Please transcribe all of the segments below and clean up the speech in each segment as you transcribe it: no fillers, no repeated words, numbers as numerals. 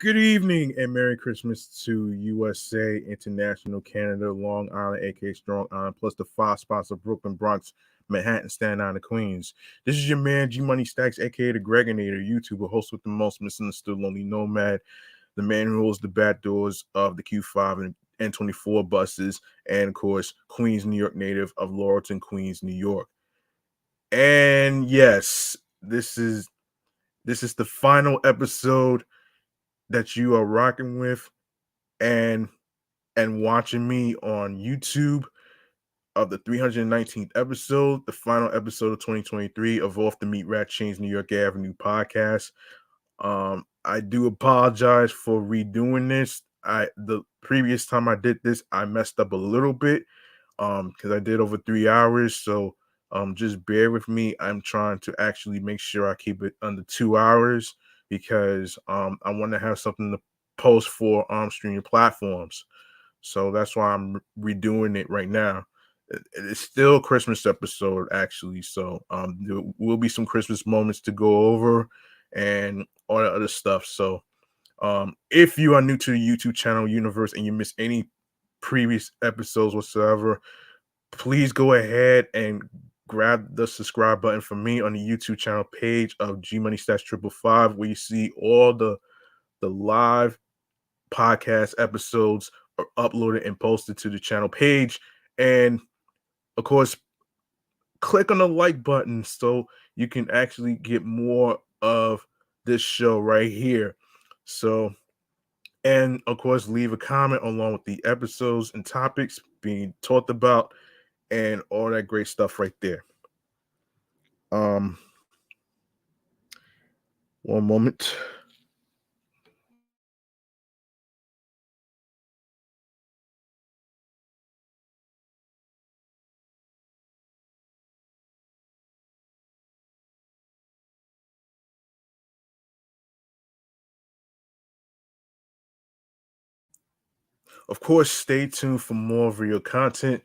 Good evening and Merry Christmas to USA, International, Canada, Long Island, aka Strong Island, plus the 5 spots of Brooklyn, Bronx, Manhattan, Staten Island, and Queens. This is your man G Money Stacks, aka the Gregonator, YouTuber, host with the most misunderstood lonely nomad, the man who holds the back doors of the Q5 and N24 buses, and of course, Queens, New York native of Laurelton, Queens, New York. And yes, this is the final episode that you are rocking with and watching me on YouTube of the 319th episode, the final episode of 2023 of Off the Meat Rat Chainz New York Avenue podcast. I do apologize for redoing this. The previous time I did this, I messed up a little bit because I did over 3 hours. So just bear with me. I'm trying to actually make sure I keep it under 2 hours because I want to have something to post for streaming platforms. So that's why I'm redoing it right now. It's still a Christmas episode, actually. So there will be some Christmas moments to go over and all that other stuff. So if you are new to the YouTube channel universe and you miss any previous episodes whatsoever, please go ahead and grab the subscribe button for me on the YouTube channel page of G Money Stats 555, where you see all the live podcast episodes are uploaded and posted to the channel page. And of course, click on the like button so you can actually get more of this show right here. So, and of course, leave a comment along with the episodes and topics being talked about and all that great stuff right there. Um, One moment. Of course, stay tuned for more video content.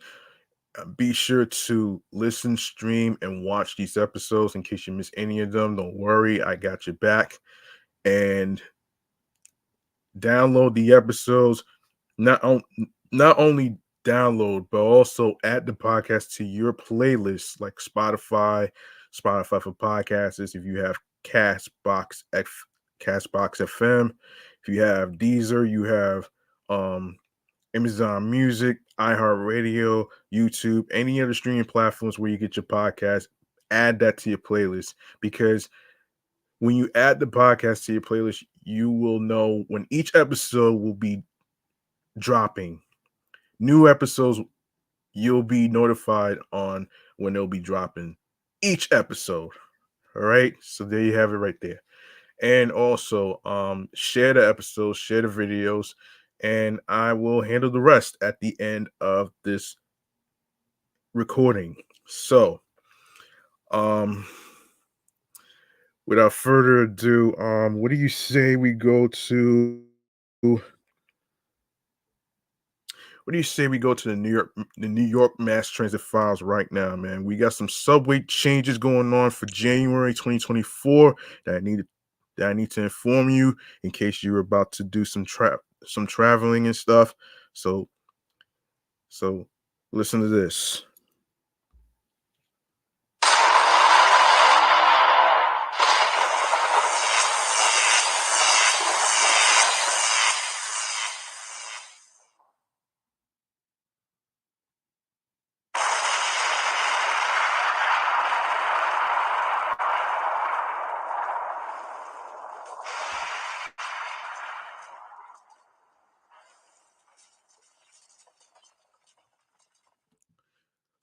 Be sure to listen, stream, and watch these episodes in case you miss any of them. Don't worry, I got your back. And download the episodes. Not on, not only download, but also add the podcast to your playlist, like Spotify for podcasts. If you have Castbox FM, if you have Deezer, you have um Amazon Music, iHeartRadio, YouTube, any other streaming platforms where you get your podcast, add that to your playlist because when you add the podcast to your playlist, you will know when each episode will be dropping. New episodes, you'll be notified on when they'll be dropping each episode. All right. So there you have it right there. And also share the episodes, share the videos, and I will handle the rest at the end of this recording. So um without further ado, what do you say we go to the New York Mass Transit Files right now, man? We got some subway changes going on for January 2024 that I need to inform you in case you're about to do some traveling and stuff. So listen to this.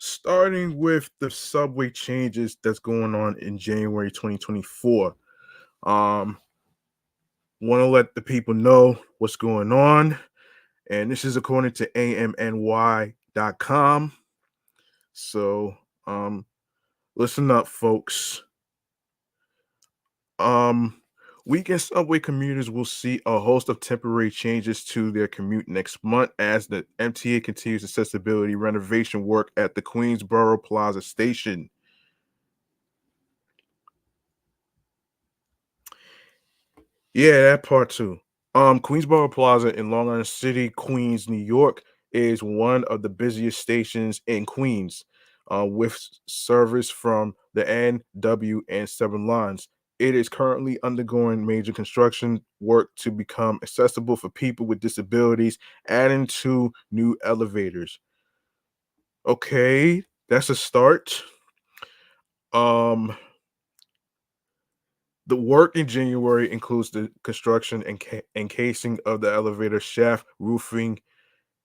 Starting with the subway changes that's going on in January 2024. Want to let the people know what's going on. And this is according to AMNY.com. So listen up, folks. Um, Weekend subway commuters will see a host of temporary changes to their commute next month as the MTA continues accessibility renovation work at the Queensboro Plaza station. Yeah, that part too. Queensboro Plaza in Long Island City, Queens, New York, is one of the busiest stations in Queens, with service from the N, W, and 7 lines. It is currently undergoing major construction work to become accessible for people with disabilities, adding two new elevators. Okay, that's a start. Um, the work in January includes the construction and encasing of the elevator shaft, roofing,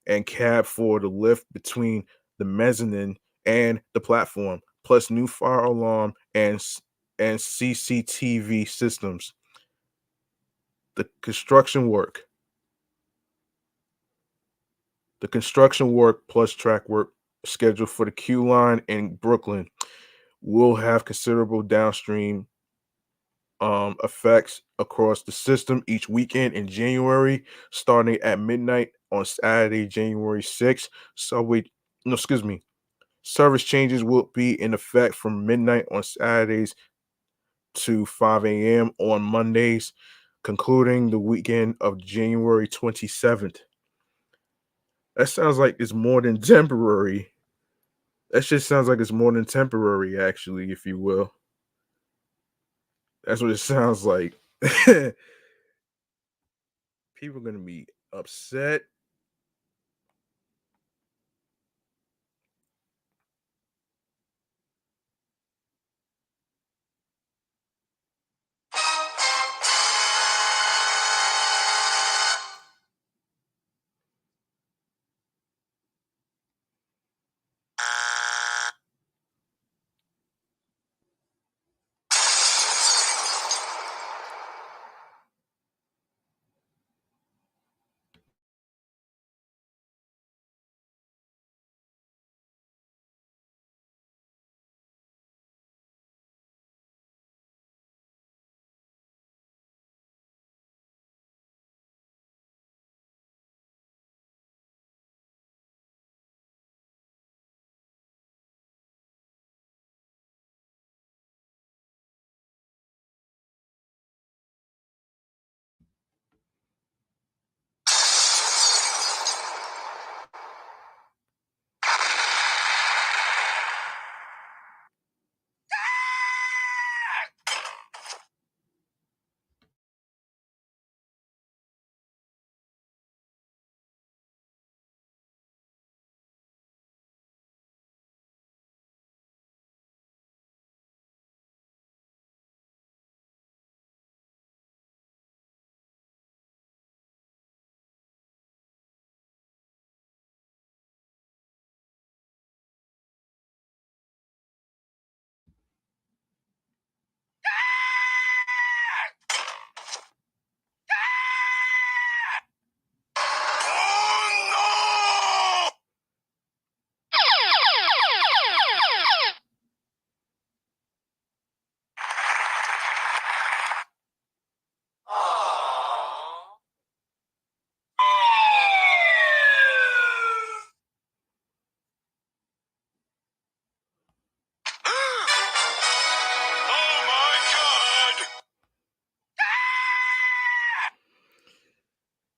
and cab for the lift between the mezzanine and the platform, plus new fire alarm and CCTV systems. The construction work, the construction work plus track work scheduled for the Q line in Brooklyn will have considerable downstream effects across the system each weekend in January, starting at midnight on Saturday, January 6th. Subway, no, excuse me. Service changes will be in effect from midnight on Saturdays to 5 a.m. on Mondays, concluding the weekend of January 27th. That sounds like it's more than temporary. That just sounds like it's more than temporary, actually, if you will. That's what it sounds like. People are going to be upset.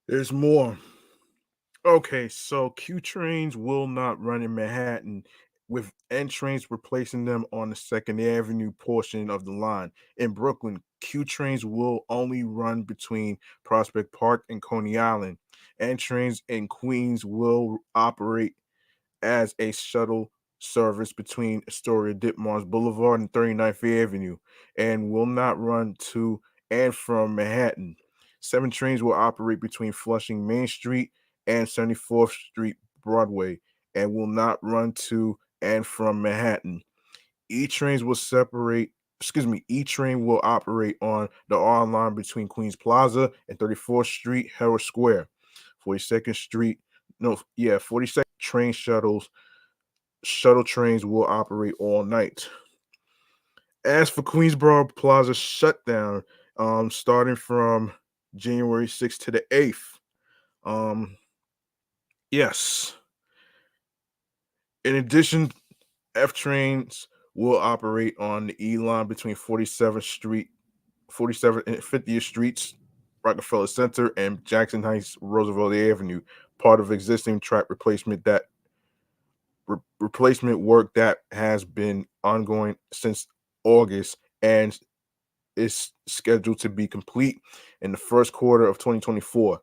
There's more. Okay, so Q trains will not run in Manhattan, with N trains replacing them on the Second Avenue portion of the line. In Brooklyn, Q trains will only run between Prospect Park and Coney Island. N trains in Queens will operate as a shuttle service between Astoria Ditmars Boulevard and 39th Avenue and will not run to and from Manhattan. 7 trains will operate between Flushing Main Street and 74th Street Broadway and will not run to and from Manhattan. E train will operate on the R line between Queens Plaza and 34th Street, Herald Square. 42nd Street, no, yeah, 42nd shuttle trains will operate all night. As for Queensboro Plaza shutdown, starting from January 6th to the 8th, um, yes. In addition, F trains will operate on the E line between 47th and 50th Streets. Rockefeller Center, and Jackson Heights Roosevelt Avenue, part of existing track replacement work that has been ongoing since August and is scheduled to be complete in the first quarter of 2024.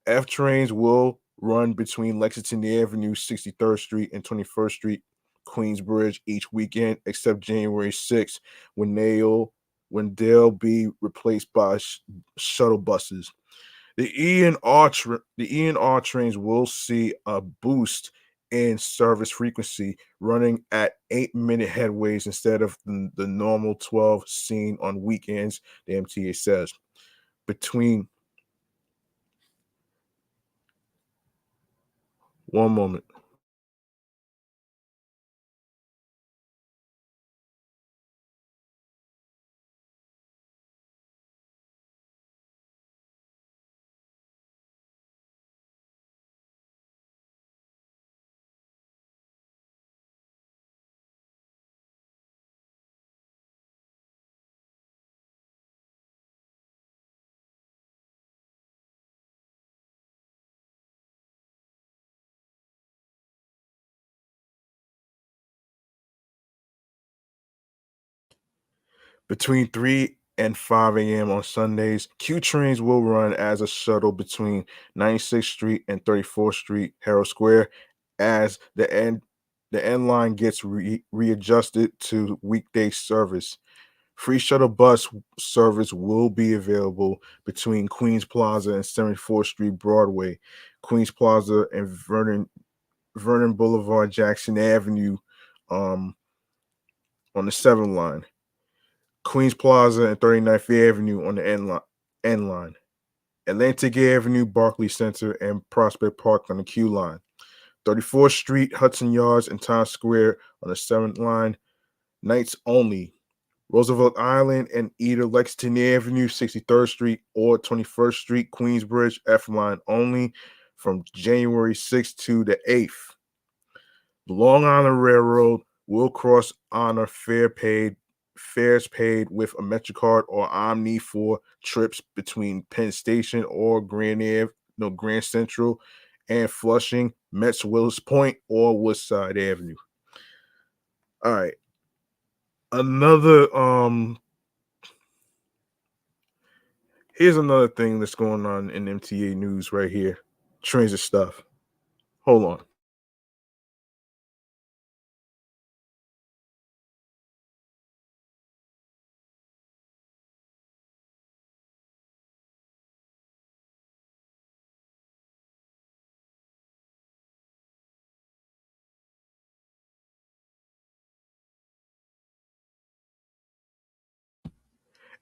F trains will run between Lexington Avenue, 63rd Street, and 21st Street, Queensbridge each weekend, except January 6th, when they'll be replaced by shuttle buses. The E and R trains will see a boost in service frequency, running at 8-minute headways instead of the normal 12 seen on weekends. The MTA says between one moment. Between 3 and 5 a.m. on Sundays, Q trains will run as a shuttle between 96th Street and 34th Street, Herald Square, as the end line gets readjusted to weekday service. Free shuttle bus service will be available between Queens Plaza and 74th Street Broadway, Queens Plaza and Vernon Boulevard, Jackson Avenue, um, on the 7 line. Queens Plaza and 39th Avenue on the N line, Atlantic Avenue, Barclay Center, and Prospect Park on the Q line, 34th Street, Hudson Yards, and Times Square on the 7th line, nights only. Roosevelt Island and either Lexington Avenue, 63rd Street, or 21st Street, Queensbridge, F line only from January 6th to the 8th. The Long Island Railroad will cross honor fares paid with a MetroCard or OMNY for trips between Penn Station or Grand Central and Flushing, Mets Willis Point, or Woodside Avenue. All right. Another Here's another thing that's going on in MTA news right here. Transit stuff. Hold on.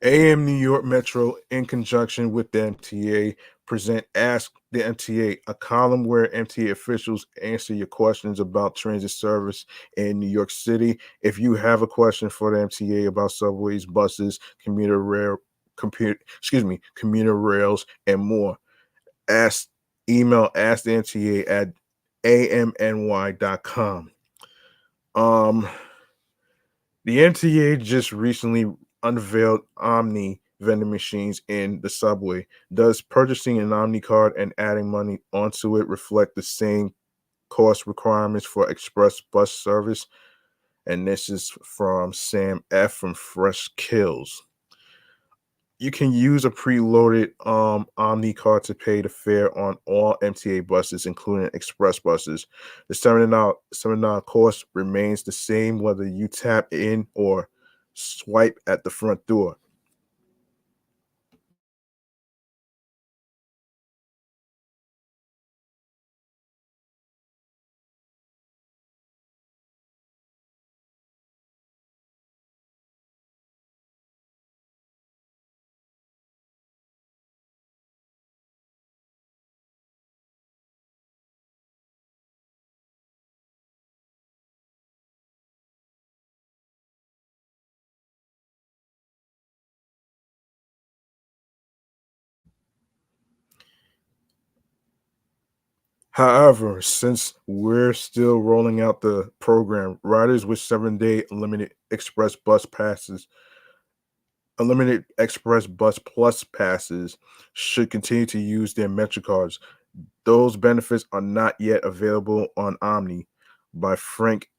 AM New York Metro, in conjunction with the MTA, present Ask the MTA, a column where MTA officials answer your questions about transit service in New York City. If you have a question for the MTA about subways, buses, commuter rails, and more, ask email ask the MTA at amny.com. Um, the MTA just recently unveiled Omni vending machines in the subway. Does purchasing an Omni card and adding money onto it reflect the same cost requirements for express bus service? And this is from Sam F. from Fresh Kills. You can use a preloaded Omni card to pay the fare on all MTA buses, including express buses. The $7 cost remains the same whether you tap in or swipe at the front door. However, since we're still rolling out the program, riders with 7-day limited express bus passes Unlimited Express Bus Plus passes should continue to use their MetroCards. Those benefits are not yet available on Omni by Frank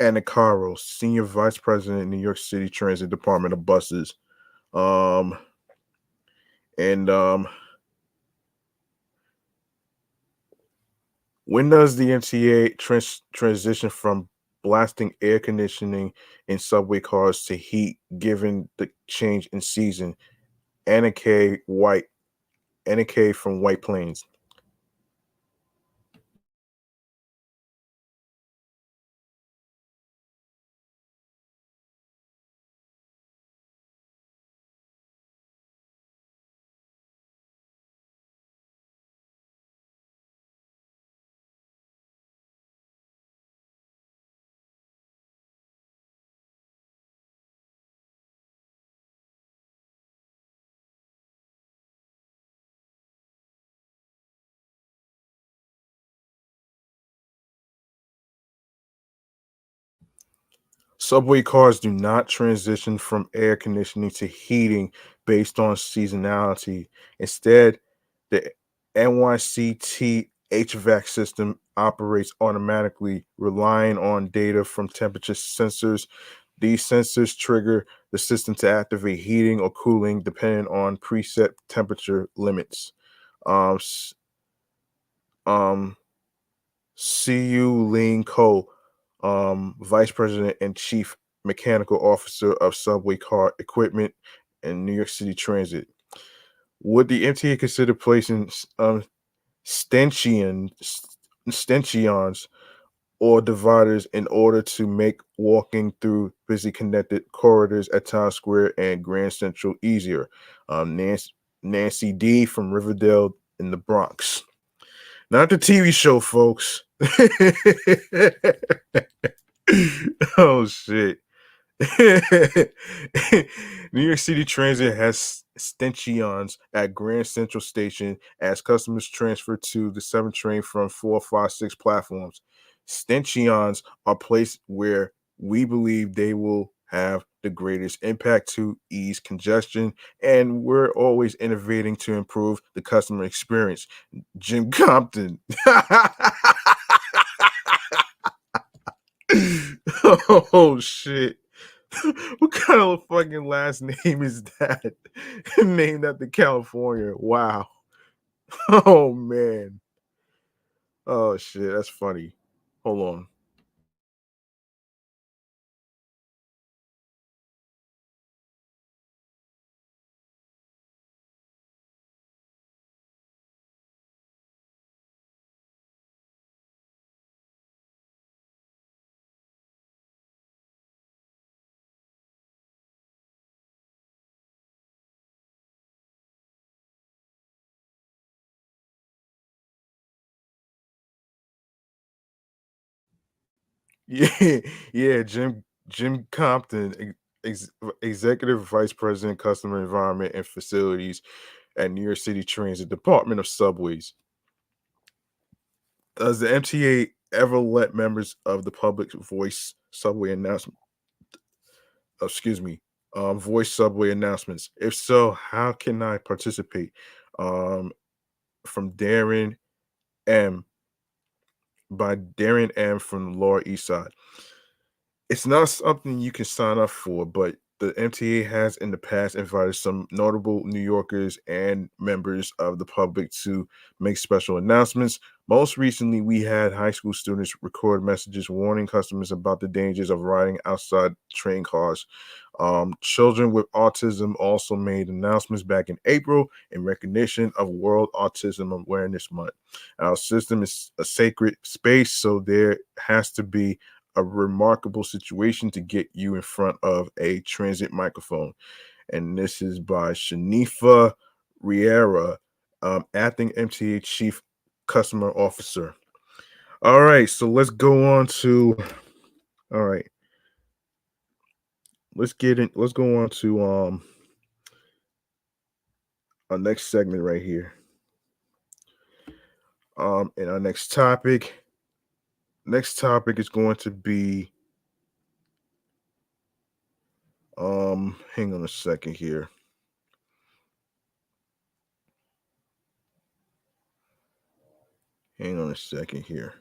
Anacaro, Senior Vice President in New York City Transit Department of Buses. Um, and when does the MTA transition from blasting air conditioning in subway cars to heat, given the change in season? Anna K. White, Anna K. from White Plains. Subway cars do not transition from air conditioning to heating based on seasonality. Instead, the NYCT HVAC system operates automatically, relying on data from temperature sensors. These sensors trigger the system to activate heating or cooling depending on preset temperature limits. Um, s- um, CU Lean Ko, Vice President and Chief Mechanical Officer of Subway Car Equipment and New York City Transit. Would the MTA consider placing stanchion, stanchions or dividers in order to make walking through busy connected corridors at Times Square and Grand Central easier? Nancy D from Riverdale in the Bronx. Not the TV show, folks. Oh shit. New York City Transit has stanchions at Grand Central Station as customers transfer to the 7 train from 456 platforms. Stanchions are placed where we believe they will have the greatest impact to ease congestion, and we're always innovating to improve the customer experience. Jim Compton. Oh shit. What kind of fucking last name is that? Named after California. Wow. Oh man. Oh shit, that's funny. Hold on. Yeah, yeah, Jim Compton, Executive Vice President, Customer Environment and Facilities at New York City Transit Department of Subways. Does the MTA ever let members of the public voice subway announcement? Excuse me, voice subway announcements. If so, how can I participate? Um, from Darren M. By Darren M. from the Lower East Side. It's not something you can sign up for, but the MTA has in the past invited some notable New Yorkers and members of the public to make special announcements. Most recently, we had high school students record messages warning customers about the dangers of riding outside train cars. Children with autism also made announcements back in April in recognition of World Autism Awareness Month. Our system is a sacred space, so there has to be a remarkable situation to get you in front of a transit microphone. And this is by Shanifa Riera, acting MTA Chief Customer Officer. All right, so let's go on to all right. Let's get in. Let's go on to our next segment right here. And our next topic. Next topic is going to be Hang on a second here. Hang on a second here.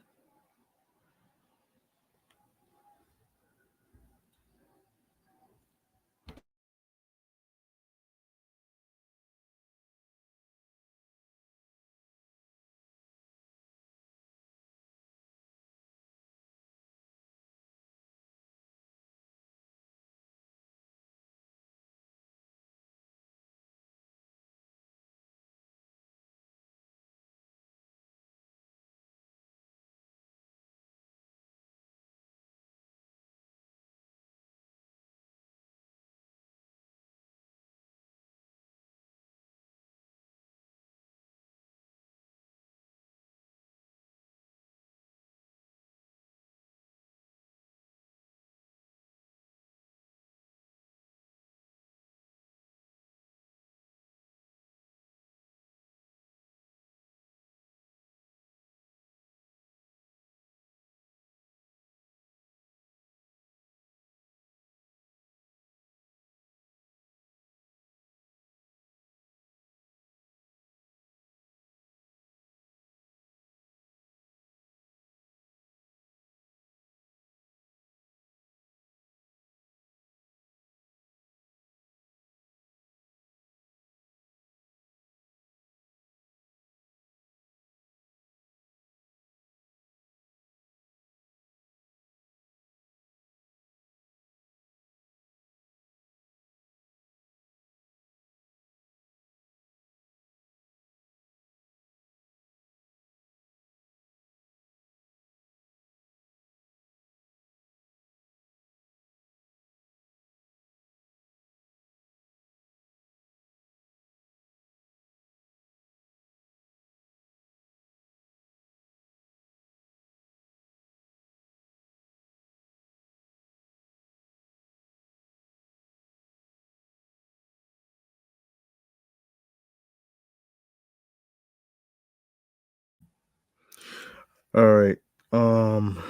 All right. Um,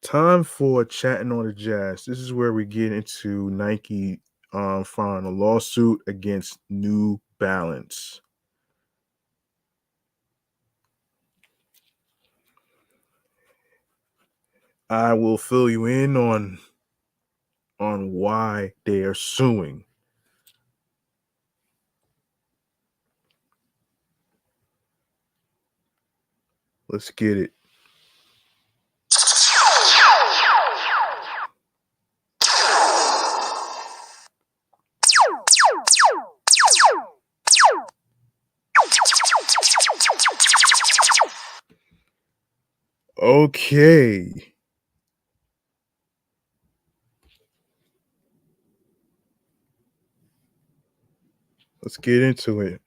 Time for chatting on the jazz. This is where we get into Nike filing a lawsuit against New Balance. I will fill you in on why they are suing. Let's get it. Okay. Let's get into it.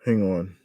Hang on.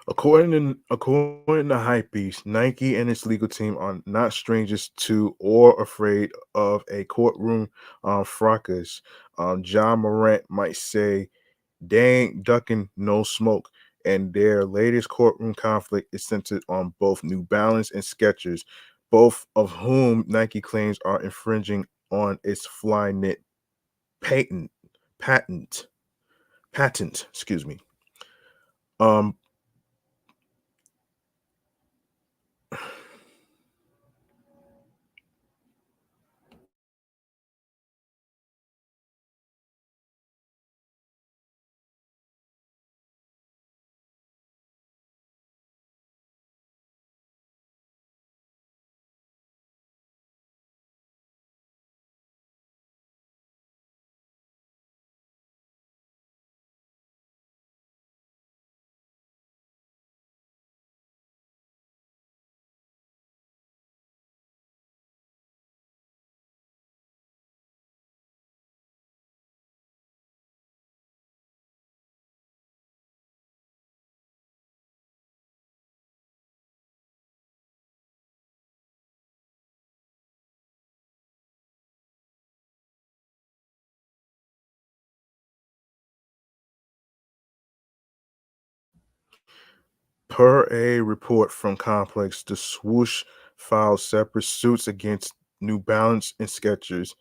According to Hypebeast, Nike and its legal team are not strangers to or afraid of a courtroom fracas. John Morant might say, "They ain't ducking no smoke," and their latest courtroom conflict is centered on both New Balance and Skechers, both of whom Nike claims are infringing on its Flyknit patent. Patent. Patent. Excuse me. Um, Per a report from Complex, the swoosh filed separate suits against New Balance and Skechers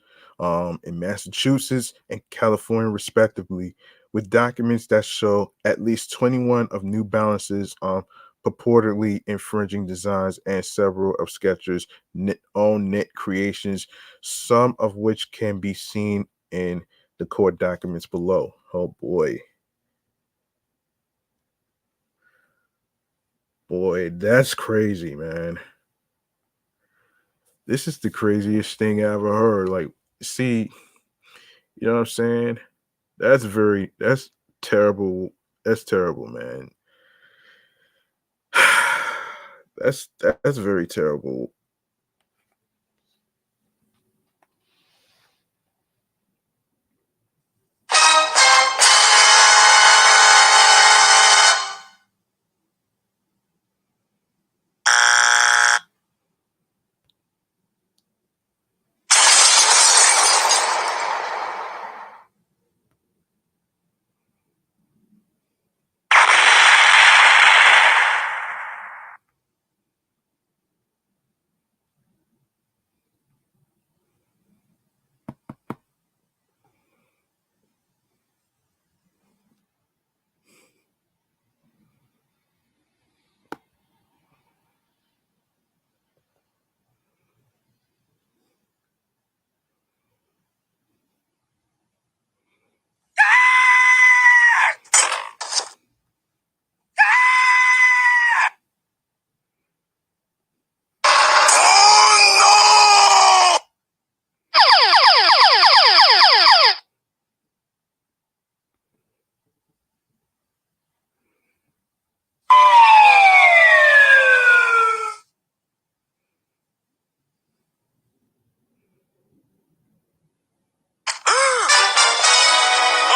in Massachusetts and California, respectively, with documents that show at least 21 of New Balance's purportedly infringing designs and several of Skechers' own knit creations, some of which can be seen in the court documents below. Oh boy. Boy, that's crazy, man. This is the craziest thing I ever heard. Like, see, you know what I'm saying? That's terrible. That's terrible, man. That's very terrible.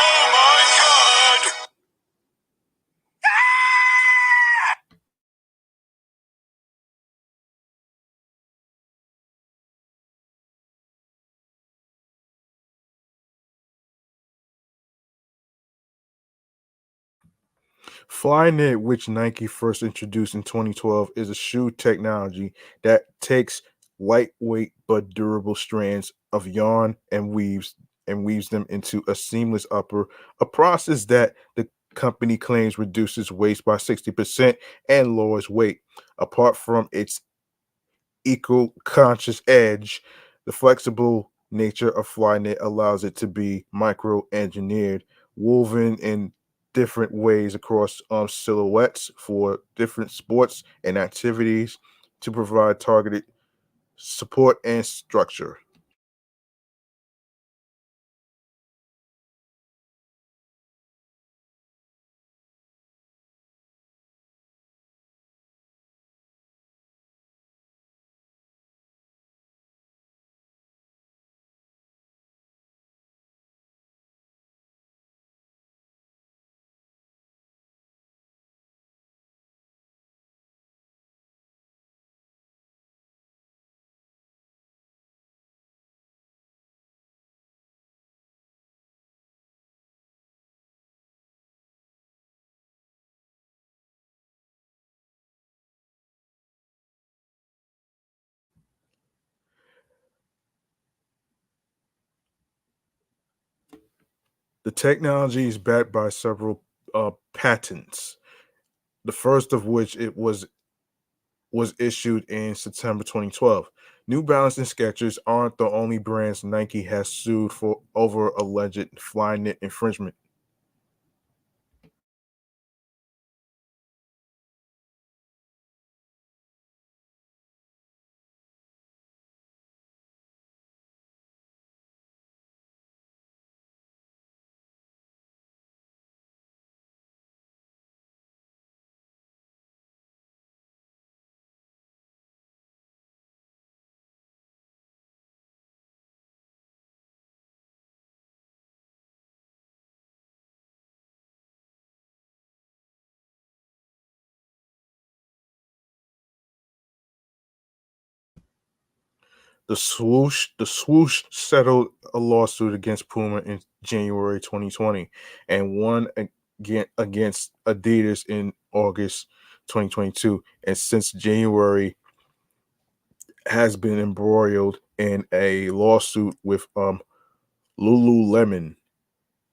Oh my god! Flyknit, which Nike first introduced in 2012, is a shoe technology that takes lightweight but durable strands of yarn and weaves them into a seamless upper, a process that the company claims reduces waste by 60% and lowers weight. Apart from its eco-conscious edge, the flexible nature of Flyknit allows it to be micro-engineered, woven in different ways across silhouettes for different sports and activities to provide targeted support and structure. The technology is backed by several patents. The first of which it was issued in September 2012. New Balance and Skechers aren't the only brands Nike has sued for over alleged Flyknit infringement. The swoosh settled a lawsuit against Puma in January 2020 and won against Adidas in August 2022, and since January has been embroiled in a lawsuit with Lululemon.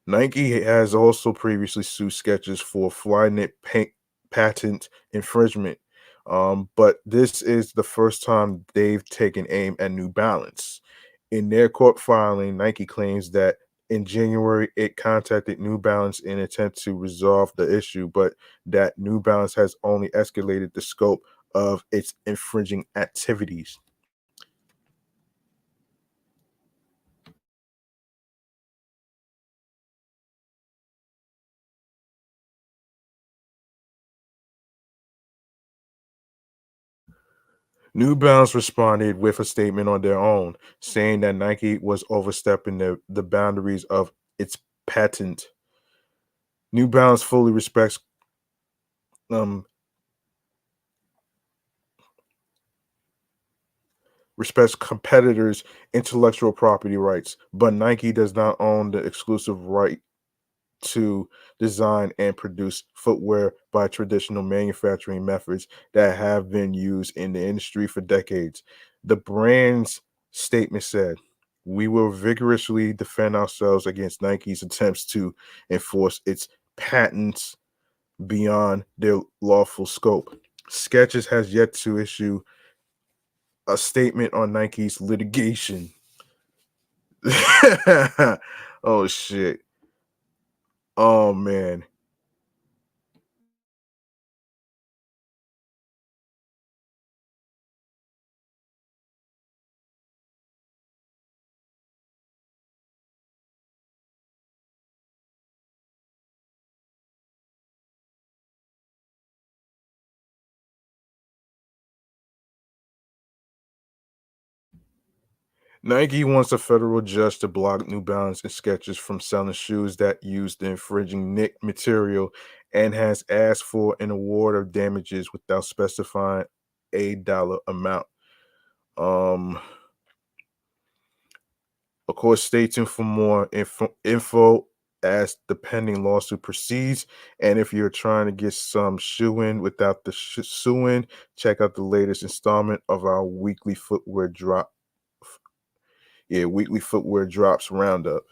Nike has also previously sued Skechers for Flyknit patent infringement, but this is the first time they've taken aim at New Balance. In their court filing, Nike claims that in January it contacted New Balance in an attempt to resolve the issue, but that New Balance has only escalated the scope of its infringing activities. New Balance responded with a statement on their own, saying that Nike was overstepping the boundaries of its patent. New Balance fully um, respects competitors' intellectual property rights, but Nike does not own the exclusive right to design and produce footwear by traditional manufacturing methods that have been used in the industry for decades. The brand's statement said, "We will vigorously defend ourselves against Nike's attempts to enforce its patents beyond their lawful scope." Skechers has yet to issue a statement on Nike's litigation. Oh shit. Oh man. Nike wants a federal judge to block New Balance and Skechers from selling shoes that use the infringing knit material and has asked for an award of damages without specifying a dollar amount. Um, of course, stay tuned for more info as the pending lawsuit proceeds. And if you're trying to get some shoe-in without the sue-in, check out the latest installment of our weekly footwear drop. Yeah, weekly footwear drops roundup.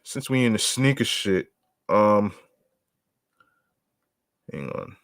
Since we in the sneaker shit, um, hang on.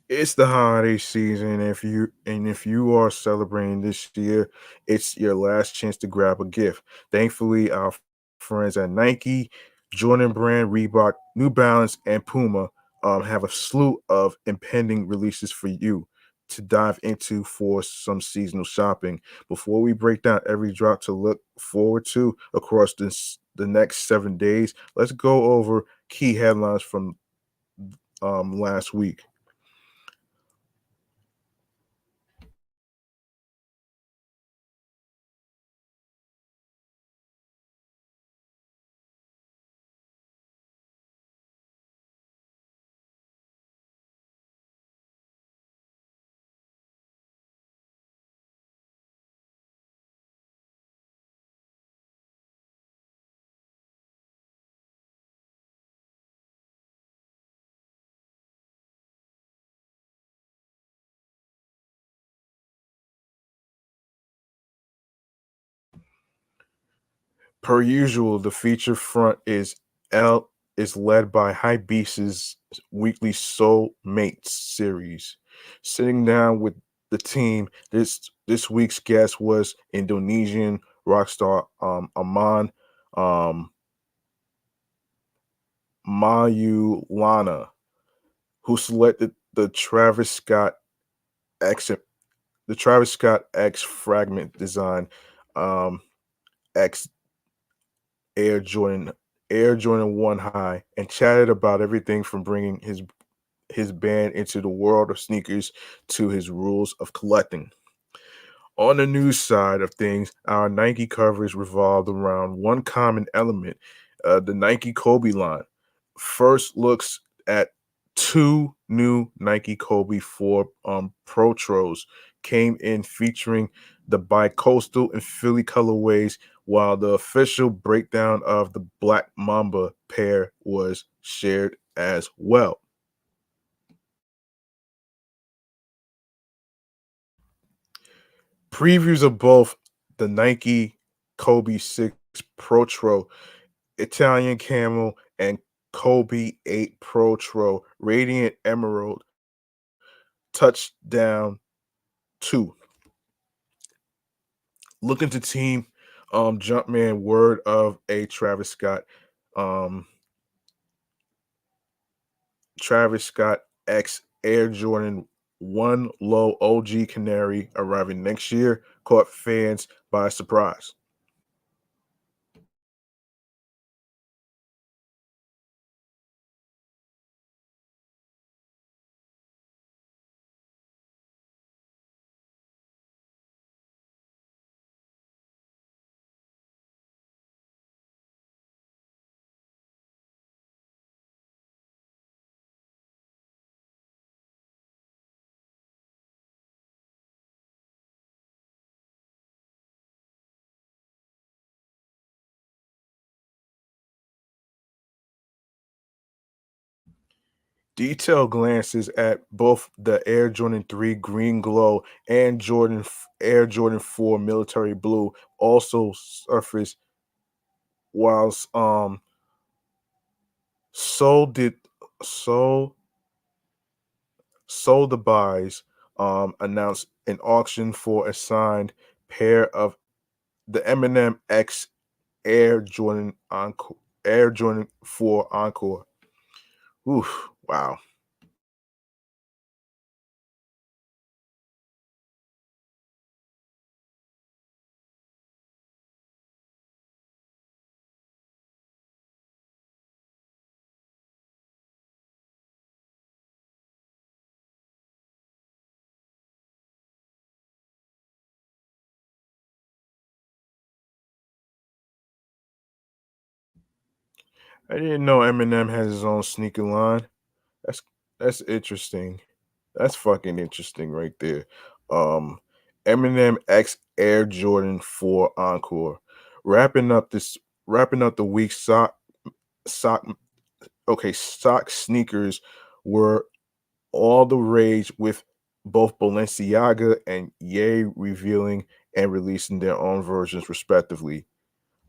It's the holiday season. If you are celebrating this year, it's your last chance to grab a gift. Thankfully, our friends at Nike, Jordan Brand, Reebok, New Balance, and Puma have a slew of impending releases for you to dive into for some seasonal shopping. Before we break down every drop to look forward to across the next 7 days, let's go over key headlines from last week. Per usual, the feature front is led by Hypebeast's weekly Soul Mates series. Sitting down with the team, this week's guest was Indonesian rockstar Aman um, Maulana, who selected the Travis Scott accent the Travis Scott X Fragment design, um, X Air Jordan Air Jordan 1 High, and chatted about everything from bringing his band into the world of sneakers to his rules of collecting. On the news side of things, our Nike coverage revolved around one common element, the Nike Kobe line. First looks at two new Nike Kobe 4 Protros came in featuring the bi-coastal and Philly colorways, while the official breakdown of the Black Mamba pair was shared as well. Previews of both the Nike Kobe 6 Protro Italian Camel and Kobe 8 Protro Radiant Emerald Touchdown 2. Looking to team Jumpman word of a um Travis Scott X Air Jordan 1 Low OG Canary arriving next year caught fans by surprise. Detailed glances at both the Air Jordan 3 Green Glow and Air Jordan 4 Military Blue also surfaced, whilst so did so Sotheby's announced an auction for a signed pair of the Eminem X Air Jordan 4 Encore. Oof, wow. I didn't know Eminem has his own sneaker line. That's that's interesting. That's fucking interesting right there. Um Eminem X Air Jordan 4 Encore. Wrapping up this wrapping up the week sock sock sneakers were all the rage, with both Balenciaga and Ye revealing and releasing their own versions respectively.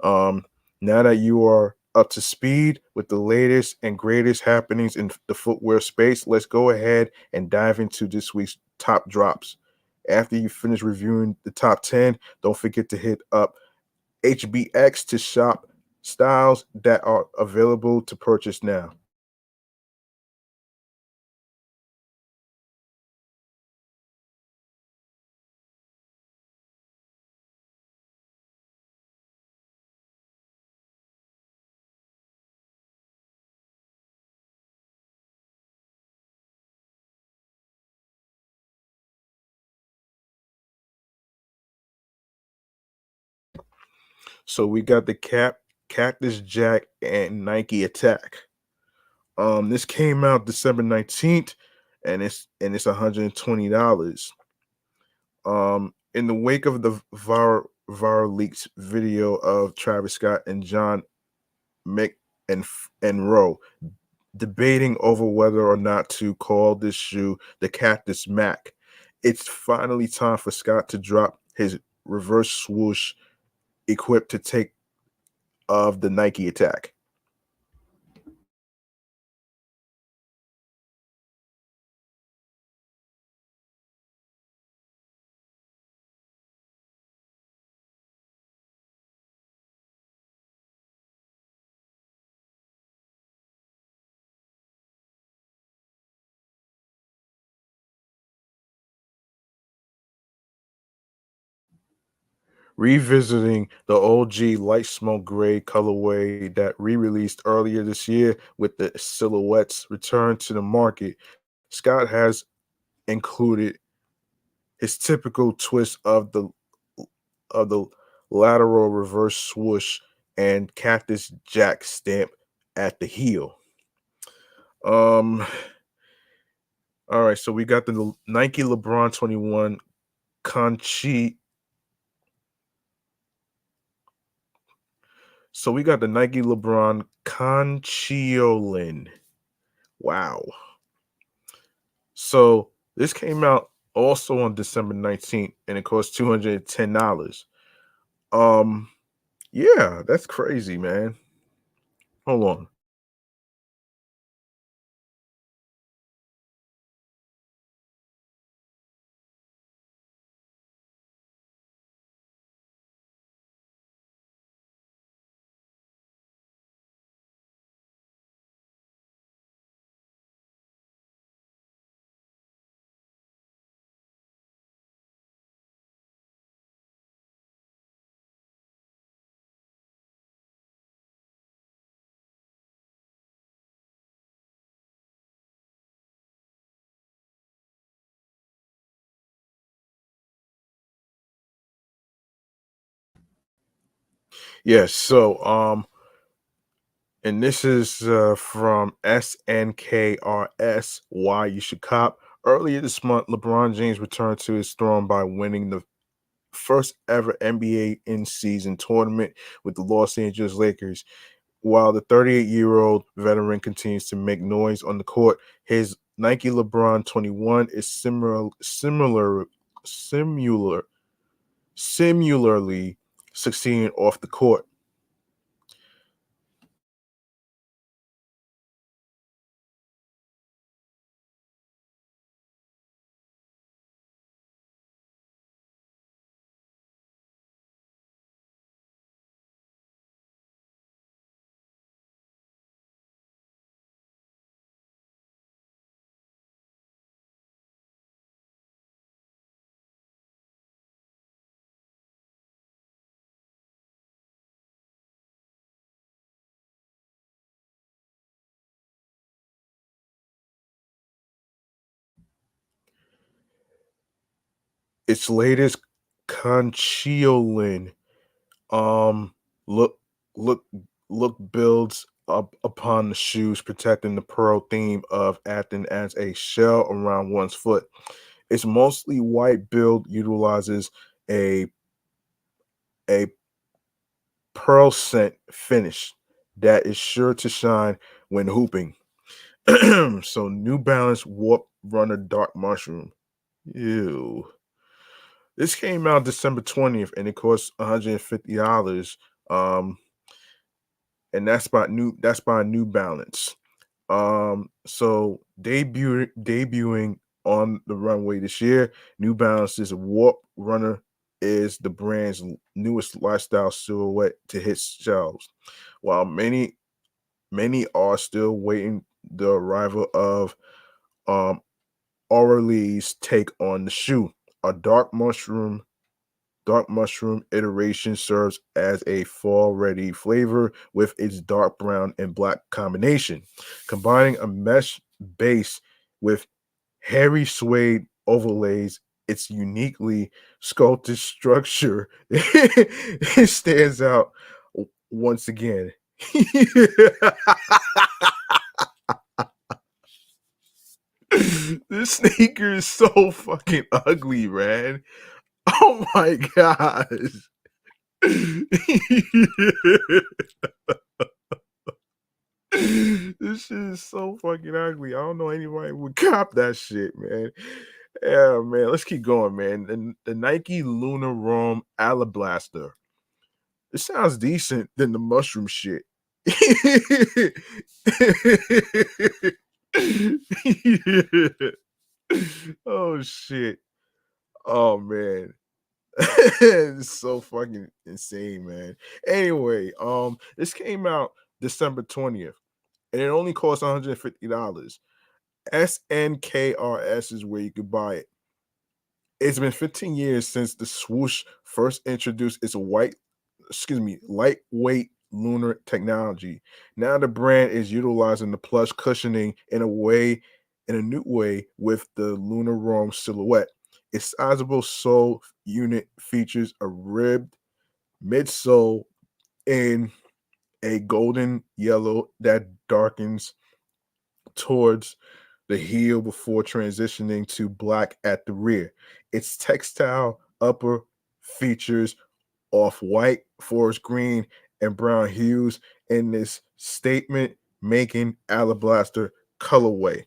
Um, Now that you are up to speed with the latest and greatest happenings in the footwear space, let's go ahead and dive into this week's top drops. After you finish reviewing the top 10, don't forget to hit up HBX to shop styles that are available to purchase now. So we got the Cactus Jack and Nike Attack. This came out December 19th, and it's $120. In the wake of the viral leaks video of Travis Scott and John Mick and Rowe debating over whether or not to call this shoe the Cactus Mac, it's finally time for Scott to drop his reverse swoosh equipped to take of the Nike Attack. revisiting the OG light smoke gray colorway that re-released earlier this year with the silhouettes return to the market. Scott has included his typical twist of the lateral reverse swoosh and Cactus Jack stamp at the heel. Um, all right, so we got the Nike LeBron 21 Conchi. So we got the Nike LeBron Conchiolin. Wow. So this came out also on December 19th and it cost $210. Um, yeah, that's crazy, man. Hold on. Yes, so and this is from SNKRS Why You Should Cop. Earlier this month, LeBron James returned to his throne by winning the first ever NBA in season tournament with the Los Angeles Lakers. While the 38-year-old veteran continues to make noise on the court, his Nike LeBron 21 is similarly succeeding off the court. Its latest Conchiolin um look look look builds up upon the shoes, protecting the pearl theme of acting as a shell around one's foot. Its mostly white build utilizes a a pearl scent finish that is sure to shine when hooping. So New Balance Warp Runner Dark Mushroom. Ew. This came out December 20th and it costs $150. And that's by New Balance. So debuting on the runway this year, New Balance's Warp Runner is the brand's newest lifestyle silhouette to hit shelves. While many are still waiting the arrival of um Orly's take on the shoe, a dark mushroom iteration serves as a fall ready flavor with its dark brown and black combination, combining a mesh base with hairy suede overlays. Its uniquely sculpted structure it stands out once again. This sneaker is so fucking ugly, man. Oh my gosh. This shit is so fucking ugly. I don't know anybody would cop that shit, man. Yeah, man. Let's keep going, man. The Nike Lunar Rome Alablaster. It sounds decent than the mushroom shit. Oh shit. Oh man. It's so fucking insane, man. Anyway, this came out December 20th and it only costs $150. SNKRS is where you could buy it. It's been 15 years since the swoosh first introduced its lightweight lunar technology. Now the brand is utilizing the plush cushioning in a new way with the lunar roam silhouette. Its sizable sole unit features a ribbed midsole in a golden yellow that darkens towards the heel before transitioning to black at the rear. Its textile upper features off-white, forest green, and brown hues in this statement making alabaster colorway.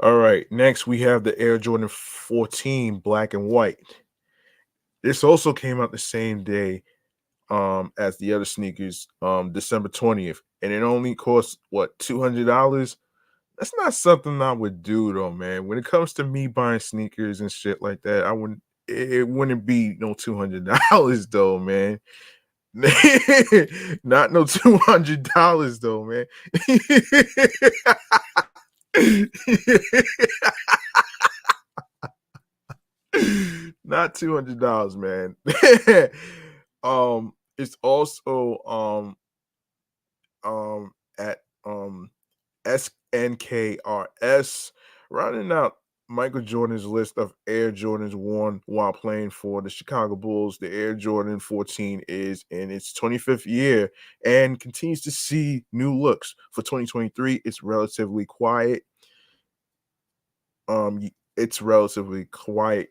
All right, next we have the Air Jordan 14 black and white. This also came out the same day as the other sneakers, December 20th, and it only costs what, $200? That's not something I would do though, man. When it comes to me buying sneakers and shit like that, I wouldn't it wouldn't be no $200 though, man. Not no $200 though, man. Not $200, man. It's also at SNKRS, rounding out Michael Jordan's list of Air Jordans worn while playing for the Chicago Bulls. The Air Jordan 14 is in its 25th year and continues to see new looks. For 2023, its relatively quiet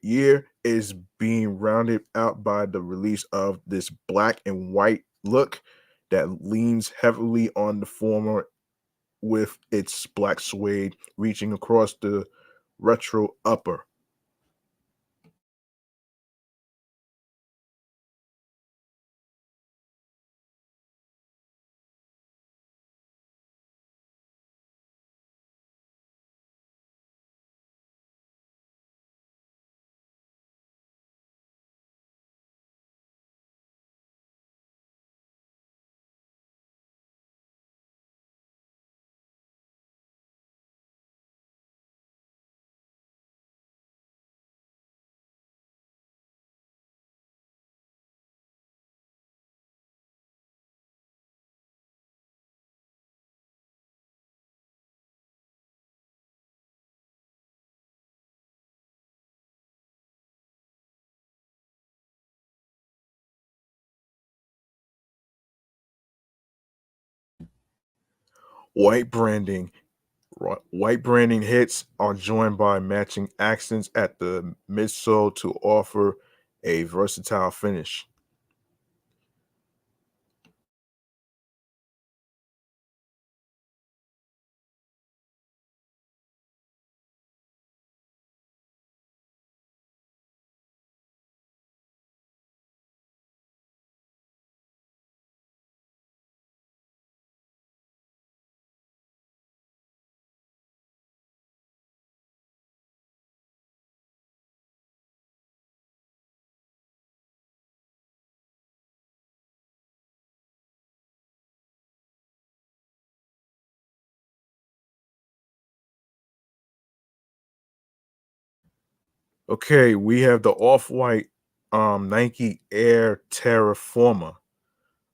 year is being rounded out by the release of this black and white look that leans heavily on the former, with its black suede reaching across the retro upper. White branding White branding hits are joined by matching accents at the midsole to offer a versatile finish. Okay, we have the off-white Nike Air Terraforma.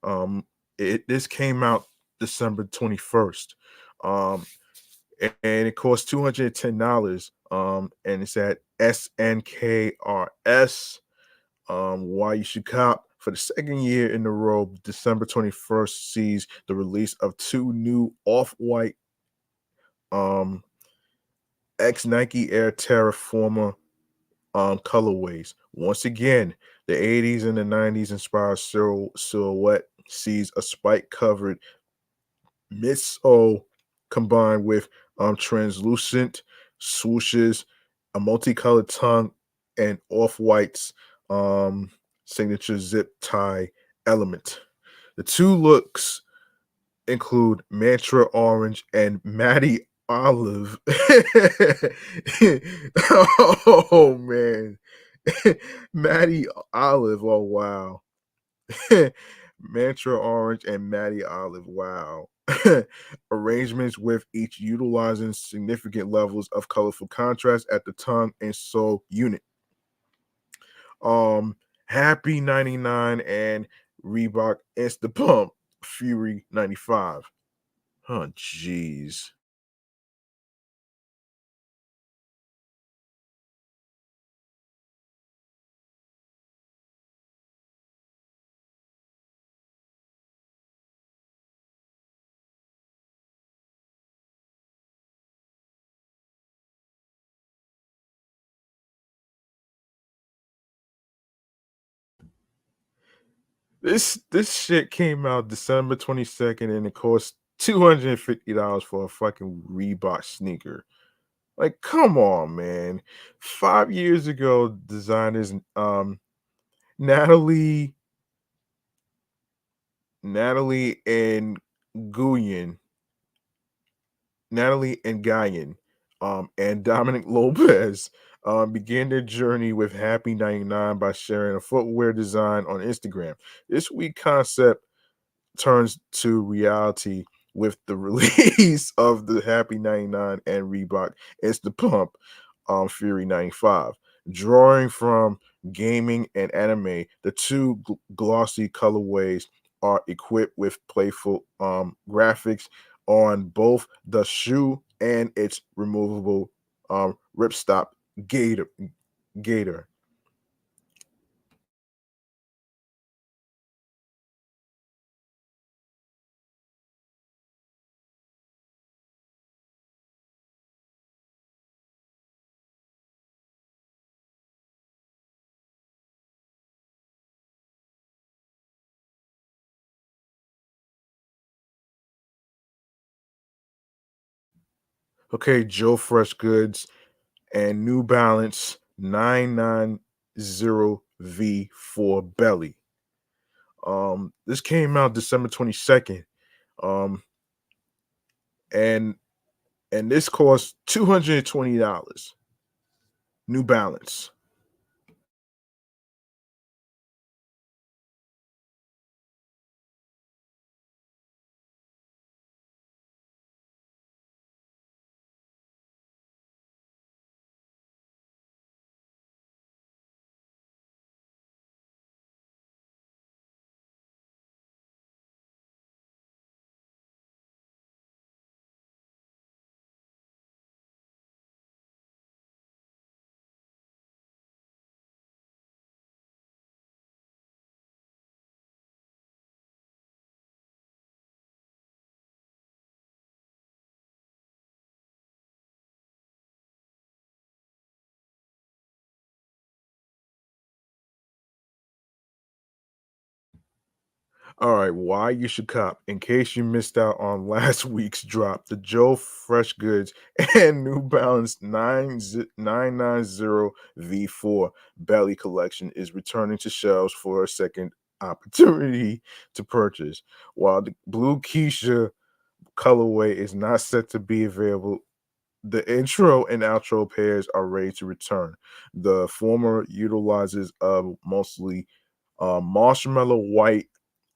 Um, this came out December 21st. Um, and it costs $210. And it's at SNKRS. Why you should cop for the second year in a row, December 21st sees the release of two new off-white um X Nike Air Terraforma colorways. Once again, the 80s and the 90s inspired silhouette sees a spike covered midsole combined with translucent swooshes, a multicolored tongue, and off-white's um signature zip tie element. The two looks include Mantra Orange and Matty Olive. Oh man. Matty Olive. Oh wow. Mantra Orange and Matty Olive. Wow. Arrangements with each utilizing significant levels of colorful contrast at the tongue and sole unit. Happy 99 and Reebok Insta Pump Fury 95. Oh, jeez. This shit came out December 22nd and it cost $250 for a fucking Reebok sneaker. Like, come on, man. 5 years ago, designers Natalie Natalie and Guyen, Natalie and Guyen, and Dominic Lopez began their journey with Happy 99 by sharing a footwear design on Instagram. This week concept turns to reality with the release of the Happy 99 and Reebok Insta Pump Fury 95. Drawing from gaming and anime, the two glossy colorways are equipped with playful graphics on both the shoe and its removable ripstop gator. gator. Okay, Joe Fresh Goods and New Balance 990V for Belly. This came out December 22nd. Um, and this cost $220. New Balance. All right, why you should cop. In case you missed out on last week's drop, the Joe Fresh Goods and New Balance 990 V4 Belly Collection is returning to shelves for a second opportunity to purchase. While the Blue Keisha colorway is not set to be available, the intro and outro pairs are ready to return. The former utilizes a mostly marshmallow white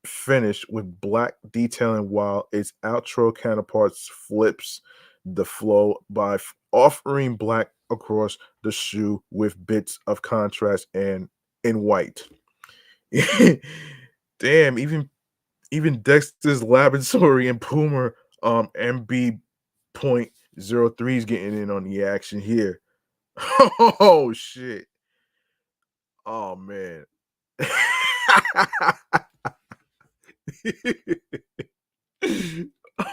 finish with black detailing, while its outro counterparts flips the flow by offering black across the shoe with bits of contrast and in white. Damn, even Dexter's Laboratory and Puma MB point zero three is getting in on the action here. Oh shit. Oh man.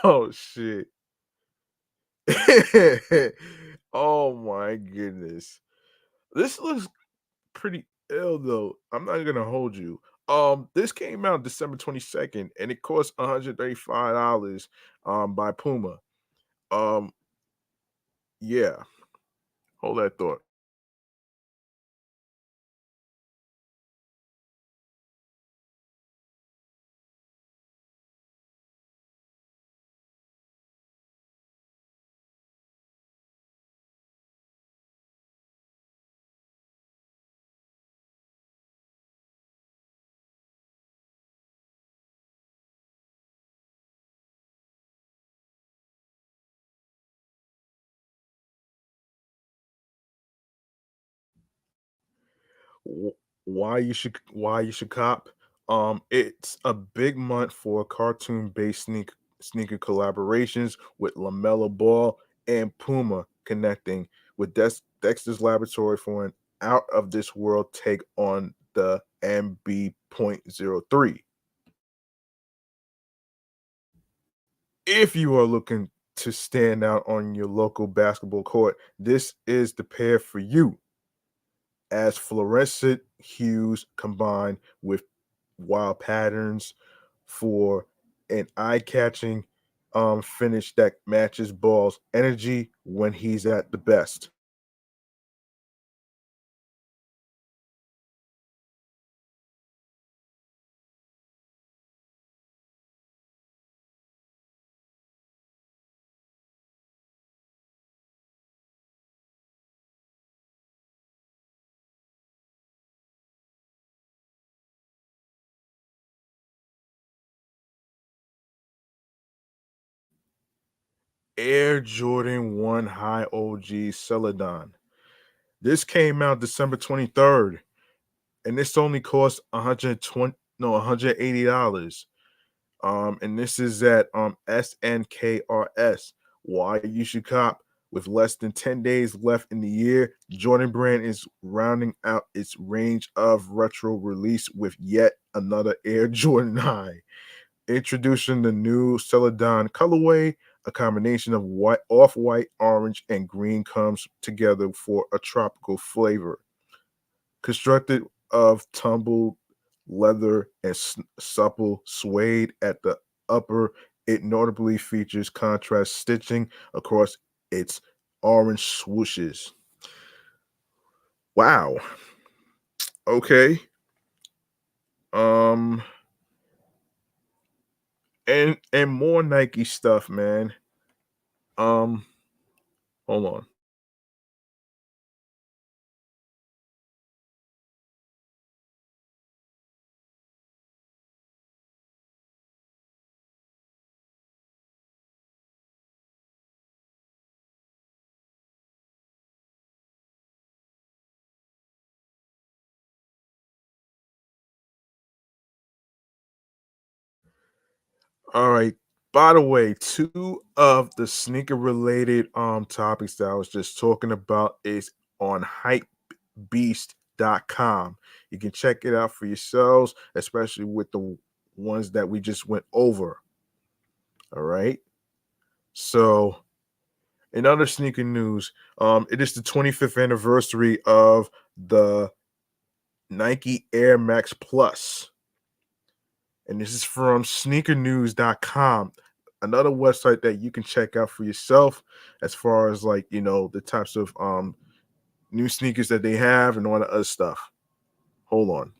Oh shit. Oh my goodness. This looks pretty ill though. I'm not gonna hold you. This came out December 22nd and it cost $135 by Puma. Um, yeah, hold that thought. Why you should cop. It's a big month for cartoon-based sneaker collaborations with LaMelo Ball and Puma connecting with Dexter's Laboratory for an out of this world take on the MB.03. If you are looking to stand out on your local basketball court, this is the pair for you. As fluorescent hues combined with wild patterns for an eye-catching finish that matches Ball's energy when he's at the best. Air Jordan 1 High OG Celadon. This came out December 23rd, and this only cost 120 no $180. And this is at SNKRS. Why you should cop. With less than 10 days left in the year, Jordan Brand is rounding out its range of retro release with yet another Air Jordan High. Introducing the new Celadon colorway, a combination of white, off-white, orange, and green comes together for a tropical flavor. Constructed of tumbled leather and supple suede at the upper, it notably features contrast stitching across its orange swooshes. Wow. Okay. Um and more Nike stuff, man. Um hold on. All right. By the way, two of the sneaker related topics that I was just talking about is on hypebeast.com. You can check it out for yourselves, especially with the ones that we just went over. All right. So, in other sneaker news, it is the 25th anniversary of the Nike Air Max Plus. And this is from sneakernews.com, another website that you can check out for yourself as far as like, the types of new sneakers that they have and all the other stuff. Hold on.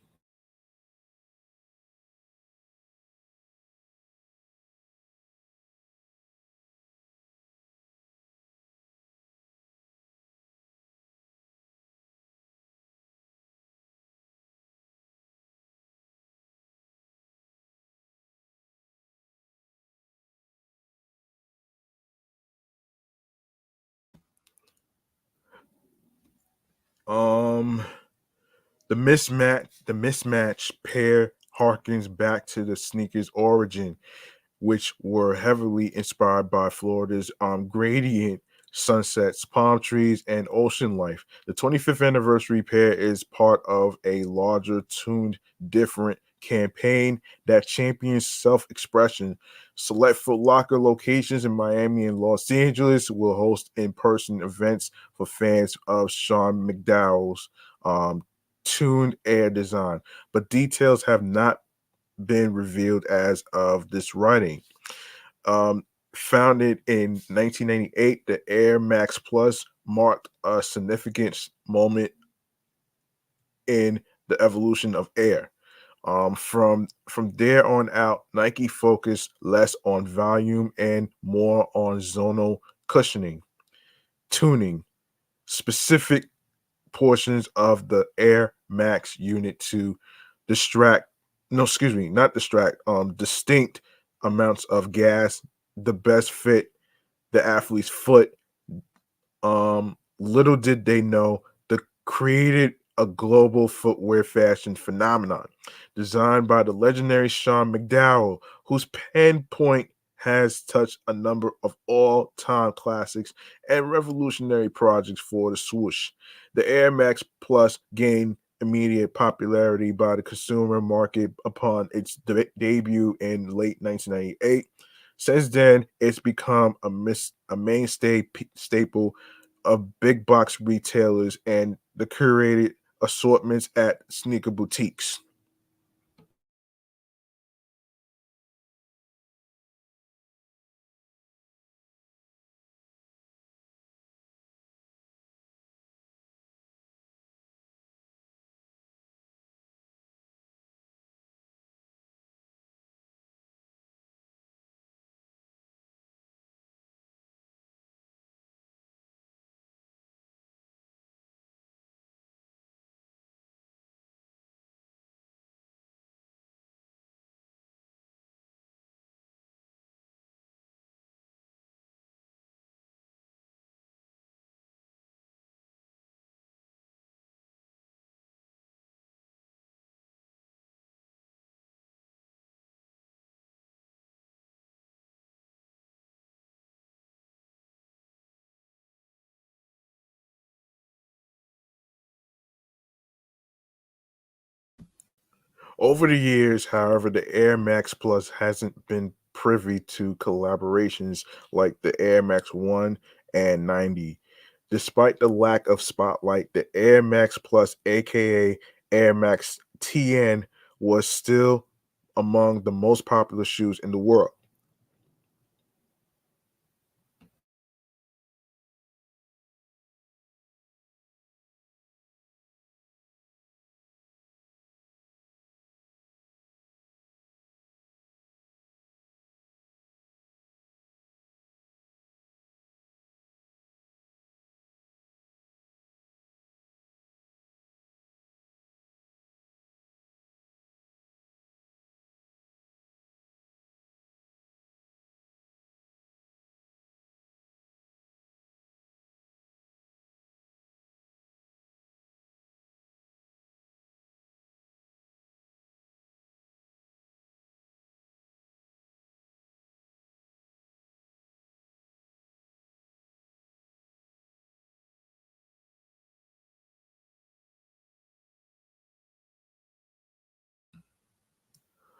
Um the mismatch pair harkens back to the sneakers origin, which were heavily inspired by Florida's gradient sunsets, palm trees, and ocean life. The 25th anniversary pair is part of a larger, tuned, different campaign that champions self expression. Select Foot Locker locations in Miami and Los Angeles will host in person events for fans of Sean McDowell's um, tuned air design, but details have not been revealed as of this writing. Um, Founded in 1998, the Air Max Plus marked a significant moment in the evolution of Air. From there on out, Nike focused less on volume and more on zonal cushioning, tuning specific portions of the Air Max unit to distract, no, excuse me, not distract, distinct amounts of gas, the best fit the athlete's foot. Little did they know, the created a global footwear fashion phenomenon designed by the legendary Sean McDowell, whose pen point has touched a number of all-time classics and revolutionary projects for the swoosh. The Air Max Plus gained immediate popularity by the consumer market upon its debut in late 1998. Since then, it's become a mainstay staple of big box retailers and the curated assortments at sneaker boutiques. Over the years, however, the Air Max Plus hasn't been privy to collaborations like the Air Max 1 and 90. Despite the lack of spotlight, the Air Max Plus, aka Air Max TN, was still among the most popular shoes in the world.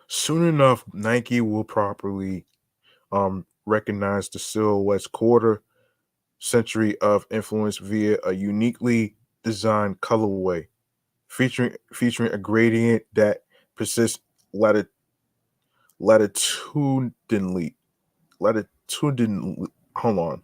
Soon enough, Nike will properly recognize the silhouette's quarter century of influence via a uniquely designed colorway featuring a gradient that persists latitudinally latitudinally hold on.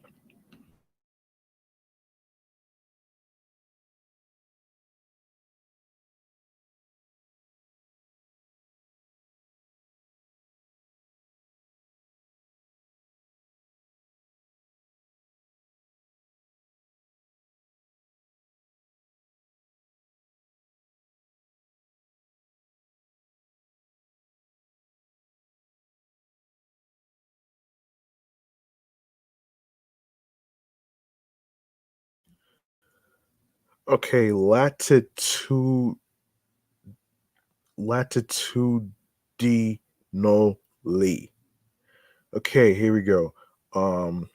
Okay, latitudinally. Okay, here we go. Um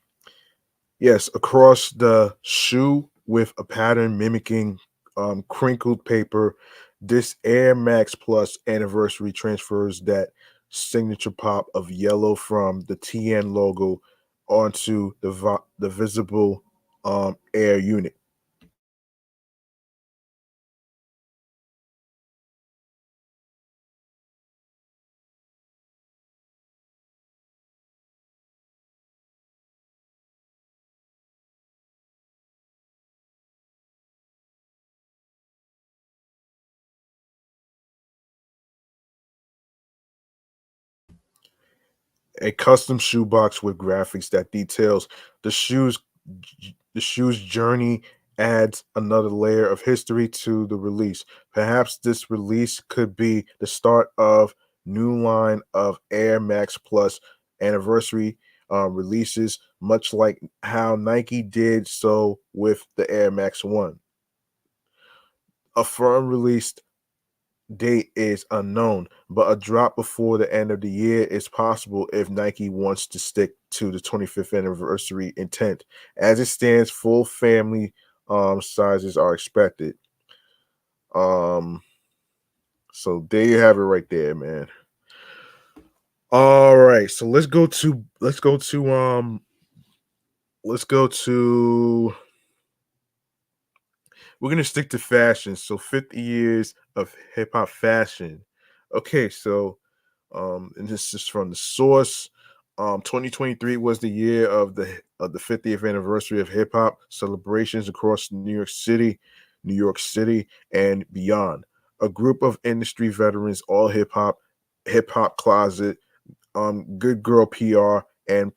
yes, across the shoe with a pattern mimicking crinkled paper, this Air Max Plus anniversary transfers that signature pop of yellow from the TN logo onto the visible Air unit. A custom shoebox with graphics that details the shoes the shoe's journey adds another layer of history to the release. Perhaps this release could be the start of new line of Air Max Plus anniversary releases, much like how Nike did so with the Air Max 1. A firm release date is unknown, but a drop before the end of the year is possible if Nike wants to stick to the 25th anniversary intent. As it stands, full family sizes are expected. Um, so there you have it right there, man. All right, so let's go to we're gonna stick to fashion. So 50 years of hip hop fashion. Okay, so and this is from the source. 2023 was the year of the 50th anniversary of hip hop celebrations across New York City, and beyond. A group of industry veterans, all hip hop closet, Good Girl PR and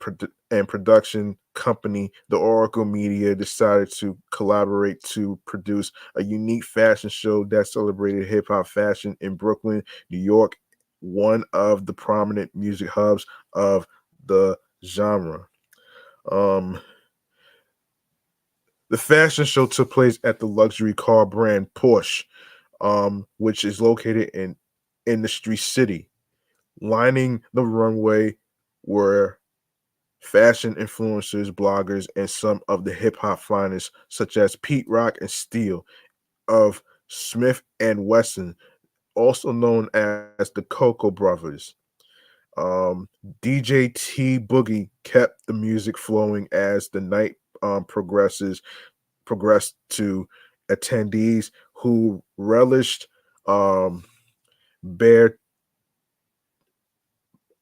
production company, the Oracle Media, decided to collaborate to produce a unique fashion show that celebrated hip hop fashion in Brooklyn, New York, one of the prominent music hubs of the genre. Um, the fashion show took place at the luxury car brand Porsche, which is located in Industry City. Lining the runway were fashion influencers, bloggers, and some of the hip hop finest, such as Pete Rock and Steele of Smith and Wesson, also known as the Cocoa Brothers. Um, DJ T Boogie kept the music flowing as the night progressed to attendees who relished um, Bear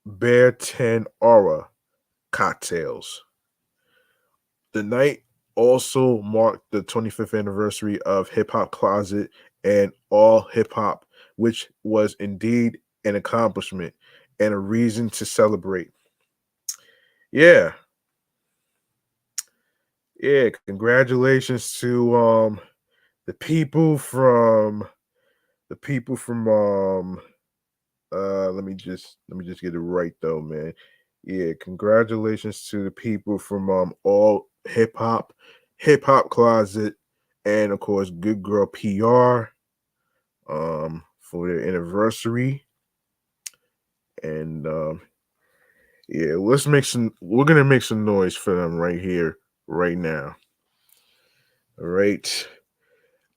Bear Ten Aura cocktails. The night also marked the 25th anniversary of Hip Hop Closet and All Hip Hop, which was indeed an accomplishment and a reason to celebrate. Yeah, yeah, congratulations to the people from the people from let me just get it right though, man. Yeah, congratulations to the people from all hip hop closet, and of course Good Girl PR for their anniversary. And yeah, we're gonna make some noise for them right here, right now. All right.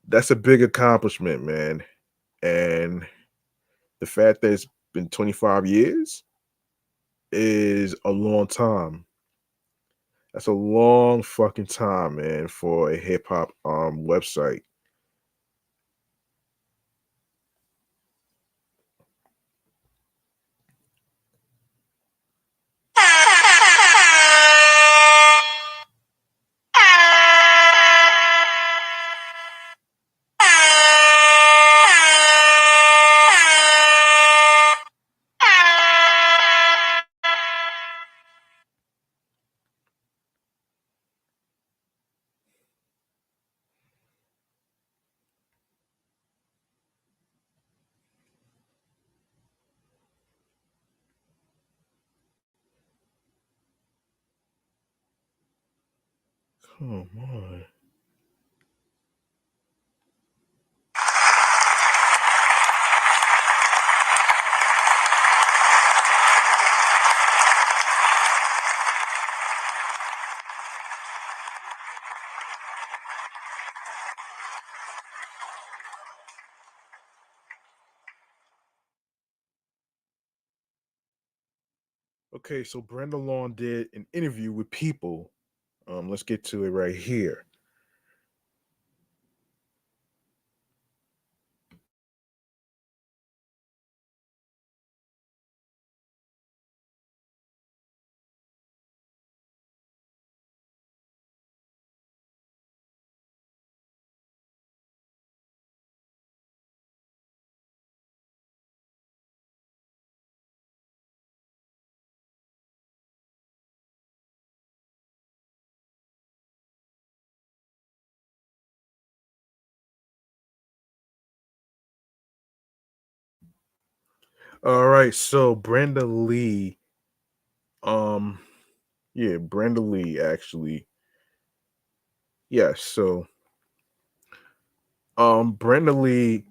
That's a big accomplishment, man. And the fact that it's been 25 years is a long time. That's a long fucking time, man, for a hip hop website. Come on. Okay, so Brenda Long did an interview with People. Let's get to it right here. All right, so Brenda Lee, um, yeah, Brenda Lee actually. Yes, so Brenda Lee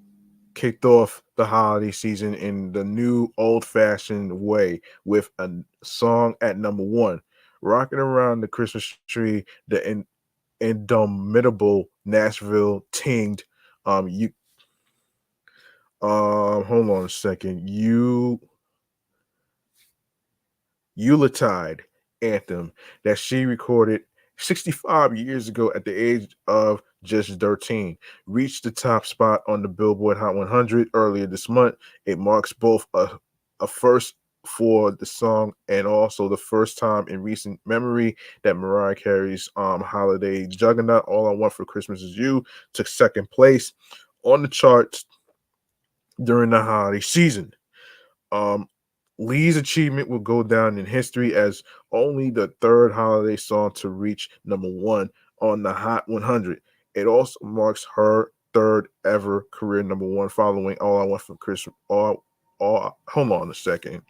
kicked off the holiday season in the new old-fashioned way with a song at number one, rocking around the Christmas tree. The indomitable Nashville tinged. You hold on a second. Yuletide anthem that she recorded 65 years ago at the age of just 13 reached the top spot on the Billboard Hot 100 earlier this month. It marks both a first for the song and also the first time in recent memory that Mariah Carey's holiday juggernaut All I Want for Christmas Is You took second place on the charts during the holiday season. Um, Lee's achievement will go down in history as only the third holiday song to reach number one on the Hot 100. It also marks her third ever career number one, following All I Want for Christmas. Hold on a second.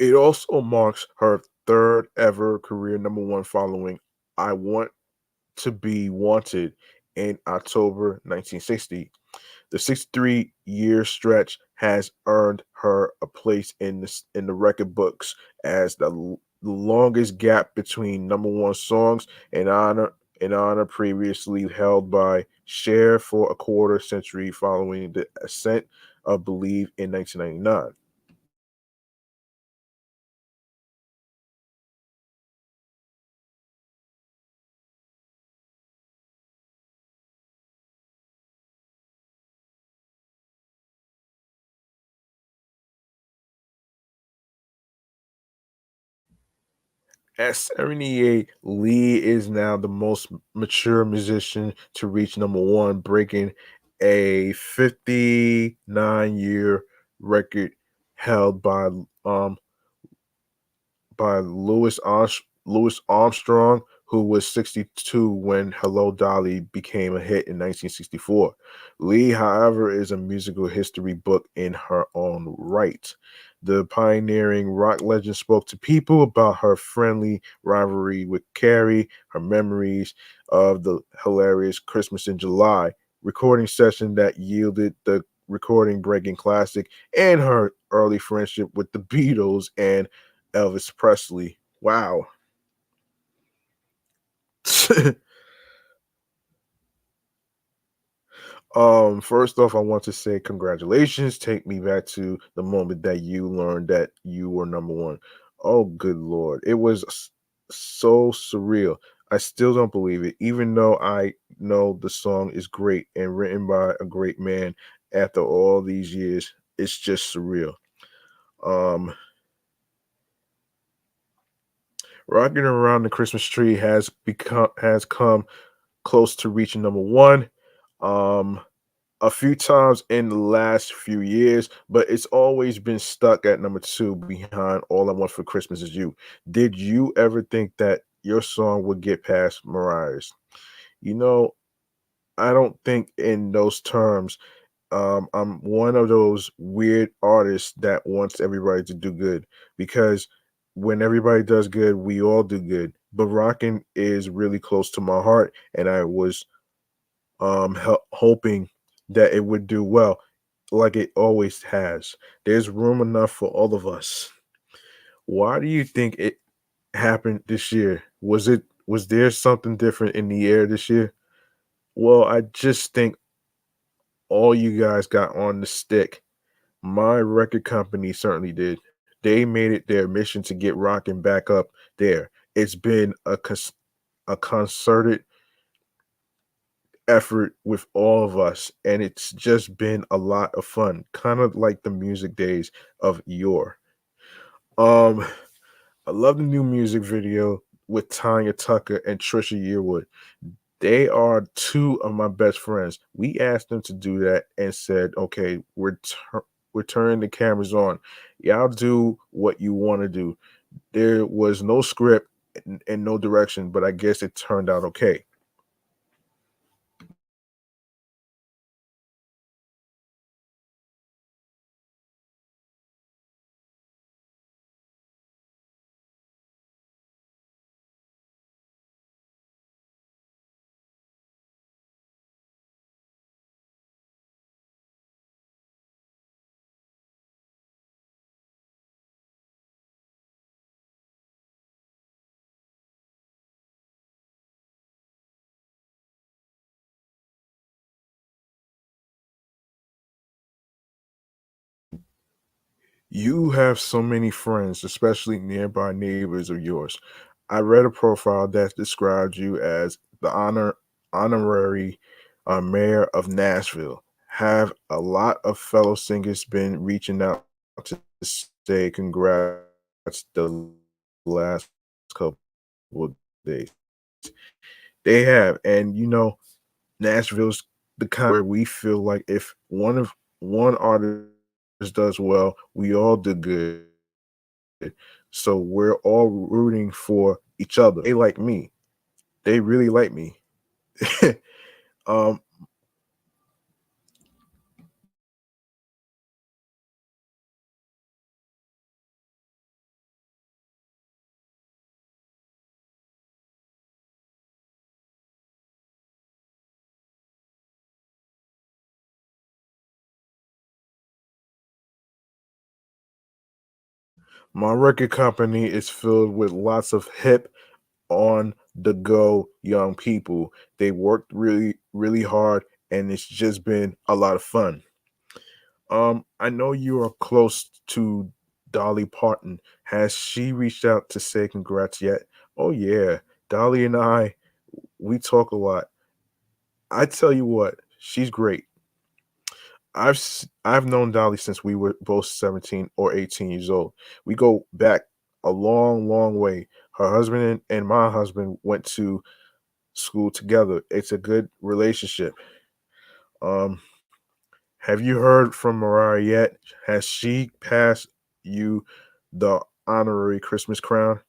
It also marks her third ever career number one, following I Want to Be Wanted in October 1960. The 63-year stretch has earned her a place in the record books as the longest gap between number one songs, an honor previously held by Cher for a quarter century following the ascent of Believe in 1999. At 78, Lee is now the most mature musician to reach number one, breaking a 59-year record held um Louis Armstrong, who was 62 when Hello Dolly became a hit in 1964. Lee, however, is a musical history book in her own right. The pioneering rock legend spoke to people about her friendly rivalry with Carrie, her memories of the hilarious Christmas in July recording session that yielded the recording breaking classic, and her early friendship with the Beatles and Elvis Presley. Wow. First off, I want to say congratulations. Take me back to the moment that you learned that you were number one. Oh, good lord. It was so surreal. I still don't believe it, even though I know the song is great and written by a great man after all these years. It's just surreal. Um, Rocking around the Christmas tree has come close to reaching number one. Um, a few times in the last few years, but it's always been stuck at number two behind All I Want for Christmas Is You. Did you ever think that your song would get past Mariah's? You know, I don't think in those terms. I'm one of those weird artists that wants everybody to do good because when everybody does good, we all do good. But rocking is really close to my heart, and I was hoping that it would do well, like it always has. There's room enough for all of us. Why do you think it happened this year? Was there something different in the air this year? Well, I just think all you guys got on the stick. My record company certainly did. They made it their mission to get rocking back up there. It's been a concerted effort with all of us, and it's just been a lot of fun, kind of like the music days of yore. Um, I love the new music video with Tanya Tucker and Trisha Yearwood. They are two of my best friends. We asked them to do that and said, "Okay, we're turning the cameras on. Y'all do what you want to do." There was no script and no direction, but I guess it turned out okay. You have so many friends, especially nearby neighbors of yours. I read a profile that described you as the honorary mayor of Nashville. Have a lot of fellow singers been reaching out to say congrats the last couple of days? They have, and Nashville's the kind where we feel like if one artist does well, we all do good. So we're all rooting for each other. They like me. They really like me. um, my record company is filled with lots of hip, on the go young people. They worked really, really hard, and it's just been a lot of fun. I know you are close to Dolly Parton. Has she reached out to say congrats yet? Oh yeah, Dolly and we talk a lot. I tell you what, she's great. I've known Dolly since we were both 17 or 18 years old. We go back a long, long way. Her husband and my husband went to school together. It's a good relationship. Um, have you heard from Mariah yet? Has she passed you the honorary Christmas crown?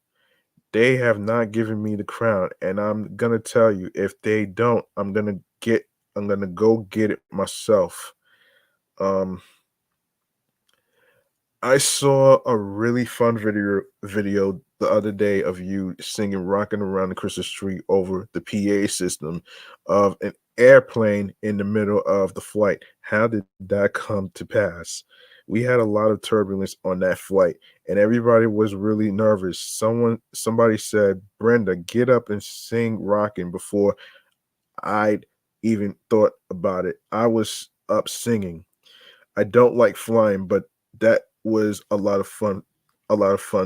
They have not given me the crown, and I'm gonna tell you, if they don't, I'm gonna go get it myself. Um, I saw a really fun video the other day of you singing "Rocking Around the Christmas Tree" over the PA system of an airplane in the middle of the flight. How did that come to pass? We had a lot of turbulence on that flight, and everybody was really nervous. Somebody said, "Brenda, get up and sing "Rocking" before I'd even thought about it." I was up singing. I don't like flying, but that was a lot of fun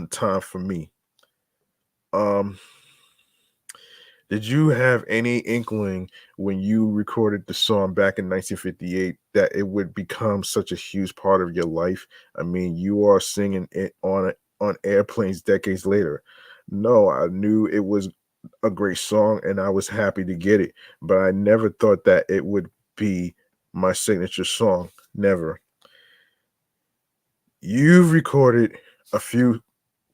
time for me. Um, did you have any inkling when you recorded the song back in 1958 that it would become such a huge part of your life? I mean, you are singing it on airplanes decades later. No, I knew it was a great song and I was happy to get it, but I never thought that it would be my signature song. Never. You've recorded a few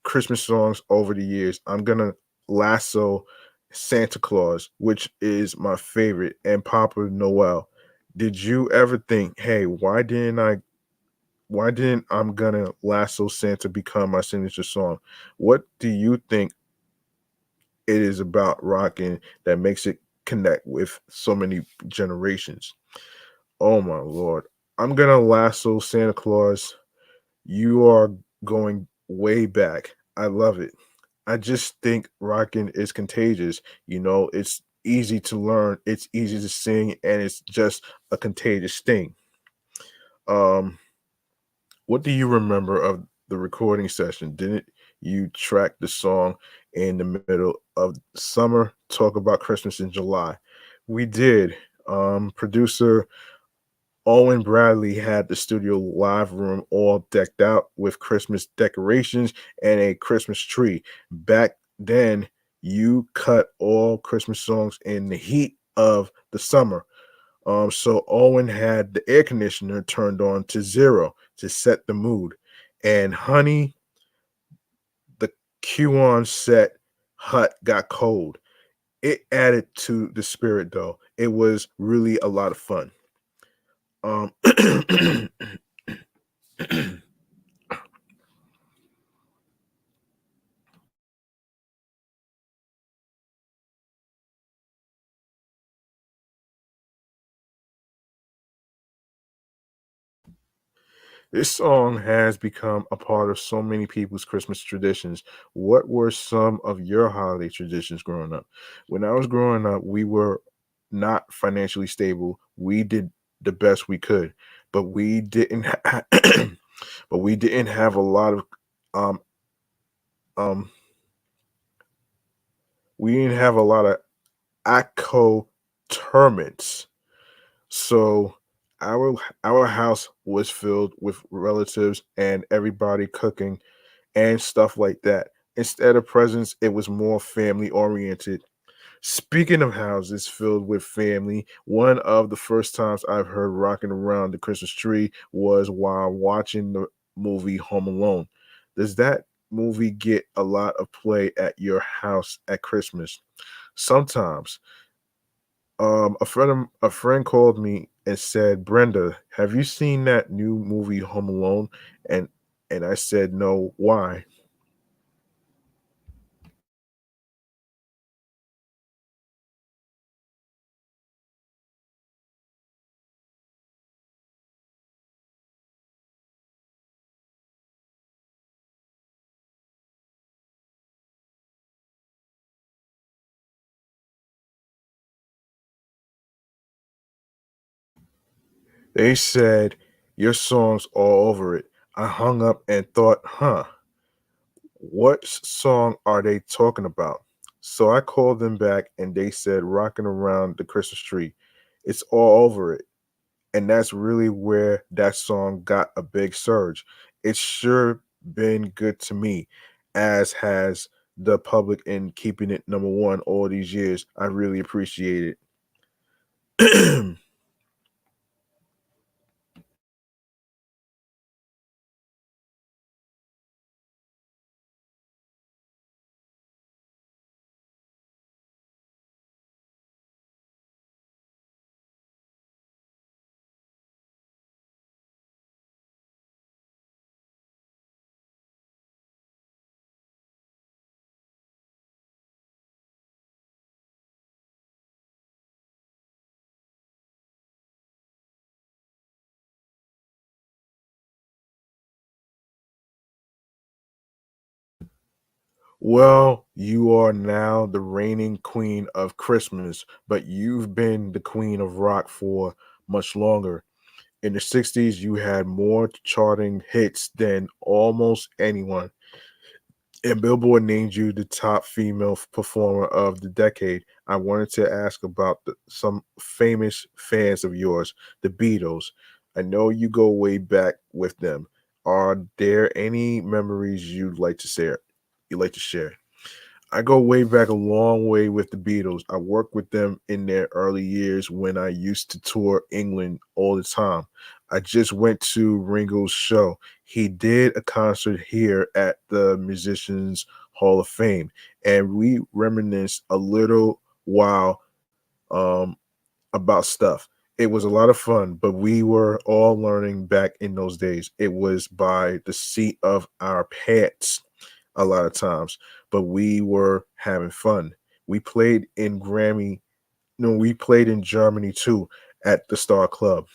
Christmas songs over the years. I'm gonna lasso Santa Claus, which is my favorite, and Papa Noel. Did you ever think, hey, why didn't I'm gonna lasso Santa become my signature song? What do you think it is about rocking that makes it connect with so many generations? Oh my lord. I'm gonna lasso Santa Claus. You are going way back. I love it. I just think rocking is contagious. It's easy to learn, it's easy to sing, and it's just a contagious thing. Um, what do you remember of the recording session? Didn't you track the song in the middle of summer? Talk about Christmas in July. We did. Producer Owen Bradley had the studio live room all decked out with Christmas decorations and a Christmas tree. Back then, you cut all Christmas songs in the heat of the summer. So Owen had the air conditioner turned on to zero to set the mood. And honey, the Q-on set hut got cold. It added to the spirit though. It was really a lot of fun. Um This song has become a part of so many people's Christmas traditions. What were some of your holiday traditions growing up? When I was growing up, we were not financially stable. We did the best we could, but but we didn't have a lot of um um we didn't have a lot of acco termits. So our house was filled with relatives and everybody cooking and stuff like that. Instead of presents, it was more family oriented. Speaking of houses filled with family, one of the first times I've heard rocking around the Christmas tree was while watching the movie Home Alone. Does that movie get a lot of play at your house at Christmas? Sometimes. A friend called me and said, "Brenda, have you seen that new movie Home Alone?" And I said, "No, why?" They said, "Your song's all over it." I hung up and thought, what song are they talking about? So I called them back and they said, "Rocking Around the Christmas Tree." It's all over it. And that's really where that song got a big surge. It's sure been good to me, as has the public in keeping it number one all these years. I really appreciate it. Well, you are now the reigning queen of Christmas, but you've been the queen of rock for much longer. In the 60s, you had more charting hits than almost anyone, and Billboard named you the top female performer of the decade. I wanted to ask about some famous fans of yours, the Beatles. I know you go way back with them. Are there any memories you'd like to share? You like to share? I go way back a long way with the Beatles. I worked with them in their early years when I used to tour England all the time. I just went to Ringo's show. He did a concert here at the Musicians Hall of Fame, and we reminisced a little while um, about stuff. It was a lot of fun, but we were all learning back in those days. It was by the seat of our pants a lot of times, but we were having fun. We played in Grammy, no, we played in Germany too at the Star Club.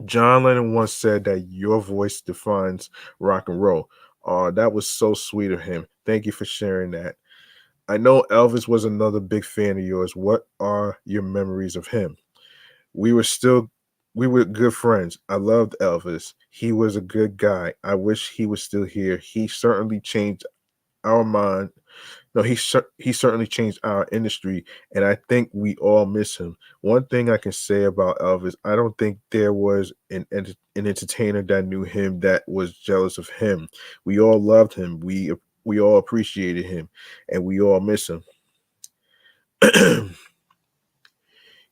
John Lennon once said that your voice defines rock and roll. That was so sweet of him. Thank you for sharing that. I know Elvis was another big fan of yours. What are your memories of him? We were still we were good friends. I loved Elvis. He was a good guy. I wish he was still here. He certainly changed our mind. No, he certainly changed our industry, and I think we all miss him. One thing I can say about Elvis, I don't think there was an entertainer that knew him that was jealous of him. We all loved him. We all appreciated him, and we all miss him.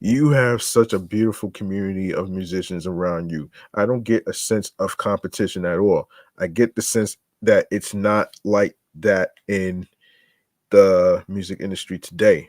You have such a beautiful community of musicians around you. I don't get a sense of competition at all. I get the sense that it's not like that in the music industry today.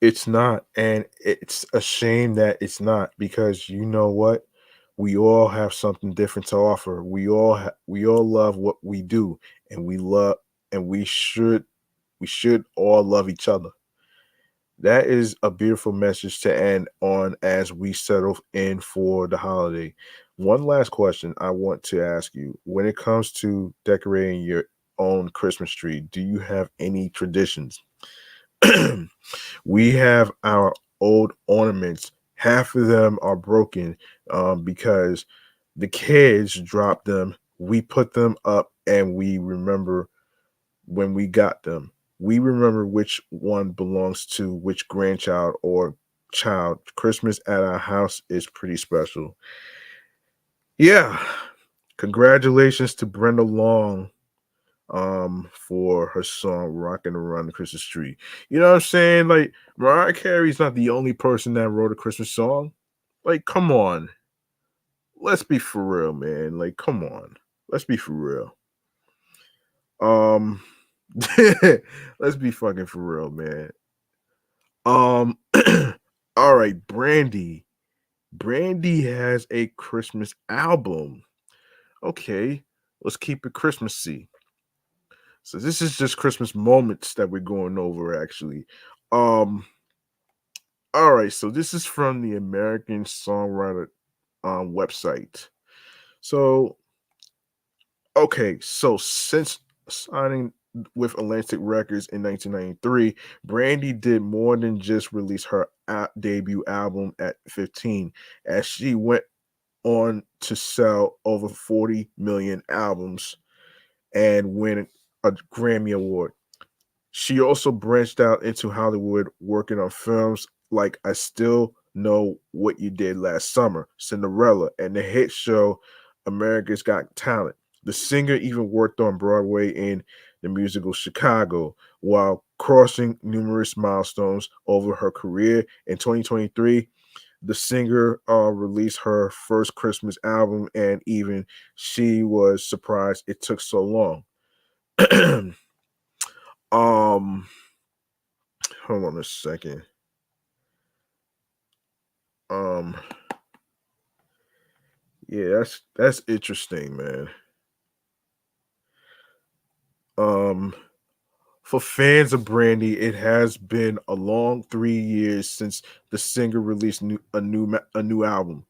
It's not, and it's a shame that it's not because you know what? We all have something different to offer. We all love what we do, and we should all love each other. That is a beautiful message to end on as we settle in for the holiday. One last question I want to ask you. When it comes to decorating your own Christmas tree, do you have any traditions? We have our old ornaments. Half of them are broken because the kids dropped them. We put them up and we remember when we got them. We remember which one belongs to which grandchild or child. Christmas at our house is pretty special. Yeah. Congratulations to Brenda Long for her song Rocking Around the Christmas Tree. You know what I'm saying? Like Mariah Carey's not the only person that wrote a Christmas song. Like, come on. Let's be for real, man. Like, come on. Let's be for real. Um let's be fucking for real, man. Um all right, Brandy. Brandy has a Christmas album. Okay, let's keep it Christmassy. So this is just Christmas moments that we're going over actually. Um all right, so this is from the American Songwriter website. So okay, so since signing with Atlantic Records in 1993, Brandy did more than just release her debut album at 15, as she went on to sell over 40 million albums and win a Grammy Award. She also branched out into Hollywood, working on films like I Still Know What You Did Last Summer, Cinderella, and the hit show America's Got Talent. The singer even worked on Broadway in the musical Chicago, while crossing numerous milestones over her career. In 2023, the singer released her first Christmas album, and even she was surprised it took so long. um Hold on a second. Um, yeah, that's interesting, man. Um, for fans of Brandy, it has been a long 3 years since the singer released a new album.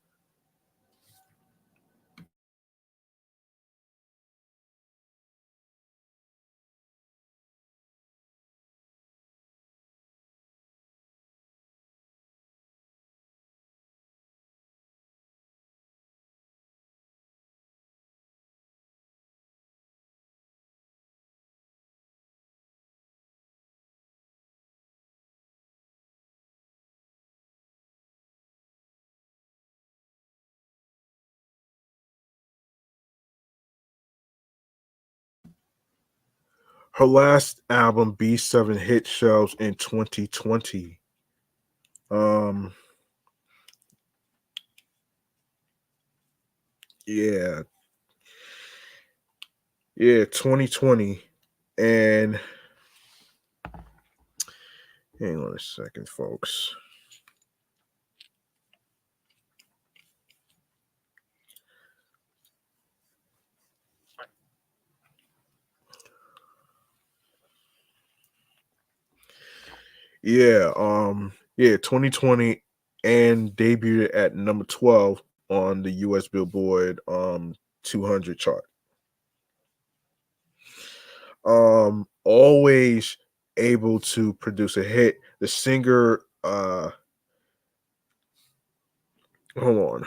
Her last album, B7, hit shelves in 2020. Um, yeah, yeah, 2020. And hang on a second, folks. Yeah, 2020, and debuted at number 12 on the US Billboard 200 chart. Always able to produce a hit. The singer hold on.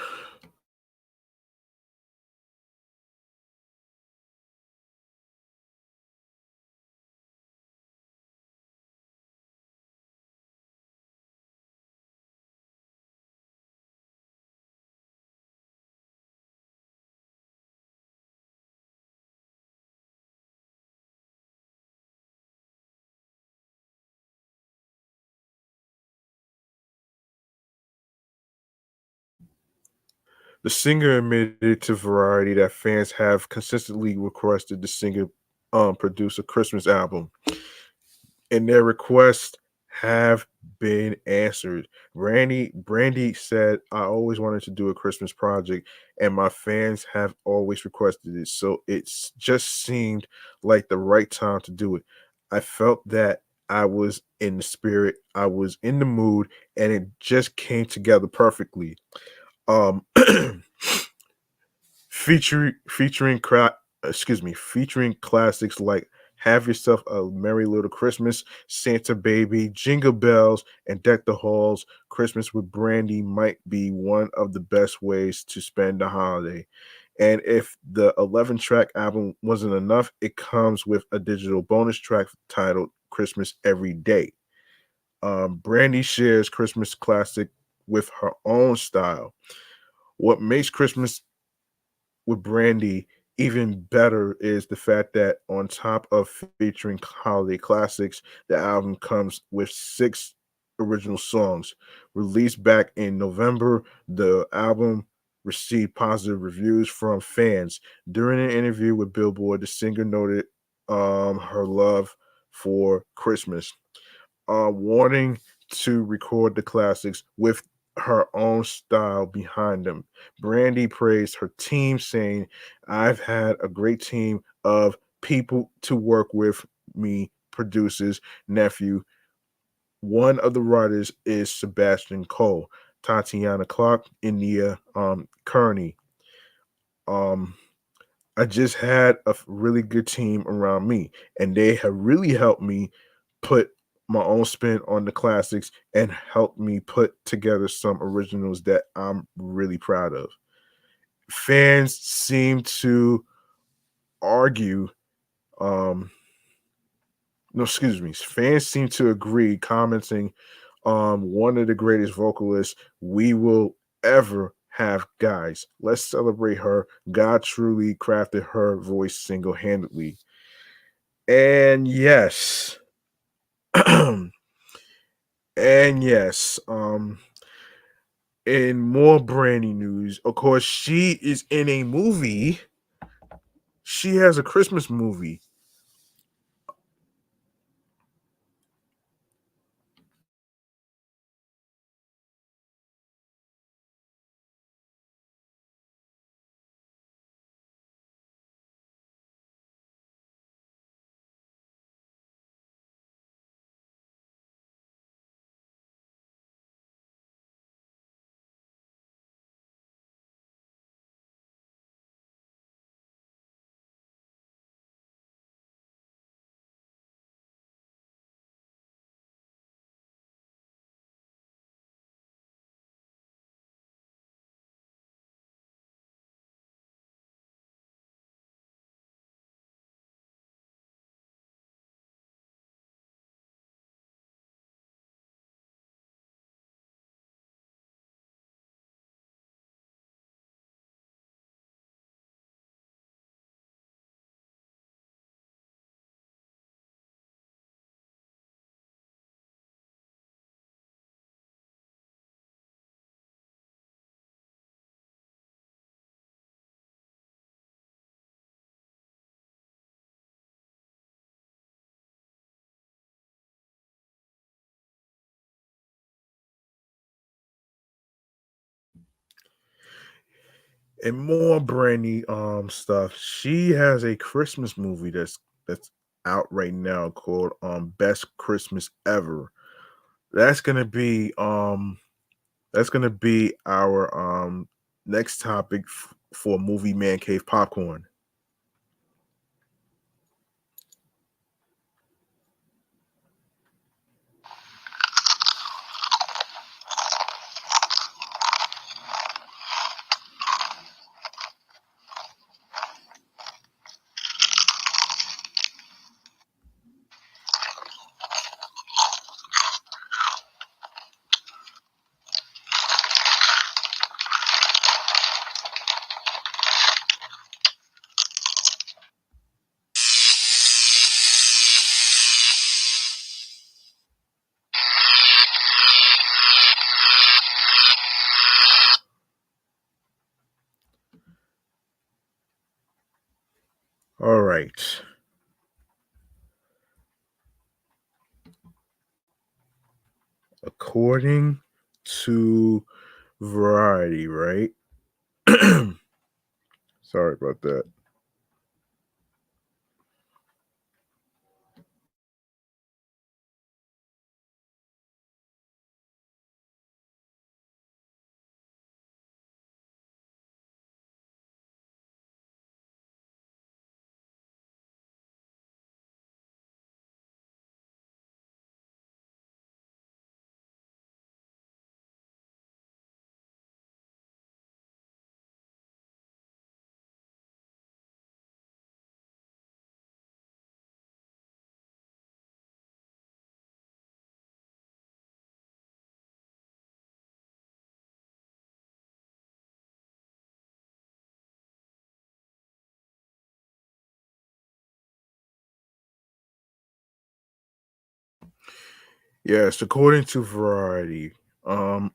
The singer admitted to Variety that fans have consistently requested the singer produce a Christmas album, and their requests have been answered. Brandy said, "I always wanted to do a Christmas project, and my fans have always requested it, so it's just seemed like the right time to do it. I felt that I was in the spirit, I was in the mood, and it just came together perfectly." Um, featuring classics like "Have Yourself a Merry Little Christmas," "Santa Baby," "Jingle Bells," and "Deck the Halls." Christmas with Brandy might be one of the best ways to spend the holiday. And if the 11-track album wasn't enough, it comes with a digital bonus track titled "Christmas Every Day." Brandy shares Christmas classic with her own style. What makes Christmas with Brandy even better is the fact that on top of featuring holiday classics, the album comes with 6 original songs. Released back in November, the album received positive reviews from fans. During an interview with Billboard, the singer noted her love for Christmas, wanting to record the classics with her own style behind them. Brandy praised her team, saying, "I've had a great team of people to work with me, producers, nephew. One of the writers is Sebastian Cole, Tatiana Clark, India Kearney. Um, I just had a really good team around me, and they have really helped me put my own spin on the classics and helped me put together some originals that I'm really proud of." Fans seem to argue, um, no, excuse me, fans seem to agree, commenting, one of the greatest vocalists we will ever have, guys. Let's celebrate her. God truly crafted her voice single handedly. And yes, and yes, in more Brandy news, of course, she is in a movie. She has a Christmas movie. And more Brandy stuff. She has a Christmas movie that's out right now called Best Christmas Ever. That's gonna be our next topic for movie Man Cave Popcorn. All right. According to Variety, right? Sorry about that. Yes, according to Variety, um,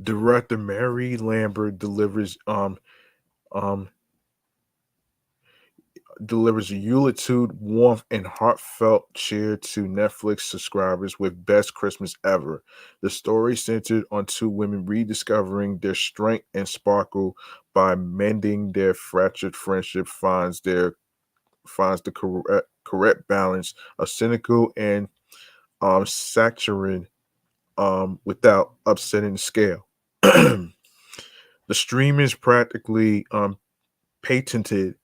director Mary Lambert um delivers a eulogy, warmth, and heartfelt cheer to Netflix subscribers with Best Christmas Ever. The story centered on two women rediscovering their strength and sparkle by mending their fractured friendship, finds the correct balance of cynical and saccharine without upsetting the scale. The stream is practically patented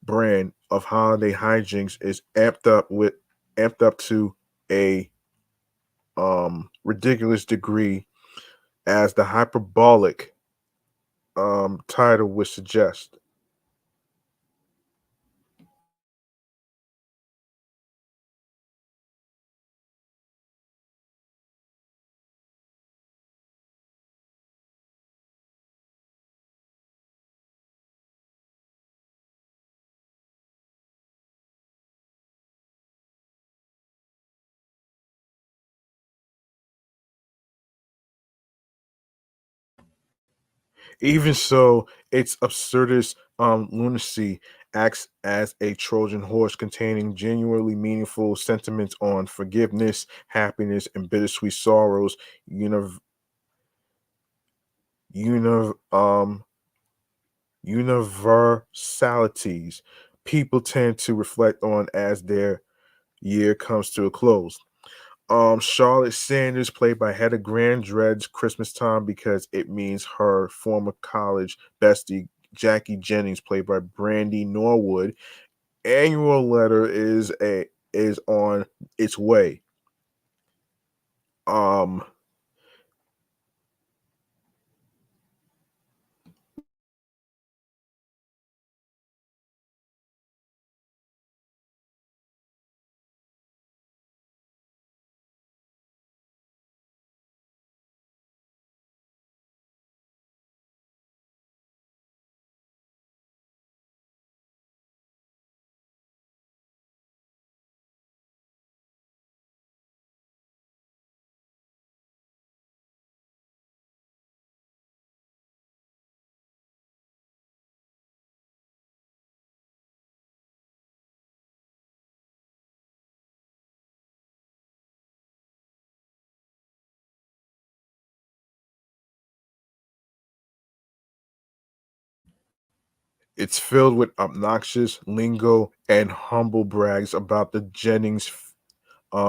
brand of holiday hijinks is amped up to a ridiculous degree, as the hyperbolic title would suggest. Even so, its absurdist lunacy acts as a Trojan horse containing genuinely meaningful sentiments on forgiveness, happiness, and bittersweet sorrows, univ- univ- um, universalities people tend to reflect on as their year comes to a close. Charlotte Sanders, played by Hedda Grand, dreads Christmas time because it means her former college bestie Jackie Jennings, played by Brandy Norwood, annual letter is on its way. Um, It's filled with obnoxious lingo and humble brags about the Jennings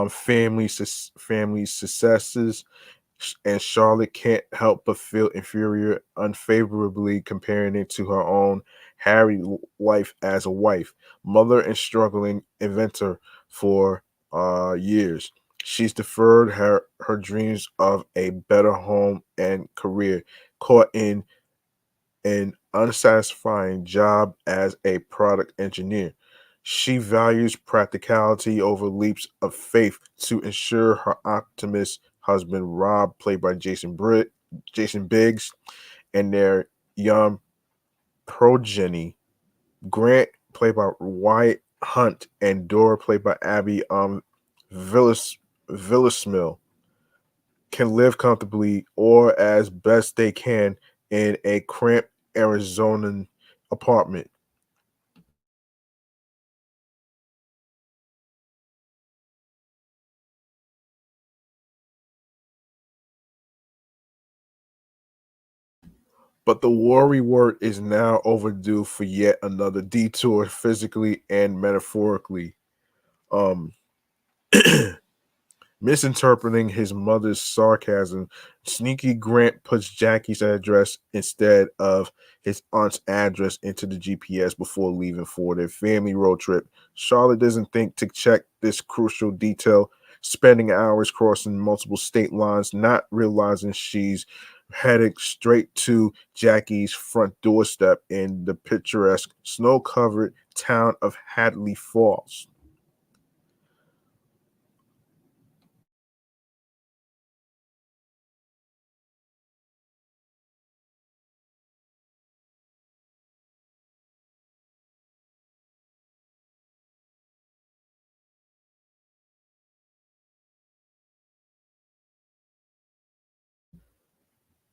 family successes, and Charlotte can't help but feel inferior, unfavorably comparing it to her own harried life as a wife, mother, and struggling inventor for years. She's deferred her dreams of a better home and career, caught in an unsatisfying job as a product engineer. She values practicality over leaps of faith to ensure her optimist husband Rob, played by Jason Biggs, and their young progeny Grant, played by Wyatt Hunt, and Dora, played by Abby Villas Villasmill, can live comfortably or as best they can in a cramped Arizonan apartment. But the worry word is now overdue for yet another detour, physically and metaphorically. Um, Misinterpreting his mother's sarcasm, Sneaky Grant puts Jackie's address instead of his aunt's address into the GPS before leaving for their family road trip. Charlotte doesn't think to check this crucial detail, spending hours crossing multiple state lines, not realizing she's headed straight to Jackie's front doorstep in the picturesque, snow covered town of Hadley Falls.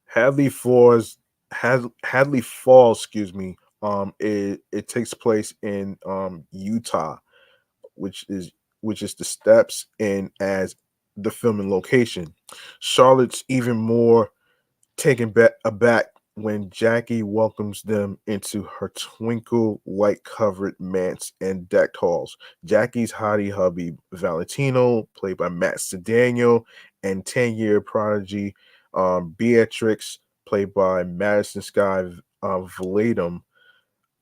Hadley Falls, Hadley Falls, excuse me. It takes place in Utah, which is which is the steps in as the filming location. Charlotte's even more taken aback when Jackie welcomes them into her twinkle light covered manse and decked halls. Jackie's hottie hubby Valentino, played by Matt Sedano, and 10-year prodigy Beatrix, played by Madison Sky Valadim,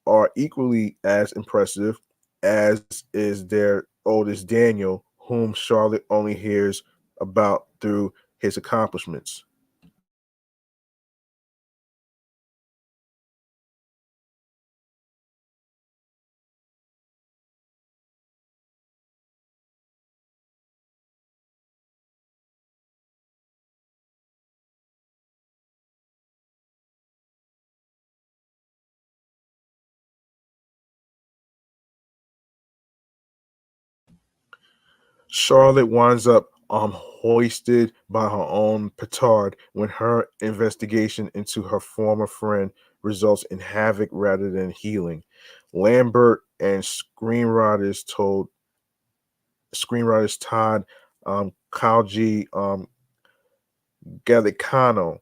are equally as impressive, as is their oldest Daniel, whom Charlotte only hears about through his accomplishments. Charlotte winds up hoisted by her own petard when her investigation into her former friend results in havoc rather than healing. Lambert and screenwriters Todd Kalji Gallicano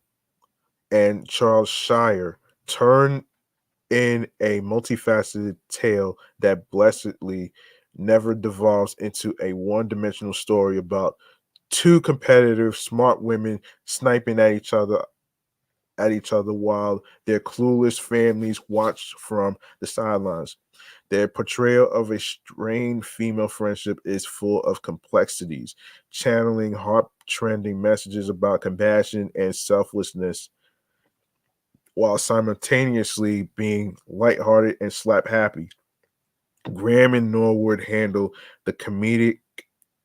and Charles Shire turn in a multifaceted tale that blessedly never devolves into a one-dimensional story about two competitive smart women sniping at each other while their clueless families watch from the sidelines. Their portrayal of a strained female friendship is full of complexities, channeling heart trending messages about compassion and selflessness while simultaneously being lighthearted and slap happy. Graham and Norwood handle the comedic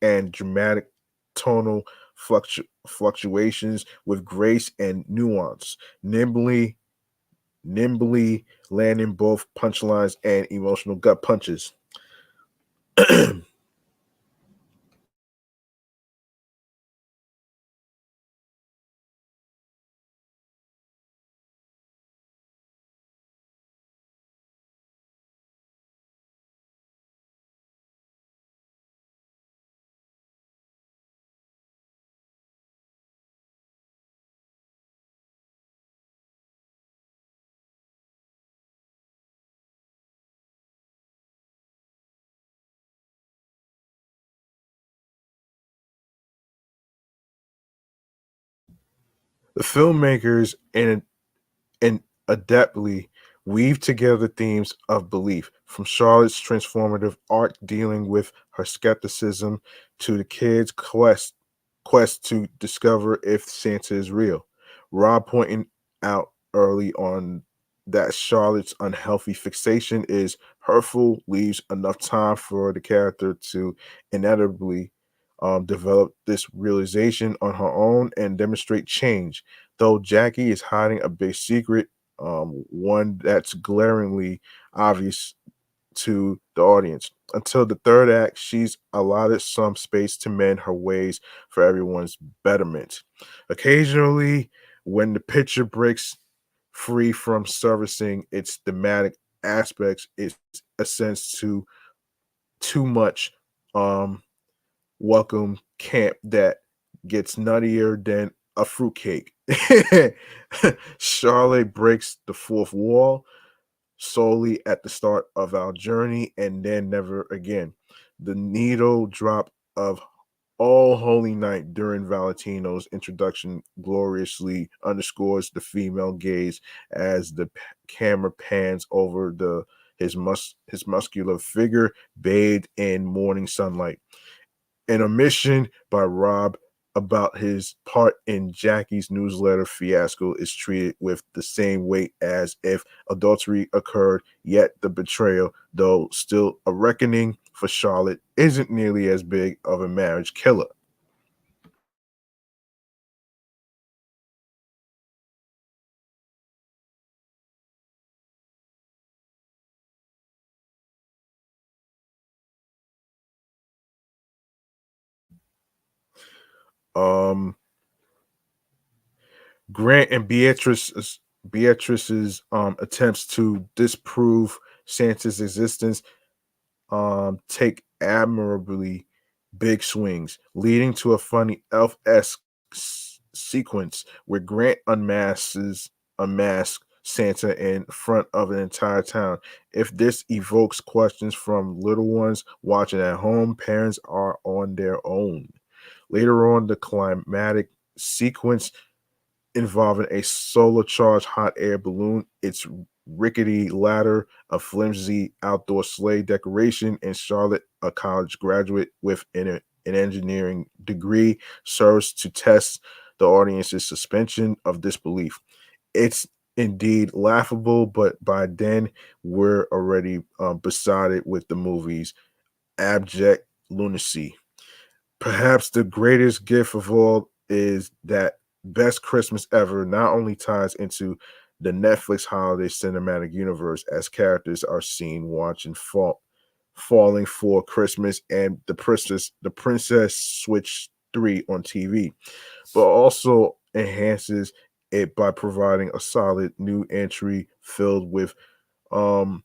and dramatic tonal fluctuations with grace and nuance, nimbly landing both punchlines and emotional gut punches. The filmmakers and adeptly weave together themes of belief, from Charlotte's transformative arc dealing with her skepticism to the kids' quest to discover if Santa is real. Rob pointing out early on that Charlotte's unhealthy fixation is hurtful leaves enough time for the character to inevitably develop this realization on her own and demonstrate change. Though Jackie is hiding a big secret, one that's glaringly obvious to the audience. Until the third act, she's allotted some space to mend her ways for everyone's betterment. Occasionally, when the picture breaks free from servicing its thematic aspects, it's a sense too much um welcome camp that gets nuttier than a fruitcake. Charlotte breaks the fourth wall solely at the start of our journey and then never again. The needle drop of All Holy Night during Valentino's introduction gloriously underscores the female gaze as the camera pans over his muscular figure bathed in morning sunlight. An omission by Rob about his part in Jackie's newsletter fiasco is treated with the same weight as if adultery occurred, yet the betrayal, though still a reckoning for Charlotte, isn't nearly as big of a marriage killer. Um, Grant and Beatrice's attempts to disprove Santa's existence take admirably big swings, leading to a funny elf-esque sequence where Grant unmasks Santa in front of an entire town. If this evokes questions from little ones watching at home, parents are on their own. Later on, the climatic sequence involving a solar charged hot air balloon, its rickety ladder, a flimsy outdoor sleigh decoration, and Charlotte, a college graduate with an engineering degree, serves to test the audience's suspension of disbelief. It's indeed laughable, but by then we're already besotted with the movie's abject lunacy. Perhaps the greatest gift of all is that Best Christmas Ever not only ties into the Netflix holiday cinematic universe as characters are seen falling for Christmas and the Princess Switch 3 on TV, but also enhances it by providing a solid new entry filled with um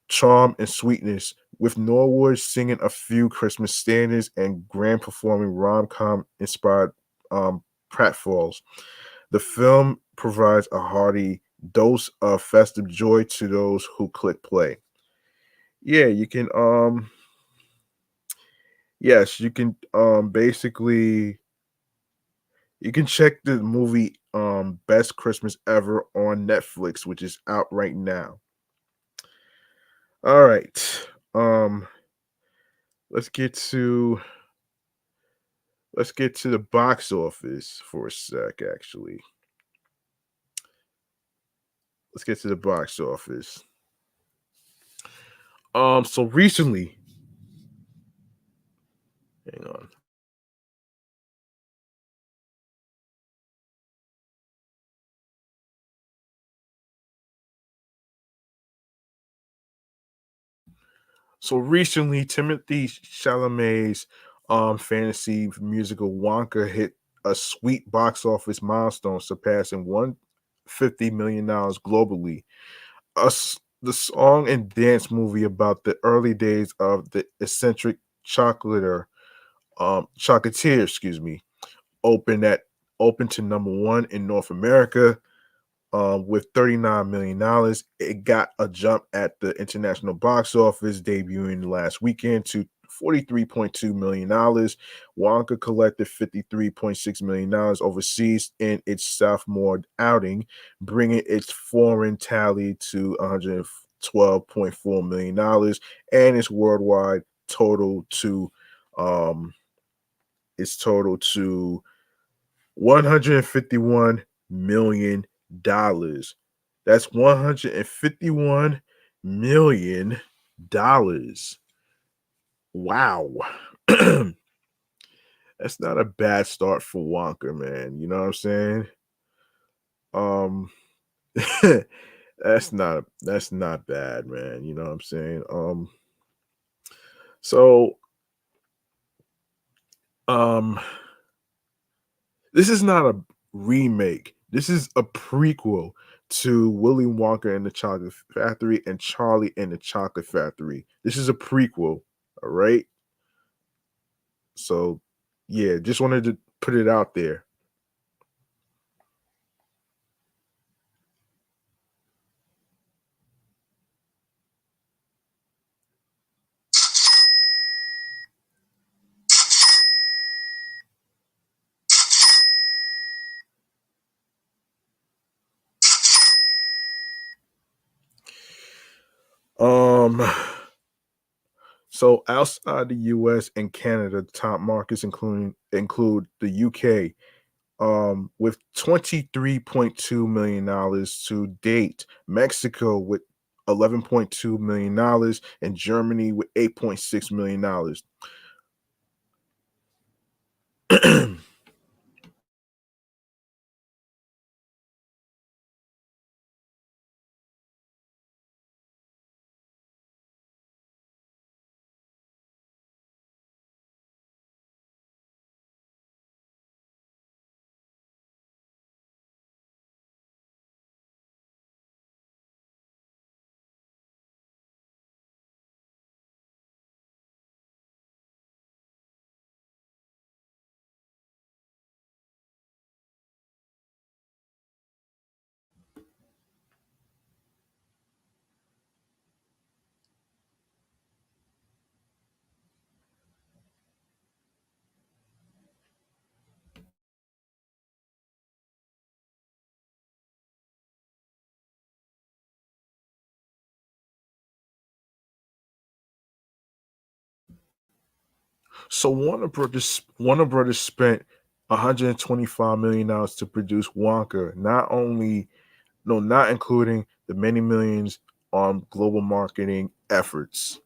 charm and sweetness, with Norwood singing a few Christmas standards and Graham performing rom-com inspired pratfalls. The film provides a hearty dose of festive joy to those who click play. Yeah, you can yes, you can basically you can check the movie Best Christmas Ever on Netflix, which is out right now. All right. Um let's get to the box office for a sec, actually. Let's get to the box office. So recently, hang on. So recently, Timothy Chalamet's fantasy musical Wonka hit a sweet box office milestone, surpassing $150 million globally. The song and dance movie about the early days of the eccentric chocolatier, excuse me, opened at opened to number one in North America with $39 million. It got a jump at the international box office, debuting last weekend to $43.2 million. Wonka collected $53.6 million overseas in its sophomore outing, bringing its foreign tally to $112.4 million and its worldwide total to um $151 million. That's $151 million. Wow. That's not a bad start for Wonka, man. You know what I'm saying? Um that's not bad, man. You know what I'm saying? So um this is not a remake. This is a prequel to Willy Wonka and the Chocolate Factory and Charlie and the Chocolate Factory. This is a prequel, all right? So, yeah, just wanted to put it out there. Um, so outside the US and Canada, the top markets include the UK, with $23.2 million to date, Mexico with $11.2 million, and Germany with $8.6 million. So Warner Brothers spent $125 million to produce Wonka, not including the many millions on global marketing efforts.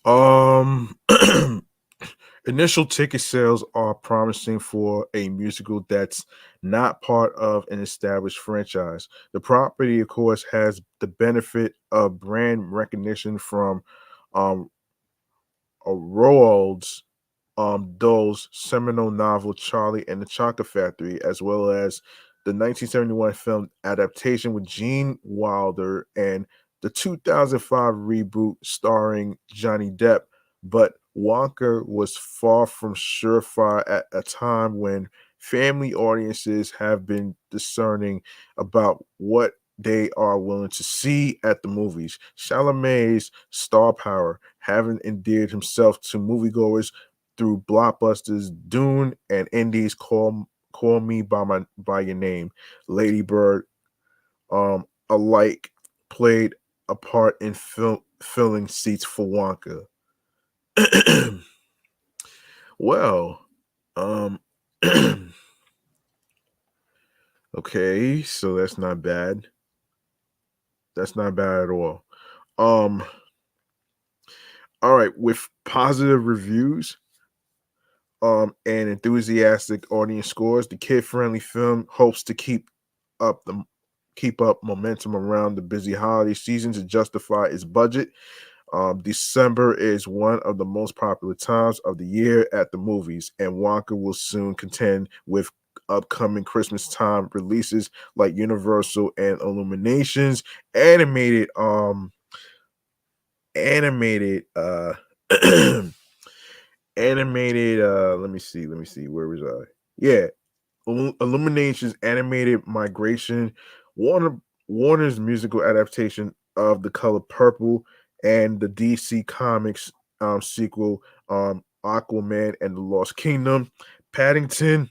Um Initial ticket sales are promising for a musical that's not part of an established franchise. The property, of course, has the benefit of brand recognition from um, Roald's Dahl's seminal novel Charlie and the Chocolate Factory, as well as the 1971 film adaptation with Gene Wilder and the 2005 reboot starring Johnny Depp. But Wonka was far from surefire at a time when family audiences have been discerning about what they are willing to see at the movies. Chalamet's star power, having endeared himself to moviegoers through blockbusters Dune and indies Call Me by Your Name, Lady Bird, alike played a part in filling seats for Wonka. Well, um, okay, so that's not bad. That's not bad at all. Um, all right, with positive reviews, and enthusiastic audience scores, the kid-friendly film hopes to up the keep up momentum around the busy holiday season to justify its budget. December is one of the most popular times of the year at the movies, and Wonka will soon contend with upcoming Christmas time releases like Universal and Illuminations animated animated let me see where was I? Yeah, Illuminations animated migration, Warner Warner's musical adaptation of The Color Purple, and the DC Comics sequel, Aquaman and the Lost Kingdom. Paddington,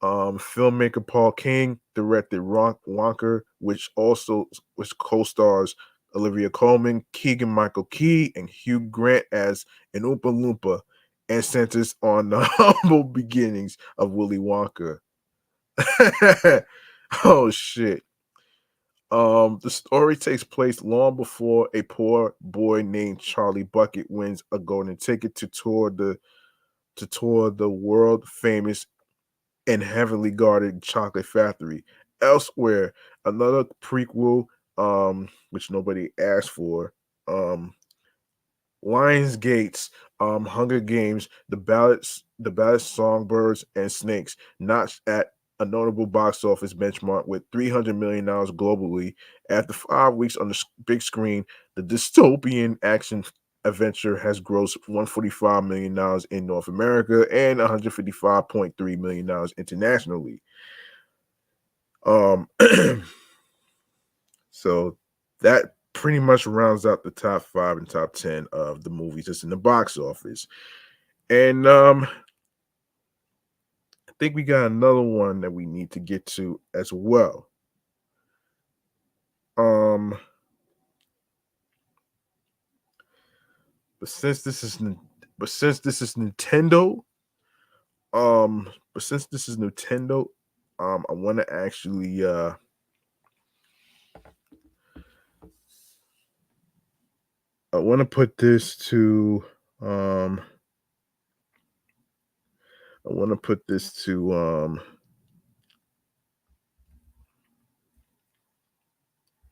filmmaker Paul King directed Wonka, which co-stars Olivia Colman, Keegan Michael Key, and Hugh Grant as an Oompa Loompa, and centers on the humble beginnings of Willy Wonka. Oh shit. The story takes place long before a poor boy named Charlie Bucket wins a golden ticket to tour the world famous and heavily guarded chocolate factory. Elsewhere, another prequel, which nobody asked for, um, Lionsgate's Hunger Games, the ballad Songbirds and Snakes, notched at a notable box office benchmark with $300 million globally. After 5 weeks on the big screen, the dystopian action adventure has grossed $145 million in North America and $155.3 million internationally. Um, so that pretty much rounds out the top 5 and top 10 of the movies that's in the box office. And I think we got another one that we need to get to as well. Um, but since this is Nintendo, but since this is Nintendo, I want to actually I want to put this to I want to put this to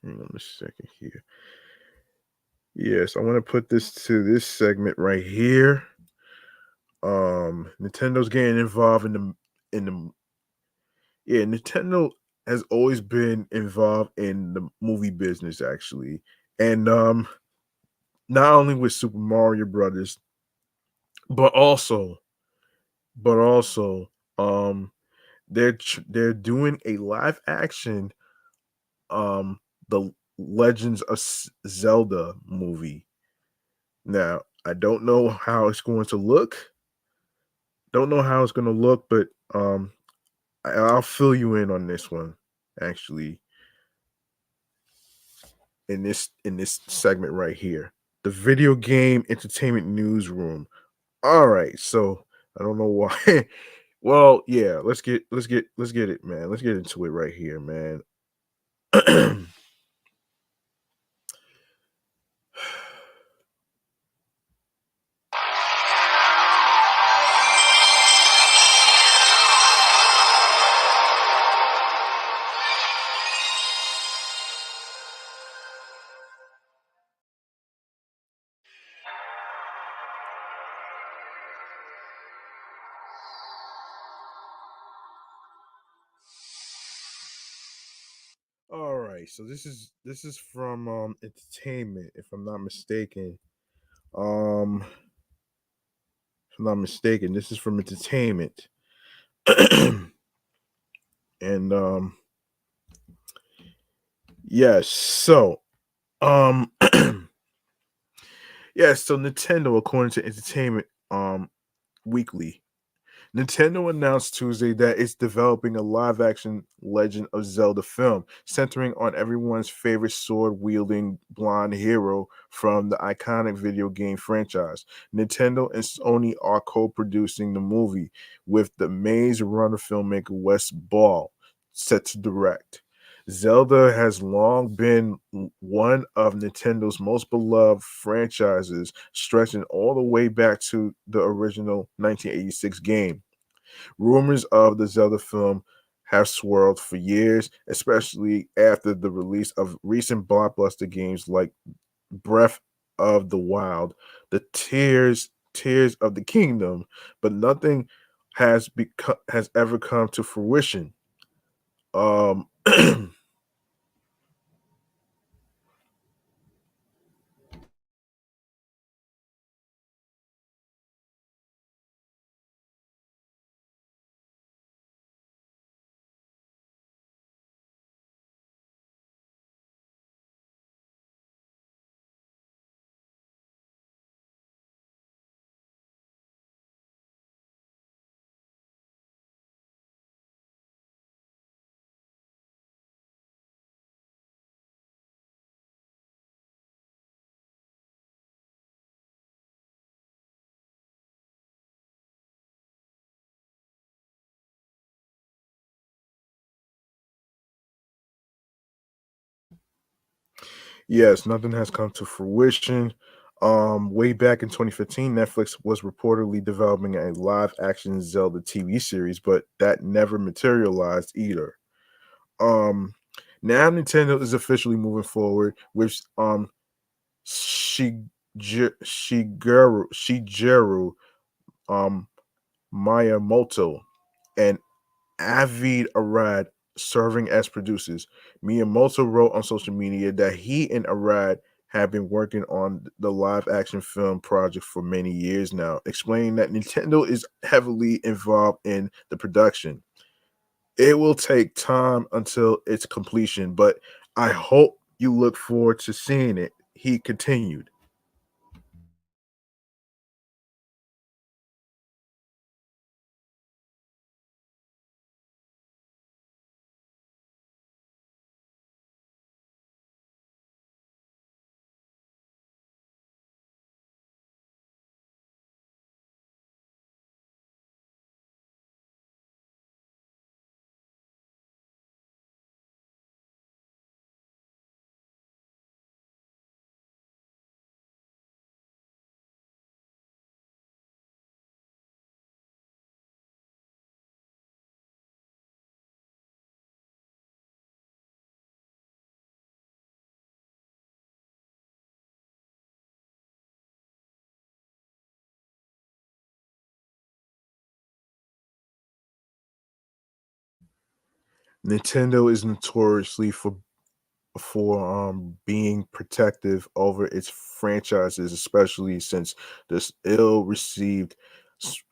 hang on a second here. Yes, I want to put this to this segment right here. Nintendo's getting involved in the yeah, Nintendo has always been involved in the movie business actually. And not only with Super Mario Brothers, but also but also um they're doing a live action the Legends of Zelda movie. Now, I don't know how it's going to look. Don't know how it's going to look, but I'll fill you in on this one actually in this segment right here. The video game entertainment newsroom. All right, so I don't know why. Well, yeah, let's get it, man. Let's get into it right here, man. All right, so this is from entertainment, if I'm not mistaken. If I'm not mistaken, this is from entertainment. And yes, so um yes, so Nintendo, according to Entertainment Weekly, Nintendo announced Tuesday that it's developing a live action Legend of Zelda film centering on everyone's favorite sword wielding blonde hero from the iconic video game franchise. Nintendo and Sony are co producing the movie, with the Maze Runner filmmaker Wes Ball set to direct. Zelda has long been one of Nintendo's most beloved franchises, stretching all the way back to the original 1986 game. Rumors of the Zelda film have swirled for years, especially after the release of recent blockbuster games like Breath of the Wild, the Tears of the Kingdom, but nothing has ever come to fruition. Um Yes, nothing has come to fruition. Way back in 2015, Netflix was reportedly developing a live action Zelda TV series, but that never materialized either. Um, Now Nintendo is officially moving forward with Shigeru um Miyamoto and Avid Arad serving as producers. Miyamoto wrote on social media that he and Arad have been working on the live action film project for many years now, explaining that Nintendo is heavily involved in the production. It will take time until its completion, but I hope you look forward to seeing it. He continued. Nintendo is notoriously for being protective over its franchises, especially since this ill-received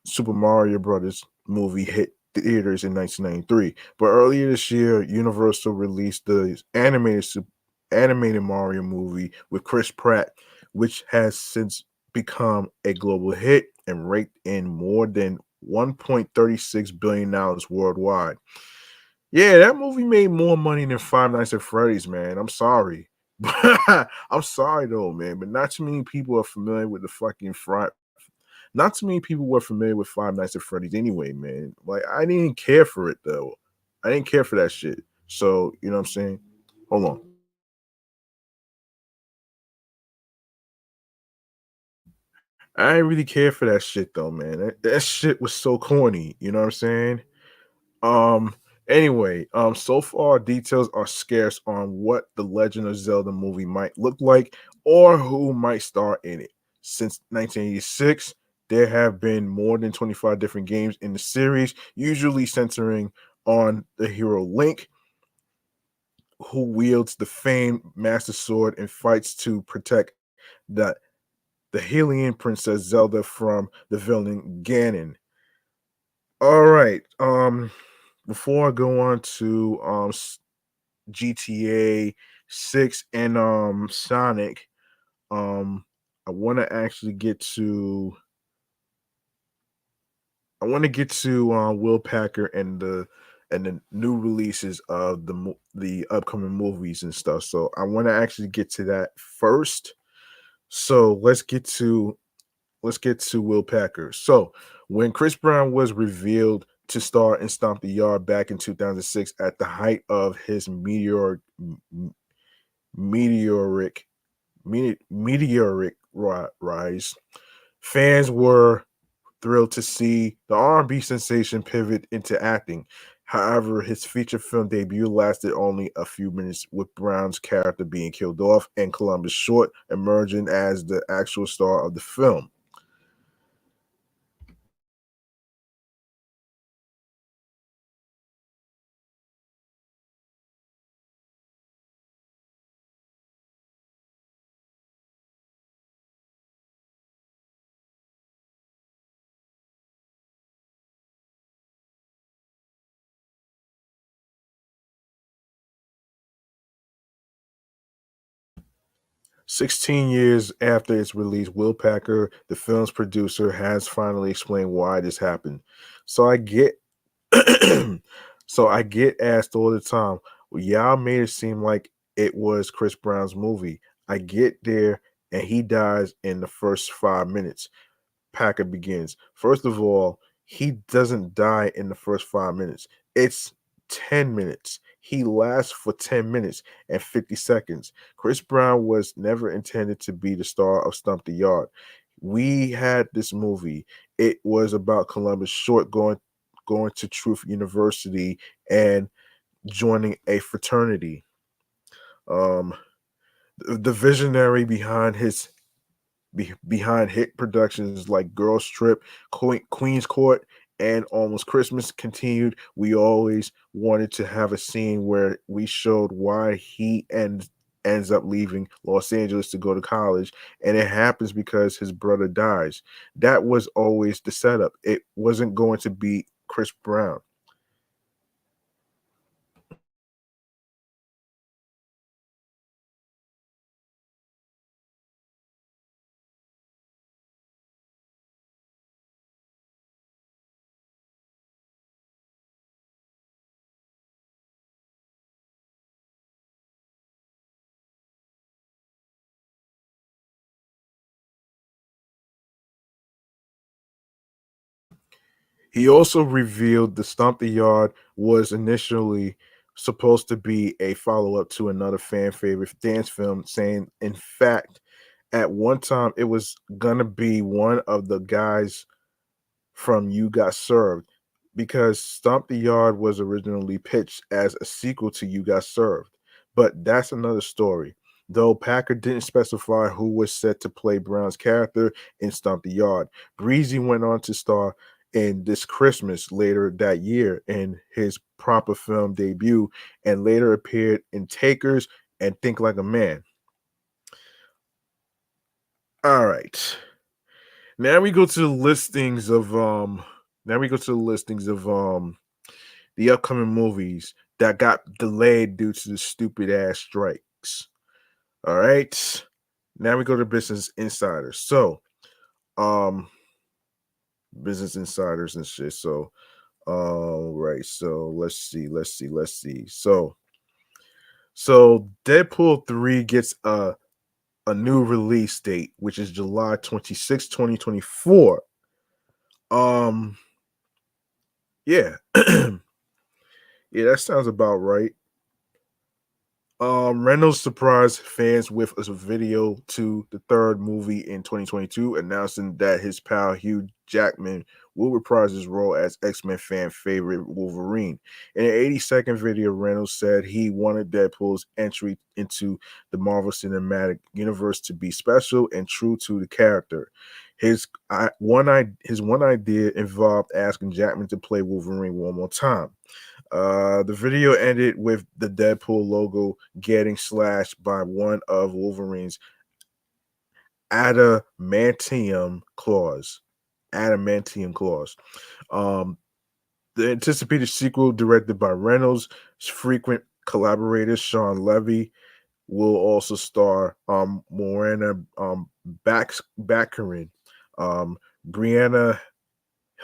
Super Mario Brothers movie hit theaters in 1993. But earlier this year, Universal released the animated Mario movie with Chris Pratt, which has since become a global hit and raked in more than $1.36 billion worldwide. Yeah, that movie made more money than Five Nights at Freddy's, man. I'm sorry. I'm sorry though, man. But not too many people are familiar with the fucking front. Not too many people were familiar with Five Nights at Freddy's anyway, man. Like I didn't care for it though. I didn't care for that shit. So you know what I'm saying? Hold on. I didn't really care for that shit though, man. That shit was so corny. You know what I'm saying? Um, so far details are scarce on what the Legend of Zelda movie might look like or who might star in it. Since 1986, there have been more than 25 different games in the series, usually centering on the hero Link, who wields the famed Master Sword and fights to protect the the Hylian Princess Zelda from the villain Ganon. All right. Before I go on to GTA 6 and Sonic, um I want to actually get to Will Packer and the new releases of the upcoming movies and stuff. So I want to actually get to that first. So let's get to Will Packer. So when Chris Brown was revealed to star in Stomp the Yard back in 2006 at the height of his meteoric rise. Fans were thrilled to see the R&B sensation pivot into acting. However, his feature film debut lasted only a few minutes, with Brown's character being killed off and Columbus Short emerging as the actual star of the film. "16 years after its release, Will Packer, the film's producer, has finally explained why this happened. So I get so I get asked all the time, well, y'all made it seem like it was Chris Brown's movie. I get there and he dies in the first 5 minutes. Packer begins. First of all, he doesn't die in the first 5 minutes. It's 10 minutes. He lasts for 10 minutes and 50 seconds. Chris Brown was never intended to be the star of Stump the Yard. We had this movie. It was about Columbus Short going to Truth University and joining a fraternity. Um, the visionary behind hit productions like Girls Trip, Queen's Court, and Almost Christmas continued. We always wanted to have a scene where we showed why he ends up leaving Los Angeles to go to college, and it happens because his brother dies. That was always the setup. It wasn't going to be Chris Brown. He also revealed the Stomp the Yard was initially supposed to be a follow up to another fan favorite dance film, saying, in fact, at one time it was gonna be one of the guys from You Got Served, because Stomp the Yard was originally pitched as a sequel to You Got Served. But that's another story. Though Packer didn't specify who was set to play Brown's character in Stomp the Yard, Breezy went on to star in This Christmas later that year in his proper film debut, and later appeared in Takers and Think Like a Man. All right. Now we go to the listings of the upcoming movies that got delayed due to the stupid ass strikes. All right. Now we go to Business Insiders. So, Business Insiders and shit. So, right. So let's see. So Deadpool 3 gets a new release date, which is July 26, 2024. Um, yeah. Yeah, that sounds about right. Reynolds surprised fans with a video to the third movie in 2022, announcing that his pal Hugh Jackman will reprise his role as X-Men fan favorite Wolverine. In an 80-second video, Reynolds said he wanted Deadpool's entry into the Marvel Cinematic Universe to be special and true to the character. His one idea involved asking Jackman to play Wolverine one more time. The video ended with the Deadpool logo getting slashed by one of Wolverine's adamantium claws. Adamantium claws. Um, the anticipated sequel, directed by Reynolds' frequent collaborator Sean Levy, will also star Morena Baccarin, Brianna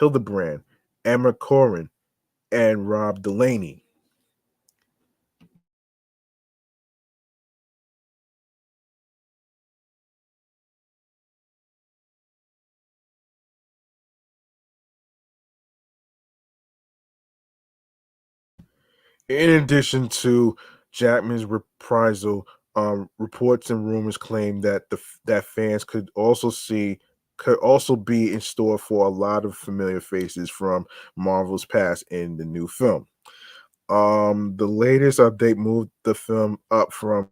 Hildebrand, Emma Corrin, and Rob Delaney. In addition to Jackman's reprisal, reports and rumors claim that that fans could also be in store for a lot of familiar faces from Marvel's past in the new film. The latest update moved the film up from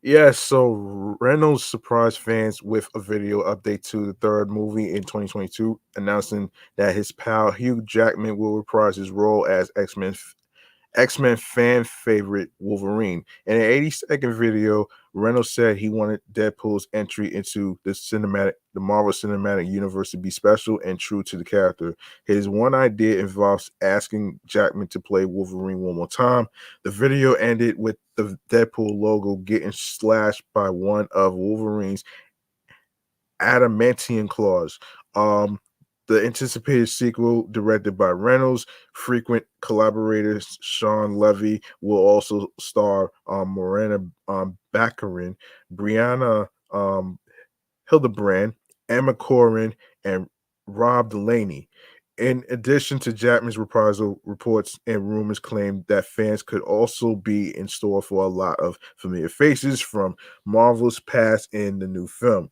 yes, so Reynolds surprised fans with a video update to the third movie in 2022, announcing that his pal Hugh Jackman will reprise his role as X-Men fan favorite Wolverine. In an 80-second video, Reynolds said he wanted Deadpool's entry into the Marvel Cinematic Universe to be special and true to the character. His one idea involves asking Jackman to play Wolverine one more time. The video ended with the Deadpool logo getting slashed by one of Wolverine's adamantium claws. Um, the anticipated sequel, directed by Reynolds, frequent collaborators Sean Levy will also star Morena Baccarin, Brianna Hildebrand, Emma Corrin, and Rob Delaney. In addition to Jackman's reprisal, reports and rumors claim that fans could also be in store for a lot of familiar faces from Marvel's past in the new film.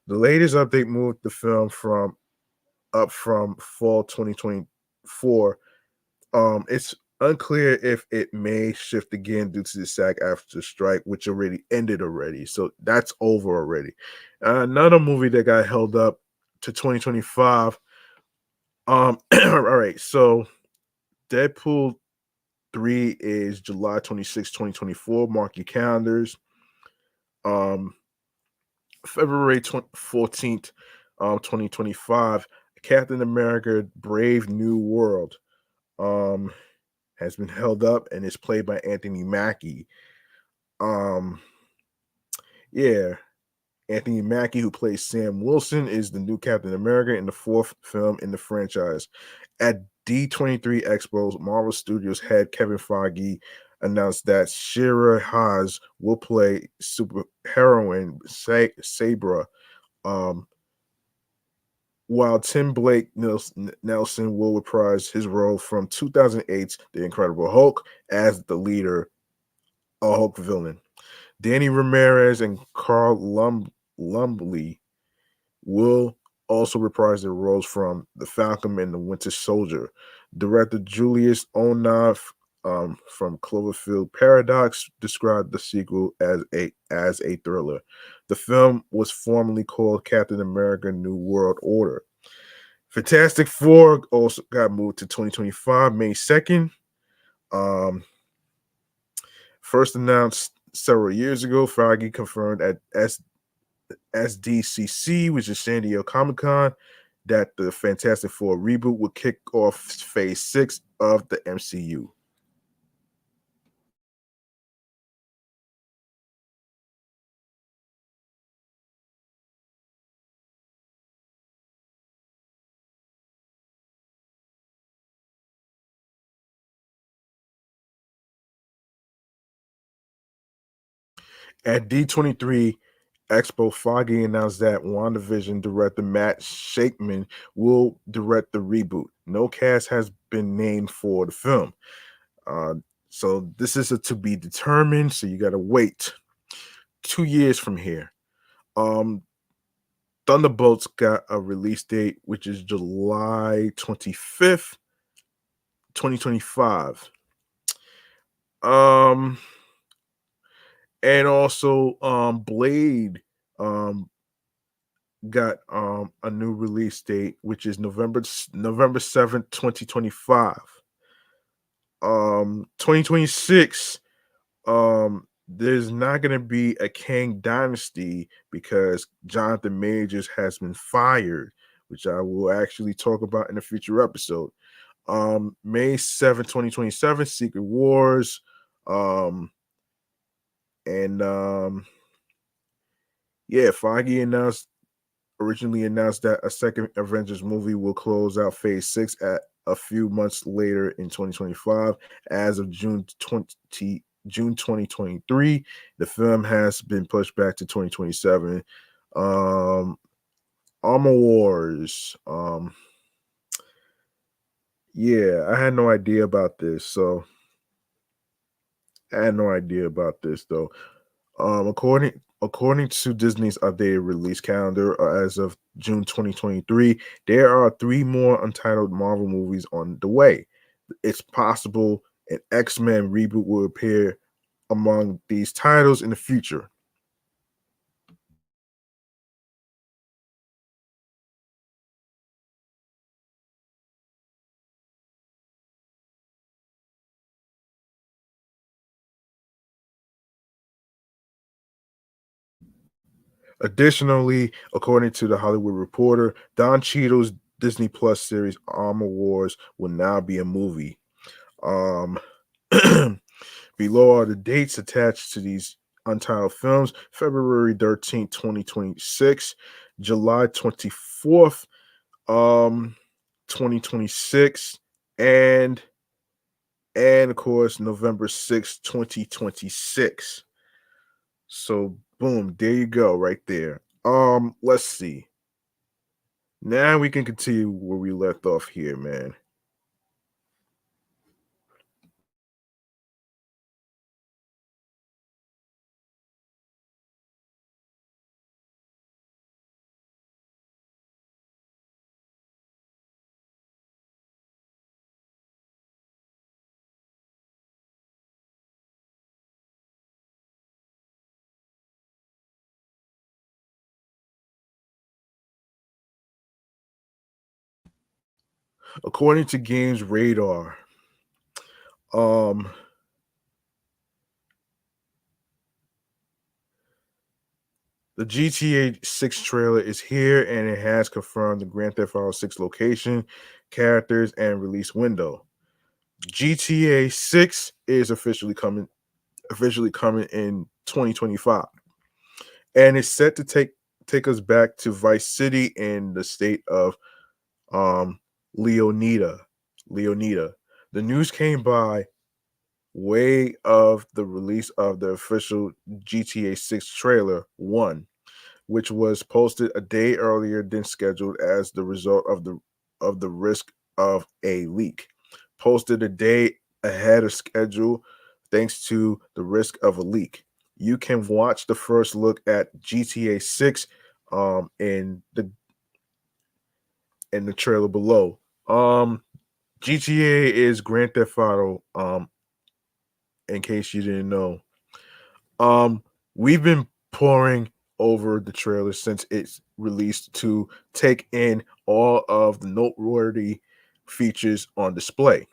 The latest update moved the film from fall 2024. It's unclear if it may shift again due to the SAG after strike, which already ended already. So that's over already. Another movie that got held up to 2025. All right. So Deadpool 3 is July 26, 2024. Mark your calendars. Um, February 14th, 2025. Captain America Brave New World um has been held up and is played by Anthony Mackie. Um yeah, Anthony Mackie, who plays Sam Wilson, is the new Captain America in the fourth film in the franchise. At D23 Expo, Marvel Studios head Kevin Feige announced that Shira Haas will play superheroine Sabra, um, while Tim Blake Nelson will reprise his role from 2008's The Incredible Hulk as the leader, a Hulk villain. Danny Ramirez and Carl Lumbly will also reprise their roles from The Falcon and the Winter Soldier. Director Julius Onah from Cloverfield Paradox described the sequel as a thriller. The film was formerly called Captain America: New World Order. Fantastic Four also got moved to 2025, May 2nd. Um, First announced several years ago, Feige confirmed at SDCC, which is San Diego Comic Con, that the Fantastic Four reboot would kick off phase 6 of the MCU. At D23 Expo, Feige announced that WandaVision director Matt Shakman will direct the reboot. No cast has been named for the film. Uh, so this is a to be determined. So you got to wait 2 years from here. Um, Thunderbolts got a release date, which is July 25th, 2025. Um, And also, Blade um got a new release date, which is November 7th, 2025. 2026, there's not going to be a Kang Dynasty because Jonathan Majors has been fired, which I will actually talk about in a future episode. May 7th, 2027, Secret Wars. Um, and Yeah, Feige originally announced that a second Avengers movie will close out Phase 6 at a few months later in 2025. As of June 2023, the film has been pushed back to 2027. Um, Armor Wars. Yeah, I had no idea about this. So I had no idea about this though. According to Disney's updated release calendar, as of June 2023, there are three more untitled Marvel movies on the way. It's possible an X-Men reboot will appear among these titles in the future. Additionally, according to the Hollywood Reporter, Don Cheadle's Disney Plus series Armor Wars will now be a movie. Um, Below are the dates attached to these untitled films: February 13th, 2026, July 24th, 2026, and of course November 6th, 2026. So boom, there you go, right there. Let's see. Now we can continue where we left off here, man. According to Games Radar, um, the GTA 6 trailer is here and it has confirmed the Grand Theft Auto 6 location, characters, and release window. GTA 6 is officially coming in 2025. And it's set to take us back to Vice City in the state of um Leonida. Leonida. The news came by way of the release of the official GTA 6 trailer 1, which was posted a day earlier than scheduled as the result of the risk of a leak. Posted a day ahead of schedule thanks to the risk of a leak. You can watch the first look at GTA 6 in the trailer below. GTA is Grand Theft Auto, in case you didn't know. Um, we've been pouring over the trailer since it's released to take in all of the noteworthy features on display.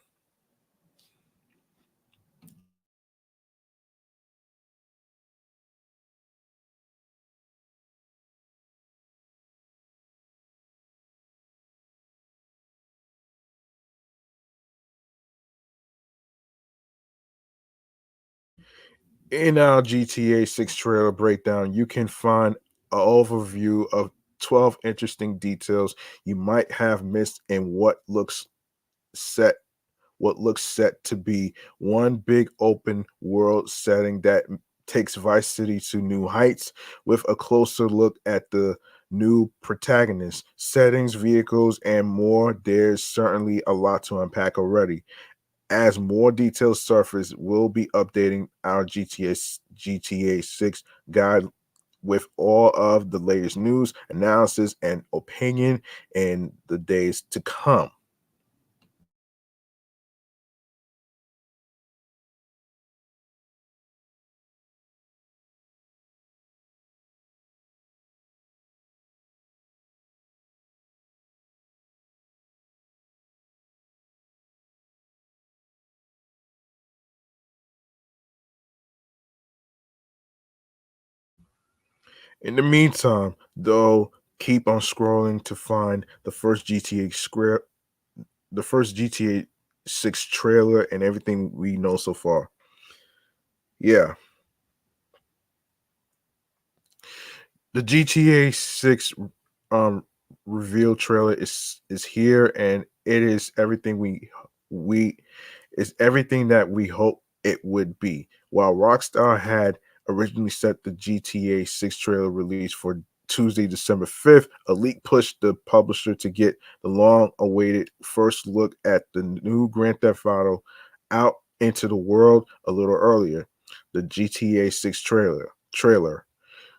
In our GTA 6 trailer breakdown, you can find an overview of 12 interesting details you might have missed in set what looks set to be one big open world setting that takes Vice City to new heights. With a closer look at the new protagonists, settings, vehicles, and more, there's certainly a lot to unpack already. As more details surface, we'll be updating our GTA 6 guide with all of the latest news, analysis, and opinion in the days to come. In the meantime, though, keep on scrolling to find the first GTA 6 trailer and everything we know so far. Yeah. The GTA 6 um reveal trailer is here, and it is everything we is everything that we hope it would be. While Rockstar had originally set the GTA 6 trailer release for Tuesday, December 5th, a leak pushed the publisher to get the long awaited first look at the new Grand Theft Auto out into the world a little earlier. The GTA 6 trailer,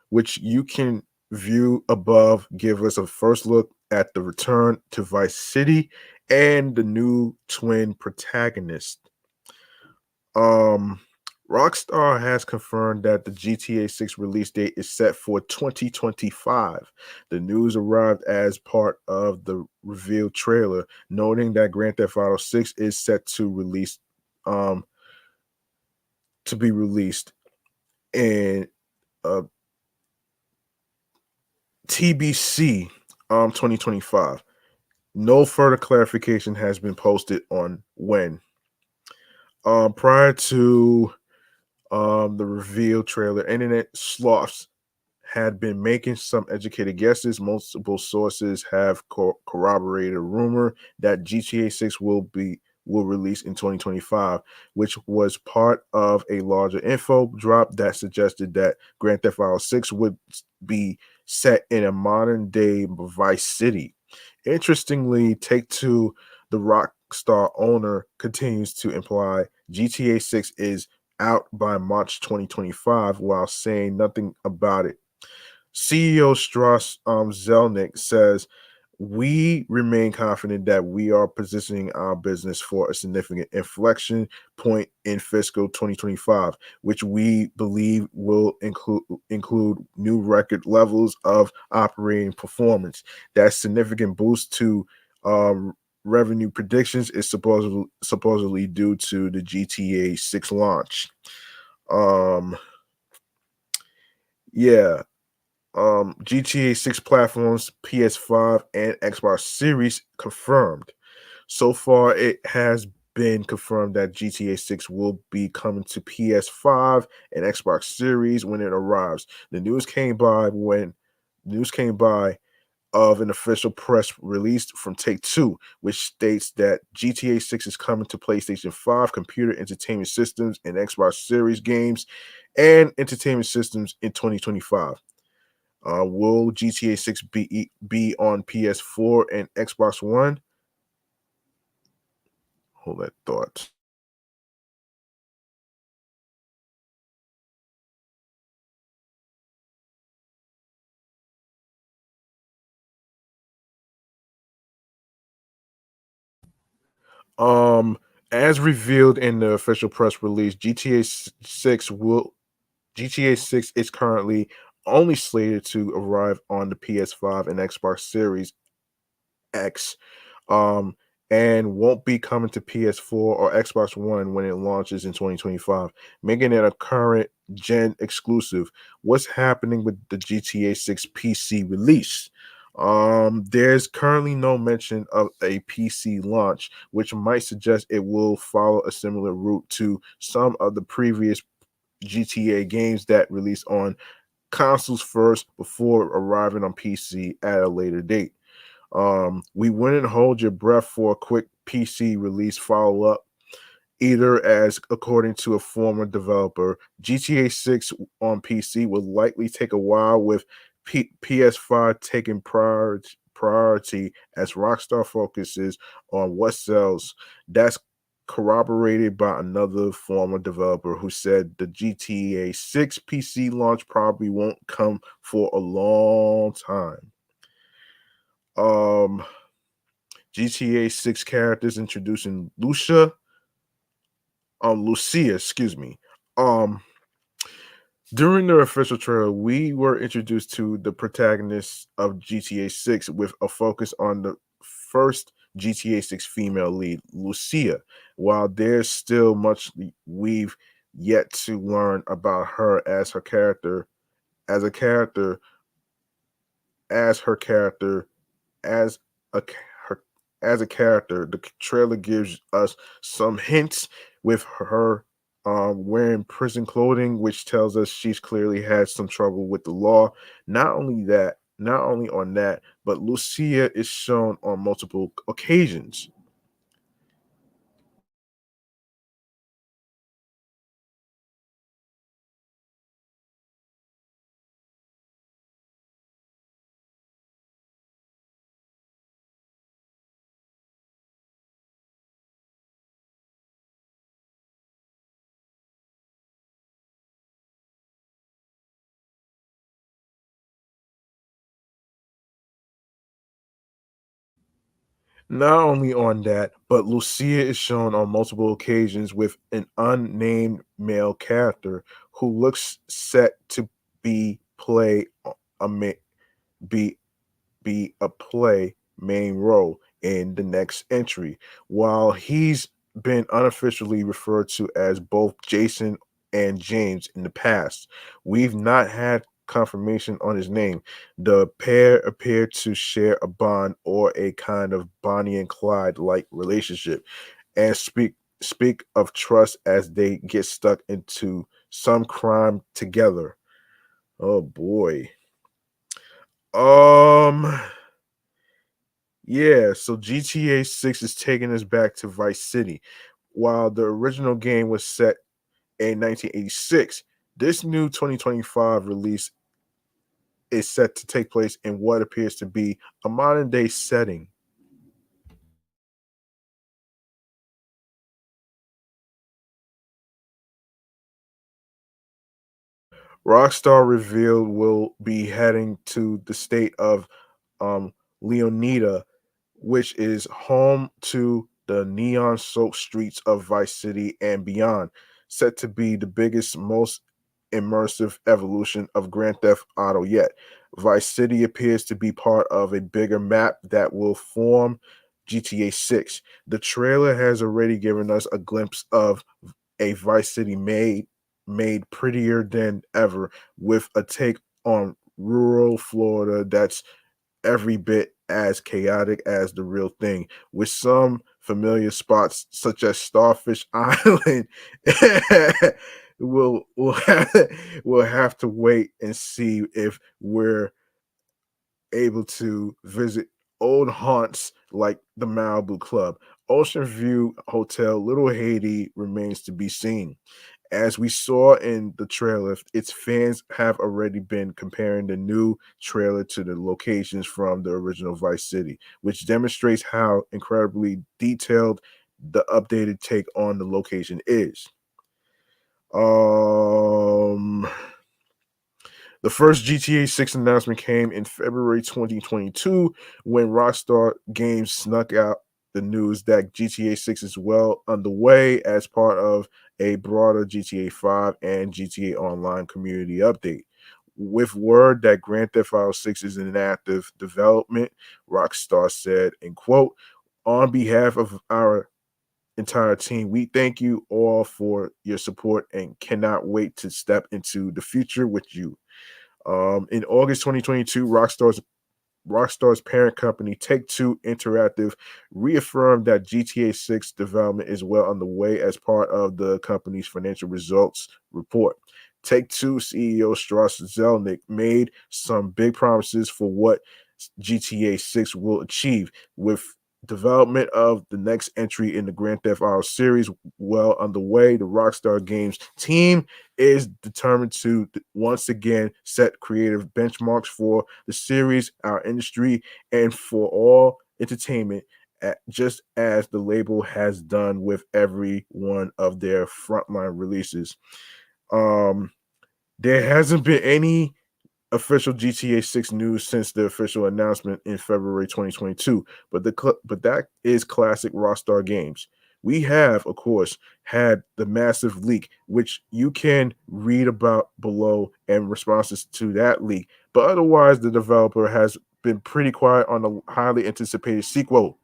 which you can view above, give us a first look at the return to Vice City and the new twin protagonist. Um, Rockstar has confirmed that the GTA 6 release date is set for 2025. The news arrived as part of the reveal trailer, noting that Grand Theft Auto 6 is set um to be released in uh, TBC 2025. No further clarification has been posted on when. Prior to the reveal trailer, internet sloths had been making some educated guesses. Multiple sources have corroborated a rumor that GTA 6 will release in 2025, which was part of a larger info drop that suggested that Grand Theft Auto 6 would be set in a modern day Vice City. Interestingly, Take Two, the Rockstar owner, continues to imply GTA 6 is out by March 2025 while saying nothing about it. CEO Strauss Zelnick says, "We remain confident that we are positioning our business for a significant inflection point in fiscal 2025, which we believe will include new record levels of operating performance. That significant boost to um, revenue predictions is supposedly due to the GTA 6 launch." Um, yeah, GTA 6 platforms, PS5 and Xbox Series confirmed. So far, it has been confirmed that GTA 6 will be coming to PS5 and Xbox Series when it arrives. The news came by of an official press release from Take Two, which states that GTA 6 is coming to PlayStation 5, computer entertainment systems, and Xbox Series games and entertainment systems in 2025. Will GTA 6 be on PS4 and Xbox One? Hold that thought. Um, as revealed in the official press release, GTA 6 is currently only slated to arrive on the PS5 and Xbox Series X, um, and won't be coming to PS4 or Xbox One when it launches in 2025, making it a current gen exclusive. What's happening with the GTA 6 PC release? There's currently no mention of a PC launch, which might suggest it will follow a similar route to some of the previous GTA games that released on consoles first before arriving on PC at a later date. We wouldn't hold your breath for a quick PC release follow up, either, as according to a former developer. GTA 6 on PC will likely take a while, with PS5 taking priority as Rockstar focuses on what sells. That's corroborated by another former developer who said the GTA 6 PC launch probably won't come for a long time. Um, GTA 6 characters introducing Lucia, excuse me. Um, During the official trailer, we were introduced to the protagonist of GTA 6 with a focus on the first GTA 6 female lead, Lucia. While there's still much we've yet to learn about her as a character, as her character, as a her as a character. The trailer gives us some hints with her wearing prison clothing, which tells us she's clearly had some trouble with the law. Not only on that, but Lucia is shown on multiple occasions. Not only on that, but Lucia is shown on multiple occasions with an unnamed male character who looks set to be play a ma- be be a play main role in the next entry. While he's been unofficially referred to as both Jason and James in the past, we've not had confirmation on his name. The pair appear to share a bond or a kind of Bonnie and Clyde like relationship and speak of trust as they get stuck into some crime together. Oh boy. Um Yeah, so GTA 6 is taking us back to Vice City. While the original game was set in 1986, this new 2025 release is set to take place in what appears to be a modern day setting. Rockstar revealed will be heading to the state of Leonida, which is home to the neon soaked streets of Vice City and beyond, set to be the biggest, most immersive evolution of Grand Theft Auto yet. Vice City appears to be part of a bigger map that will form GTA 6. The trailer has already given us a glimpse of a Vice City made prettier than ever with a take on rural Florida that's every bit as chaotic as the real thing, with some familiar spots such as Starfish Island. we'll have, we'll have to wait and see if we're able to visit old haunts like the Malibu Club. Ocean View Hotel, Little Haiti remains to be seen. As we saw in the trailer, its fans have already been comparing the new trailer to the locations from the original Vice City, which demonstrates how incredibly detailed the updated take on the location is. Um, the first GTA 6 announcement came in February 2022 when Rockstar Games snuck out the news that GTA 6 is well underway as part of a broader GTA 5 and GTA Online community update. With word that Grand Theft Auto 6 is in active development, Rockstar said, in quote, on behalf of our entire team, we thank you all for your support and cannot wait to step into the future with you. In August 2022, Rockstar's parent company, Take Two Interactive, reaffirmed that GTA 6 development is well underway as part of the company's financial results report. Take Two CEO Strauss Zelnick made some big promises for what GTA 6 will achieve, with development of the next entry in the Grand Theft Auto series well underway. The Rockstar Games team is determined to once again set creative benchmarks for the series, our industry, and for all entertainment, just as the label has done with every one of their frontline releases. Um, there hasn't been any official GTA 6 news since the official announcement in February 2022, but that is classic Rockstar Games. We have, of course, had the massive leak, which you can read about below and responses to that leak. But otherwise, the developer has been pretty quiet on the highly anticipated sequel.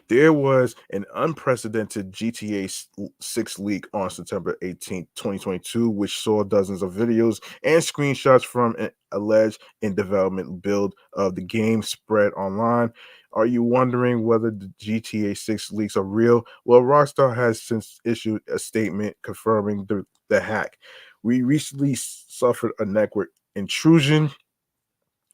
There was an unprecedented GTA 6 leak on September 18th, 2022, which saw dozens of videos and screenshots from an alleged in development build of the game spread online. Are you wondering whether the GTA 6 leaks are real? Well, Rockstar has since issued a statement confirming the hack. We recently suffered a network intrusion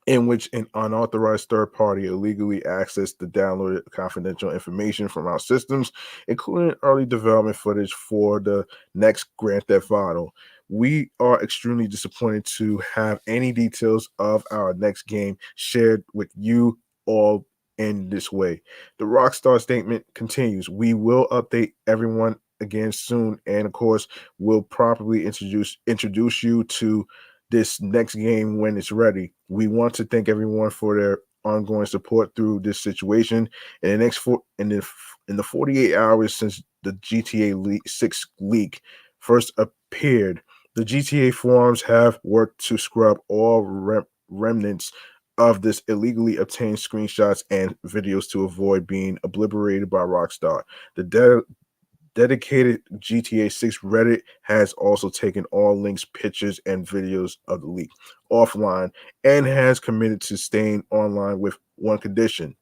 in which an unauthorized third party illegally accessed the downloaded confidential information from our systems, including early development footage for the next Grand Theft Auto. We are extremely disappointed to have any details of our next game shared with you all in this way. The Rockstar statement continues. We will update everyone again soon, and of course, we'll properly introduce you to this next game when it's ready. We want to thank everyone for their ongoing support through this situation. In the next in the 48 hours since the GTA 6 leak first appeared, the GTA forums have worked to scrub all remnants of this illegally obtained screenshots and videos to avoid being obliterated by Rockstar. The dedicated GTA 6 Reddit has also taken all links, pictures, and videos of the leak offline and has committed to staying online with one condition.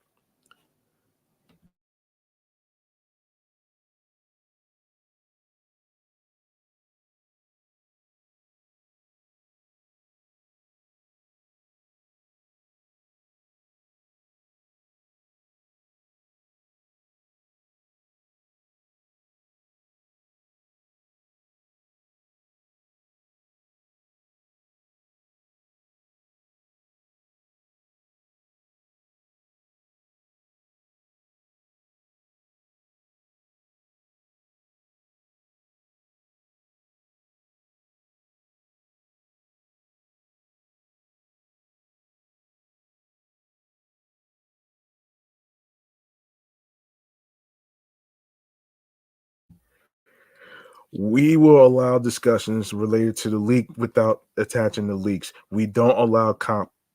We will allow discussions related to the leak without attaching the leaks. We don't allow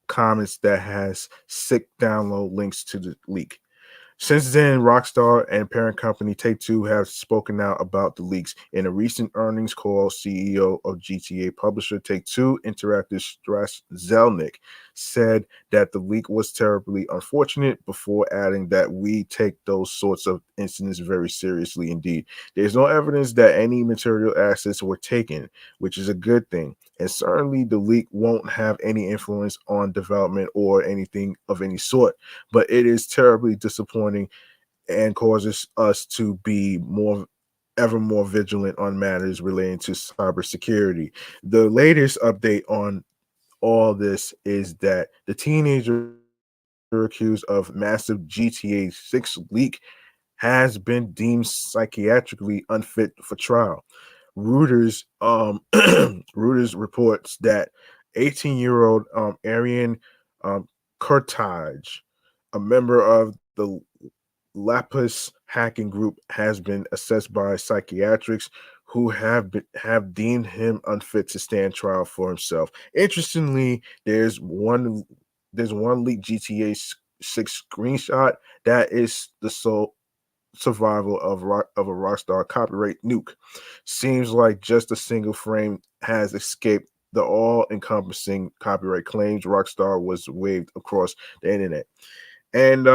comments that has sick download links to the leak. Since then, Rockstar and parent company Take Two have spoken out about the leaks. In a recent earnings call, CEO of GTA publisher Take Two Interactive Stress Zelnick said that the leak was terribly unfortunate before adding that we take those sorts of incidents very seriously indeed. There's no evidence that any material assets were taken, which is a good thing. And certainly the leak won't have any influence on development or anything of any sort, but it is terribly disappointing and causes us to be ever more vigilant on matters relating to cybersecurity. The latest update on all this is that the teenager accused of massive GTA 6 leak has been deemed psychiatrically unfit for trial. Reuters Reuters reports that 18-year-old Arian Kurtage, a member of the Lapis hacking group, has been assessed by psychiatrists who have deemed him unfit to stand trial for himself. Interestingly, there's one leaked GTA 6 screenshot that is the sole survival of a Rockstar copyright nuke. Seems like just a single frame has escaped the all-encompassing copyright claims. Rockstar was waved across the internet. And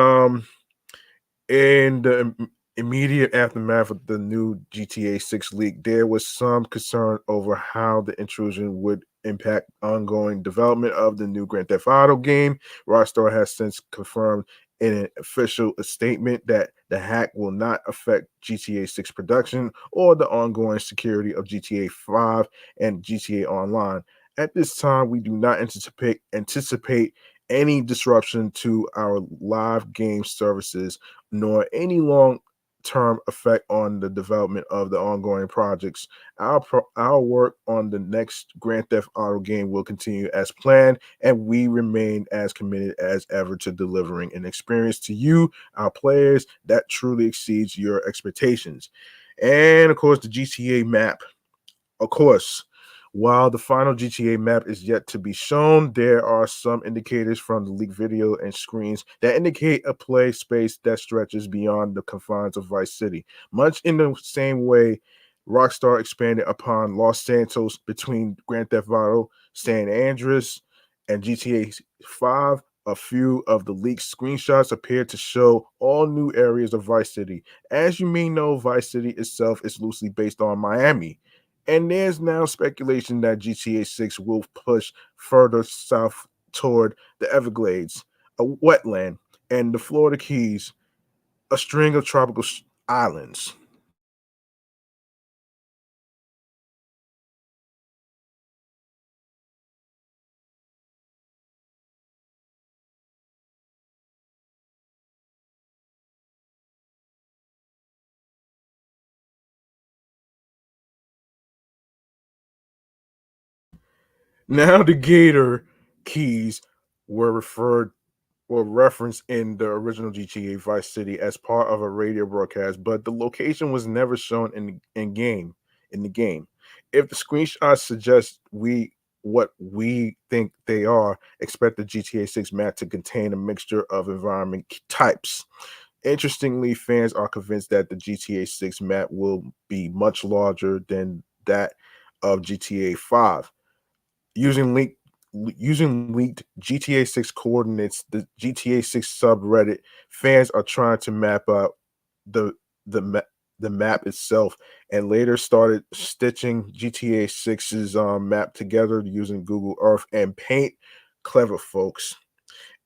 in the immediate aftermath of the new GTA 6 leak, there was some concern over how the intrusion would impact ongoing development of the new Grand Theft Auto game. Rockstar has since confirmed in an official statement that the hack will not affect GTA 6 production or the ongoing security of GTA 5 and GTA Online. At this time, we do not anticipate any disruption to our live game services nor any long-term effect on the development of the ongoing projects. Our work on the next Grand Theft Auto game will continue as planned, and we remain as committed as ever to delivering an experience to you, our players, that truly exceeds your expectations. And of course, the GTA map. Of course, While the final GTA map is yet to be shown, there are some indicators from the leaked video and screens that indicate a play space that stretches beyond the confines of Vice City. Much in the same way Rockstar expanded upon Los Santos between Grand Theft Auto, San Andreas, and GTA 5, a few of the leaked screenshots appear to show all new areas of Vice City. As you may know, Vice City itself is loosely based on Miami, and there's now speculation that GTA 6 will push further south toward the Everglades, a wetland, and the Florida Keys, a string of tropical islands. Now the Gator Keys were referred were referenced in the original GTA Vice City as part of a radio broadcast, but the location was never shown in the game. If the screenshots suggest what we think they are, expect the GTA 6 map to contain a mixture of environment types. Interestingly, fans are convinced that the GTA 6 map will be much larger than that of GTA 5. Using link Using leaked GTA 6 coordinates, the GTA 6 subreddit fans are trying to map out the the ma- the map itself, and later started stitching GTA 6's map together using Google Earth and Paint. Clever folks.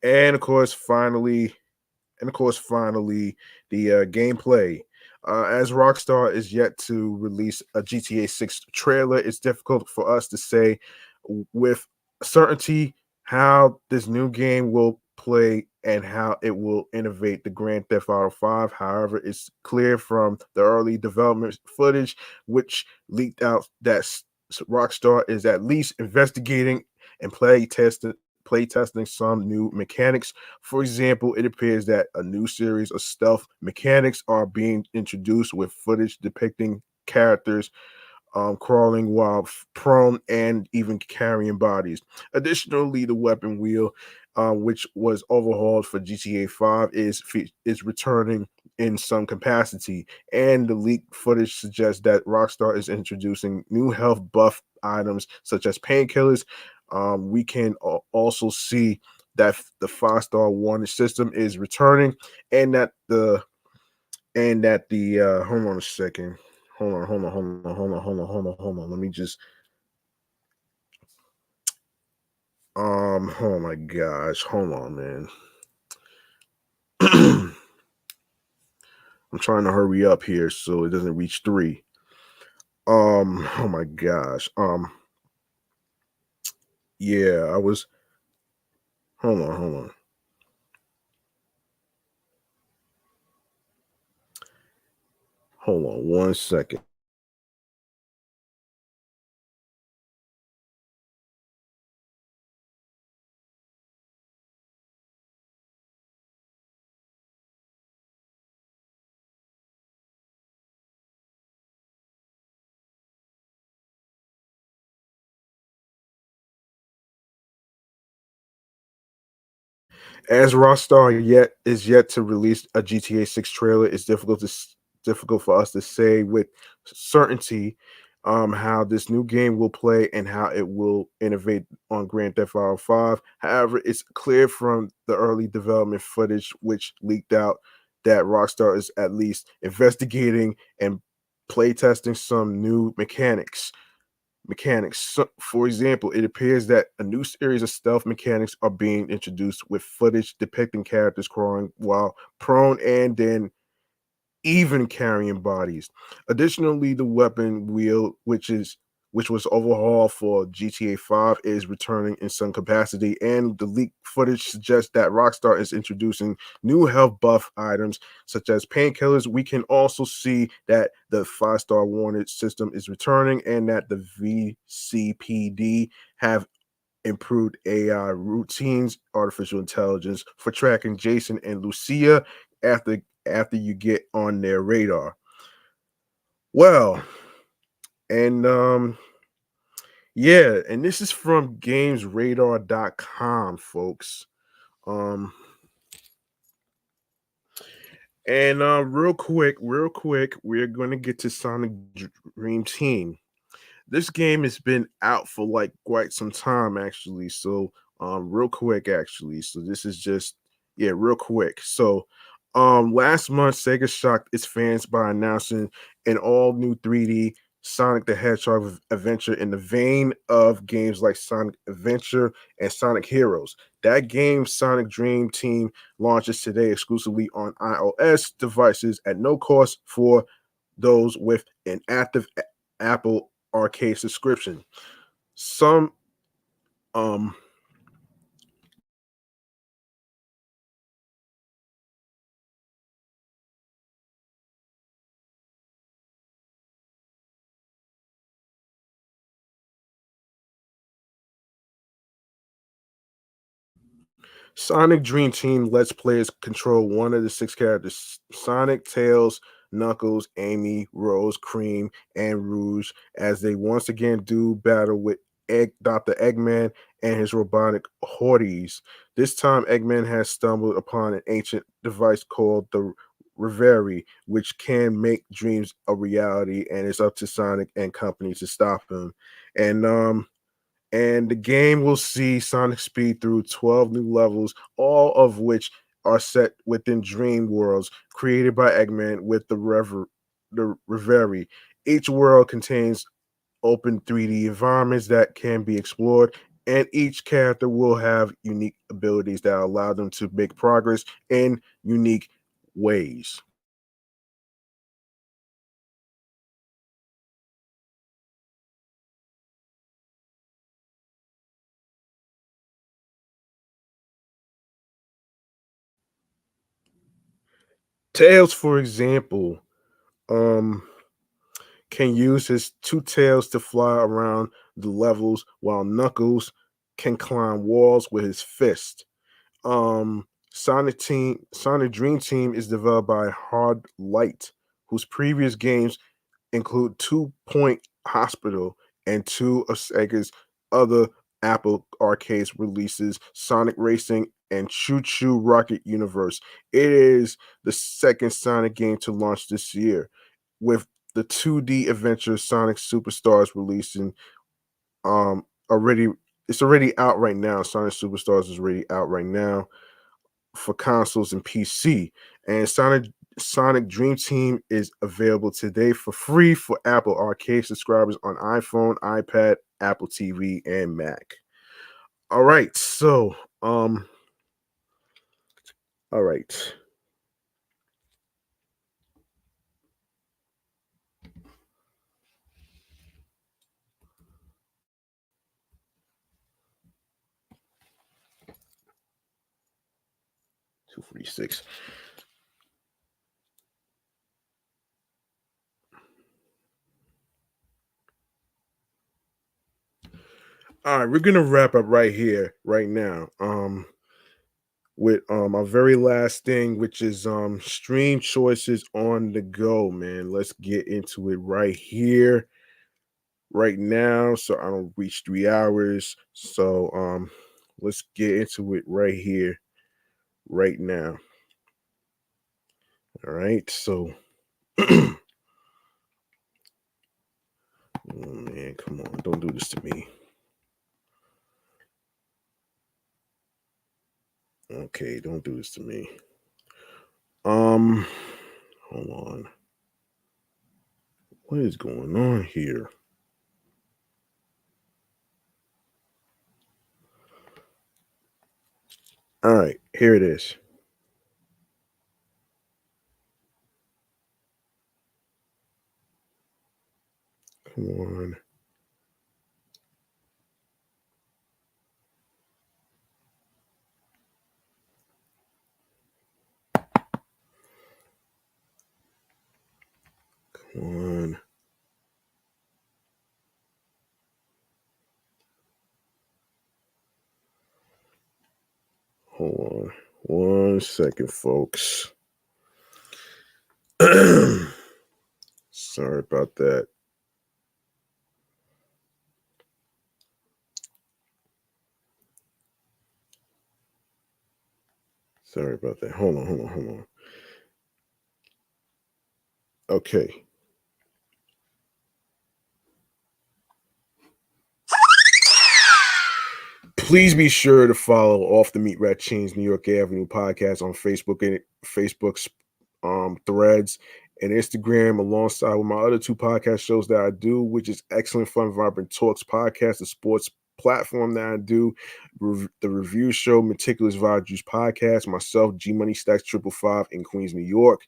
And of course, finally, the gameplay. As Rockstar is yet to release a GTA 6 trailer, it's difficult for us to say with certainty how this new game will play and how it will innovate the Grand Theft Auto 5. However, it's clear from the early development footage, which leaked out that Rockstar is at least investigating and playtesting some new mechanics. For example, it appears that a new series of stealth mechanics are being introduced with footage depicting characters crawling while prone and even carrying bodies. Additionally, the weapon wheel, which was overhauled for GTA 5, is returning in some capacity, and the leaked footage suggests that Rockstar is introducing new health buff items such as painkillers. We can also see that the 5-star warning system is returning, and that the hold on a second. Hold on. Let me just oh my gosh, hold on, man. I'm trying to hurry up here so it doesn't reach 3. Oh my gosh. Yeah, I was hold on. Hold on 1 second. As Rockstar yet to release a GTA 6 trailer, it's difficult for us to say with certainty how this new game will play and how it will innovate on Grand Theft Auto 5. However, it's clear from the early development footage which leaked out that Rockstar is at least investigating and playtesting some new mechanics. So, for example, it appears that a new series of stealth mechanics are being introduced with footage depicting characters crawling while prone and then even carrying bodies. Additionally, the weapon wheel, which was overhauled for GTA 5, is returning in some capacity, and the leaked footage suggests that Rockstar is introducing new health buff items such as painkillers. We can also see that the 5-star warning system is returning, and that the VCPD have improved AI routines, artificial intelligence for tracking Jason and Lucia after you get on their radar. Well, and Yeah, and this is from gamesradar.com, folks. Um and real quick, we're going to get to Sonic Dream Team. This game has been out for like quite some time actually. So real quick actually. So this is just yeah, real quick. So last month Sega shocked its fans by announcing an all new 3D Sonic the Hedgehog adventure in the vein of games like Sonic Adventure and Sonic Heroes. That game, Sonic Dream Team, launches today exclusively on iOS devices at no cost for those with an active Apple Arcade subscription. Some um Sonic Dream Team lets players control one of the six characters: Sonic, Tails, Knuckles, Amy, Rose, Cream, and Rouge, as they once again do battle with Dr. Eggman and his robotic hordes. This time, Eggman has stumbled upon an ancient device called the Reverie, which can make dreams a reality, and it's up to Sonic and company to stop him. And the game will see Sonic speed through 12 new levels, all of which are set within dream worlds created by Eggman with the Reverie. Each world contains open 3D environments that can be explored, and each character will have unique abilities that allow them to make progress in unique ways. Tails, for example, um, can use his two tails to fly around the levels, while Knuckles can climb walls with his fist. Sonic Dream Team is developed by Hard Light, whose previous games include Two Point Hospital and two of Sega's other Apple Arcades releases, Sonic Racing and Choo Choo Rocket Universe. It is the second Sonic game to launch this year, with the 2D adventure Sonic Superstars releasing already. It's already out right now. Sonic Superstars is already out right now for consoles and PC. And Sonic Dream Team is available today for free for Apple Arcade subscribers on iPhone, iPad, Apple TV, and Mac. All right, so all right. 246. All right, we're gonna wrap up right here, right now. With our very last thing, which is stream choices on the go, man. Let's get into it right here, right now, so I don't reach 3 hours. So let's get into it right here, right now. All right, so oh man, come on, don't do this to me. Okay, don't do this to me. Um, hold on. What is going on here? All right, here it is. Come on. Come on. Hold on. 1 second, folks. Sorry about that. Sorry about that. Hold on. Okay. Please be sure to follow Off the Meat Rat Chainz New York Avenue podcast on Facebook and Facebook's threads and Instagram, alongside with my other two podcast shows that I do, which is Excellent Fun Vibrant Talks podcast, the sports platform that I do, the review show Meticulous Vibe Juice podcast, myself G Money Stacks 555 in Queens, New York,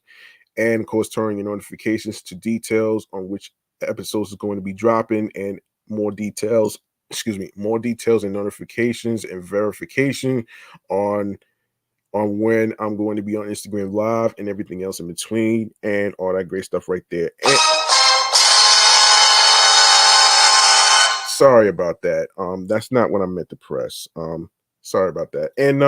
and of course turning your notifications to details on which episodes is going to be dropping, and more details more details and notifications and verification on when I'm going to be on Instagram Live and everything else in between, and all that great stuff right there. And sorry about that. That's not what I meant to press. Sorry about that. And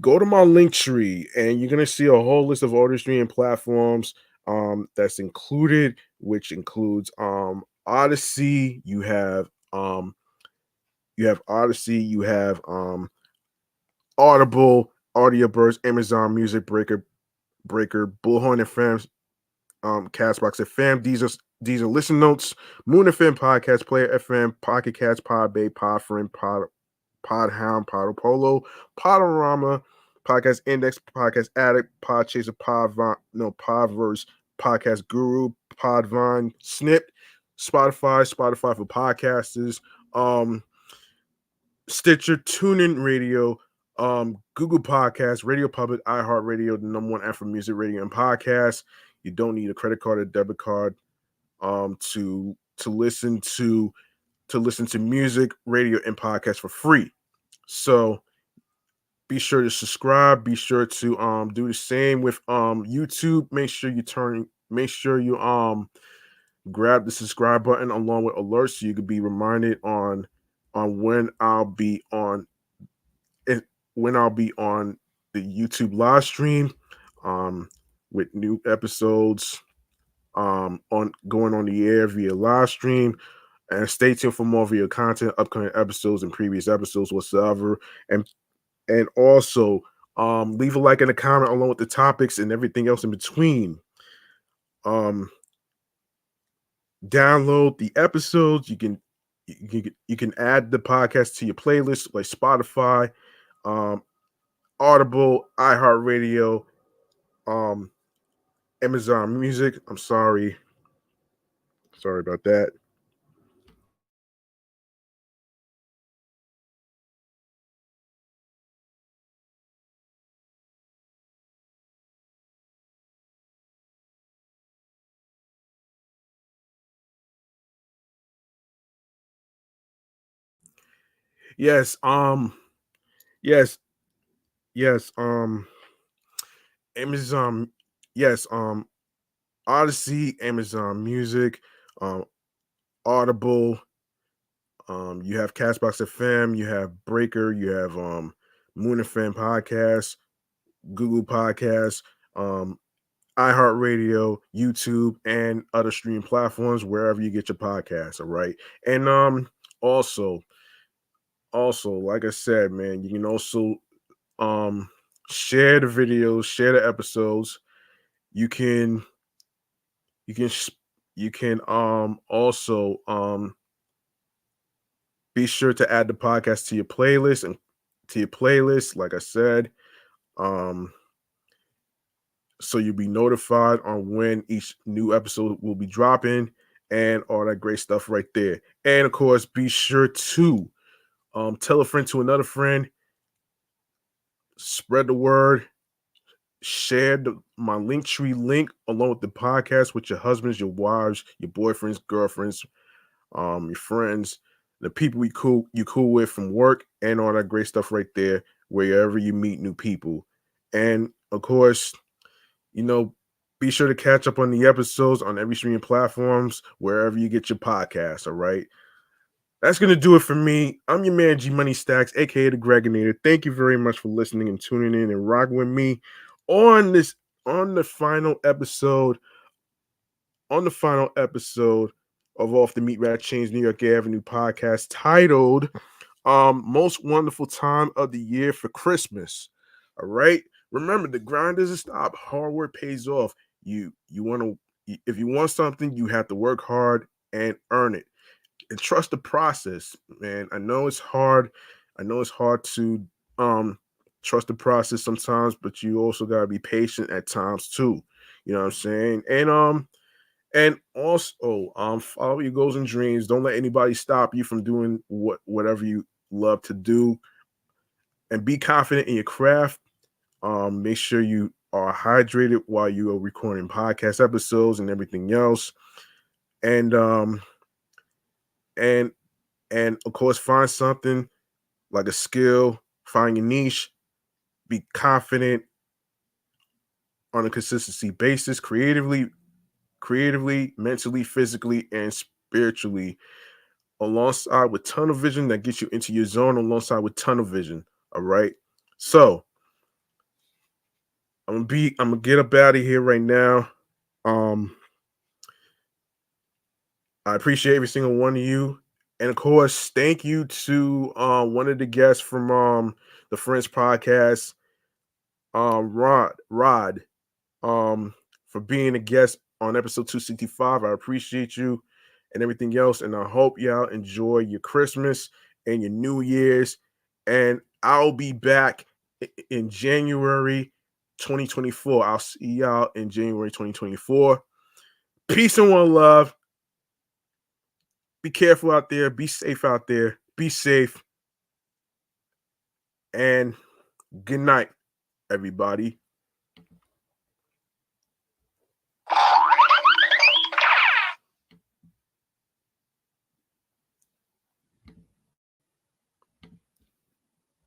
go to my link tree and you're gonna see a whole list of audio streaming platforms that's included, which includes Odyssey, you have Odyssey, you have Audible, Audioburst, Amazon Music, Breaker, Bullhorn FM, Castbox FM, these are listen notes, Moon FM Podcast Player FM, Pocket Cast, Podbay, Podfriend, Podhound, Podopolo, Podorama, Podcast Index, Podcast Addict, Podchaser, Podverse, Podcast Guru, Podvine, Snip, Spotify for podcasters, Stitcher, TuneIn Radio, Google Podcasts, Radio Public, iHeartRadio, the number one app for music, radio, and podcasts. You don't need a credit card or debit card to listen to music, radio, and podcasts for free. So be sure to subscribe. Be sure to do the same with YouTube. Make sure you grab the subscribe button along with alerts so you can be reminded on when I'll be on the YouTube live stream with new episodes on going on the air via live stream. And stay tuned for more video content, upcoming episodes and previous episodes whatsoever. And also leave a like and a comment along with the topics and everything else in between. Download the episodes. You can add the podcast to your playlist like Spotify, Audible, iHeartRadio, Amazon Music. I'm sorry about that. Yes, yes, yes, Amazon, yes, Odyssey, Amazon Music, Audible, you have Castbox FM, you have Breaker, you have Moon FM Podcast, Google Podcasts, iHeartRadio, YouTube, and other streaming platforms wherever you get your podcasts. All right, and also, like I said, man, you can also share the videos, share the episodes. You can you can you can also be sure to add the podcast to your playlist, like I said, um so you'll be notified on when each new episode will be dropping and all that great stuff right there. And of course, be sure to tell a friend to another friend, spread the word, share my Linktree link along with the podcast with your husbands, your wives, your boyfriends, girlfriends, your friends, the people you cool with from work, and all that great stuff right there wherever you meet new people. And of course, be sure to catch up on the episodes on every streaming platforms wherever you get your podcasts. All right. That's gonna do it for me. I'm your man G Money Stacks, aka the Gregonator. Thank you very much for listening and tuning in and rocking with me on the final episode of Off the Meat Rat Chainz New York Avenue podcast, titled Most Wonderful Time of the Year for Christmas. All right. Remember, the grind doesn't stop. Hard work pays off. You want to, if you want something, you have to work hard and earn it. And trust the process, man. I know it's hard. I know it's hard to trust the process sometimes, but you also gotta be patient at times too. You know what I'm saying? And also follow your goals and dreams. Don't let anybody stop you from doing whatever you love to do, and be confident in your craft. Make sure you are hydrated while you are recording podcast episodes and everything else. And and and of course, find something like a skill, find your niche, be confident on a consistency basis, creatively, mentally, physically, and spiritually, alongside with tunnel vision that gets you into your zone, alongside with tunnel vision. All right. So I'm gonna get up out of here right now. Um, I appreciate every single one of you. And of course, thank you to one of the guests from the Friends podcast, Rod, for being a guest on episode 265. I appreciate you and everything else. And I hope y'all enjoy your Christmas and your New Year's. And I'll be back in January 2024. I'll see y'all in January 2024. Peace and one love. Be careful out there. Be safe out there. Be safe. And good night, everybody.